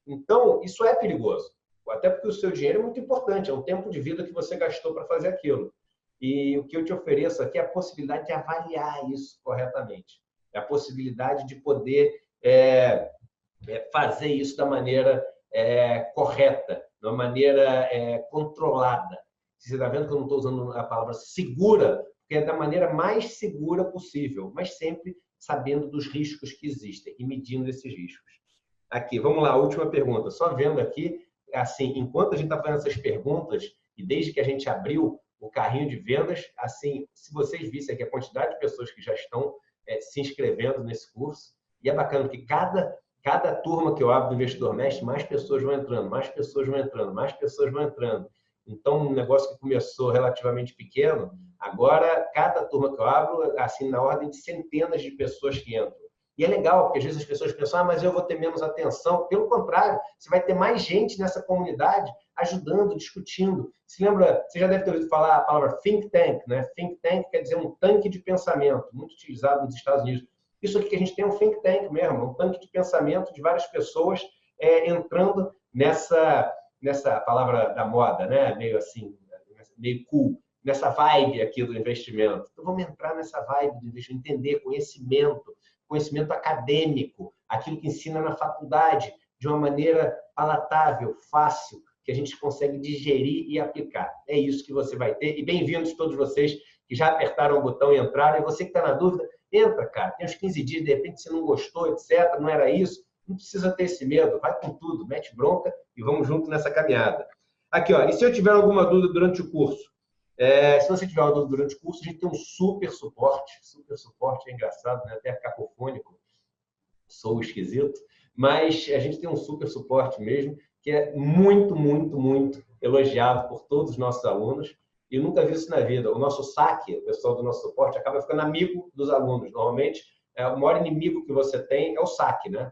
Então, isso é perigoso. Até porque o seu dinheiro é muito importante, é um tempo de vida que você gastou para fazer aquilo. E o que eu te ofereço aqui é a possibilidade de avaliar isso corretamente. É a possibilidade de poder fazer isso da maneira correta, de uma maneira controlada. Você está vendo que eu não estou usando a palavra segura, porque é da maneira mais segura possível, mas sempre sabendo dos riscos que existem e medindo esses riscos. Aqui, vamos lá, última pergunta. Só vendo aqui, assim, enquanto a gente está fazendo essas perguntas, e desde que a gente abriu o carrinho de vendas, assim, se vocês vissem aqui a quantidade de pessoas que já estão se inscrevendo nesse curso, e é bacana que cada turma que eu abro do Investidor Mestre, mais pessoas vão entrando, mais pessoas vão entrando, mais pessoas vão entrando. Então, um negócio que começou relativamente pequeno, agora, cada turma que eu abro, assim, na ordem de centenas de pessoas que entram. E é legal, porque às vezes as pessoas pensam, mas eu vou ter menos atenção. Pelo contrário, você vai ter mais gente nessa comunidade ajudando, discutindo. Se lembra, você já deve ter ouvido falar a palavra think tank, né? Think tank quer dizer um tanque de pensamento, muito utilizado nos Estados Unidos. Isso aqui que a gente tem é um think tank mesmo, um tanque de pensamento de várias pessoas entrando nessa palavra da moda, né? Meio assim, meio cool, nessa vibe aqui do investimento. Então, vamos entrar nessa vibe do investimento, entender conhecimento acadêmico, aquilo que ensina na faculdade, de uma maneira palatável, fácil, que a gente consegue digerir e aplicar. É isso que você vai ter. E bem-vindos todos vocês que já apertaram o botão e entraram. E você que está na dúvida, entra, cara. Tem uns 15 dias, de repente você não gostou, etc., não era isso. Não precisa ter esse medo. Vai com tudo, mete bronca e vamos junto nessa caminhada. Aqui, ó. E se eu tiver alguma dúvida durante o curso? Se você tiver uma dúvida durante o curso, a gente tem um super suporte. Super suporte é engraçado, né? Até cacofônico. Sou esquisito. Mas a gente tem um super suporte mesmo, que é muito, muito, muito elogiado por todos os nossos alunos. E eu nunca vi isso na vida. O nosso saque, o pessoal do nosso suporte, acaba ficando amigo dos alunos. Normalmente, o maior inimigo que você tem é o saque, né?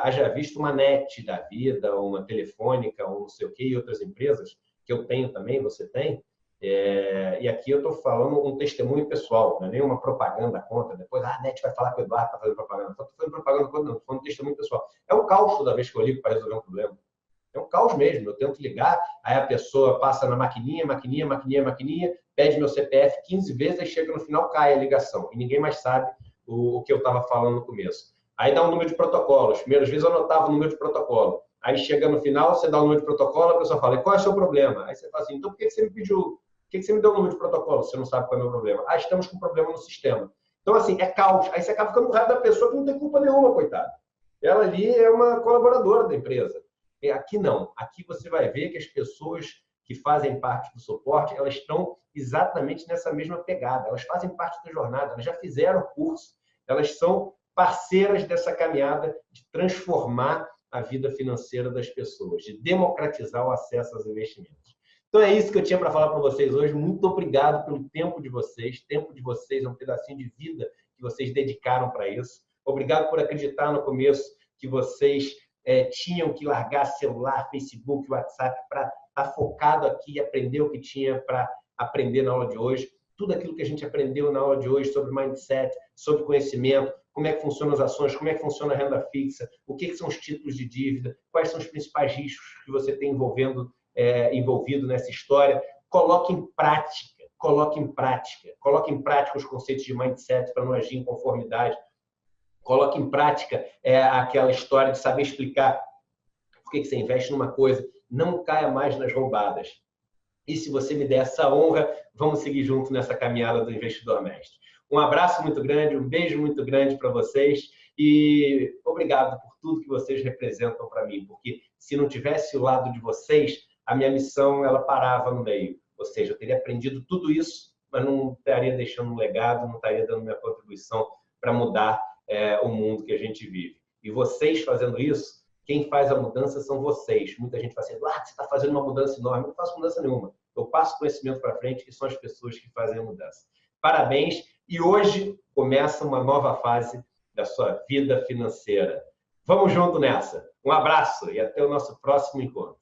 Haja visto uma NET da vida, uma Telefônica, ou não sei o quê, e outras empresas, que eu tenho também, você tem. E aqui eu estou falando um testemunho pessoal, não é nenhuma propaganda contra. Depois, a NET vai falar que o Eduardo está fazendo propaganda. Não estou fazendo propaganda contra, não, estou falando um testemunho pessoal. É um caos toda vez que eu ligo para resolver um problema. É um caos mesmo. Eu tento ligar, aí a pessoa passa na maquininha, pede meu CPF 15 vezes, aí chega no final, cai a ligação. E ninguém mais sabe o que eu estava falando no começo. Aí dá um número de protocolo. As primeiras vezes eu anotava o número de protocolo. Aí chega no final, você dá o número de protocolo, a pessoa fala, e qual é o seu problema? Aí você fala assim, então por que você me pediu? Por que você me deu o número de protocolo se você não sabe qual é o meu problema? Estamos com um problema no sistema. Então, assim, é caos. Aí você acaba ficando com raiva da pessoa que não tem culpa nenhuma, coitada. Ela ali é uma colaboradora da empresa. Aqui não. Aqui você vai ver que as pessoas que fazem parte do suporte, elas estão exatamente nessa mesma pegada. Elas fazem parte da jornada, elas já fizeram o curso, elas são parceiras dessa caminhada de transformar a vida financeira das pessoas, de democratizar o acesso aos investimentos. Então é isso que eu tinha para falar para vocês hoje. Muito obrigado pelo tempo de vocês. Tempo de vocês é um pedacinho de vida que vocês dedicaram para isso. Obrigado por acreditar no começo que vocês tinham que largar celular, Facebook, WhatsApp para estar focado aqui e aprender o que tinha para aprender na aula de hoje. Tudo aquilo que a gente aprendeu na aula de hoje sobre mindset, sobre conhecimento, como é que funcionam as ações, como é que funciona a renda fixa, o que são os títulos de dívida, quais são os principais riscos que você tem envolvido nessa história. Coloque em prática, coloque em prática os conceitos de mindset para não agir em conformidade. Coloque em prática aquela história de saber explicar por que você investe numa coisa. Não caia mais nas roubadas. E se você me der essa honra, vamos seguir junto nessa caminhada do Investidor Mestre. Um abraço muito grande, um beijo muito grande para vocês e obrigado por tudo que vocês representam para mim, porque se não tivesse o lado de vocês, a minha missão ela parava no meio. Ou seja, eu teria aprendido tudo isso, mas não estaria deixando um legado, não estaria dando minha contribuição para mudar o mundo que a gente vive. E vocês fazendo isso, quem faz a mudança são vocês. Muita gente fala assim, Eduardo, você está fazendo uma mudança enorme. Eu não faço mudança nenhuma. Eu passo conhecimento para frente e são as pessoas que fazem a mudança. Parabéns! E hoje começa uma nova fase da sua vida financeira. Vamos junto nessa. Um abraço e até o nosso próximo encontro.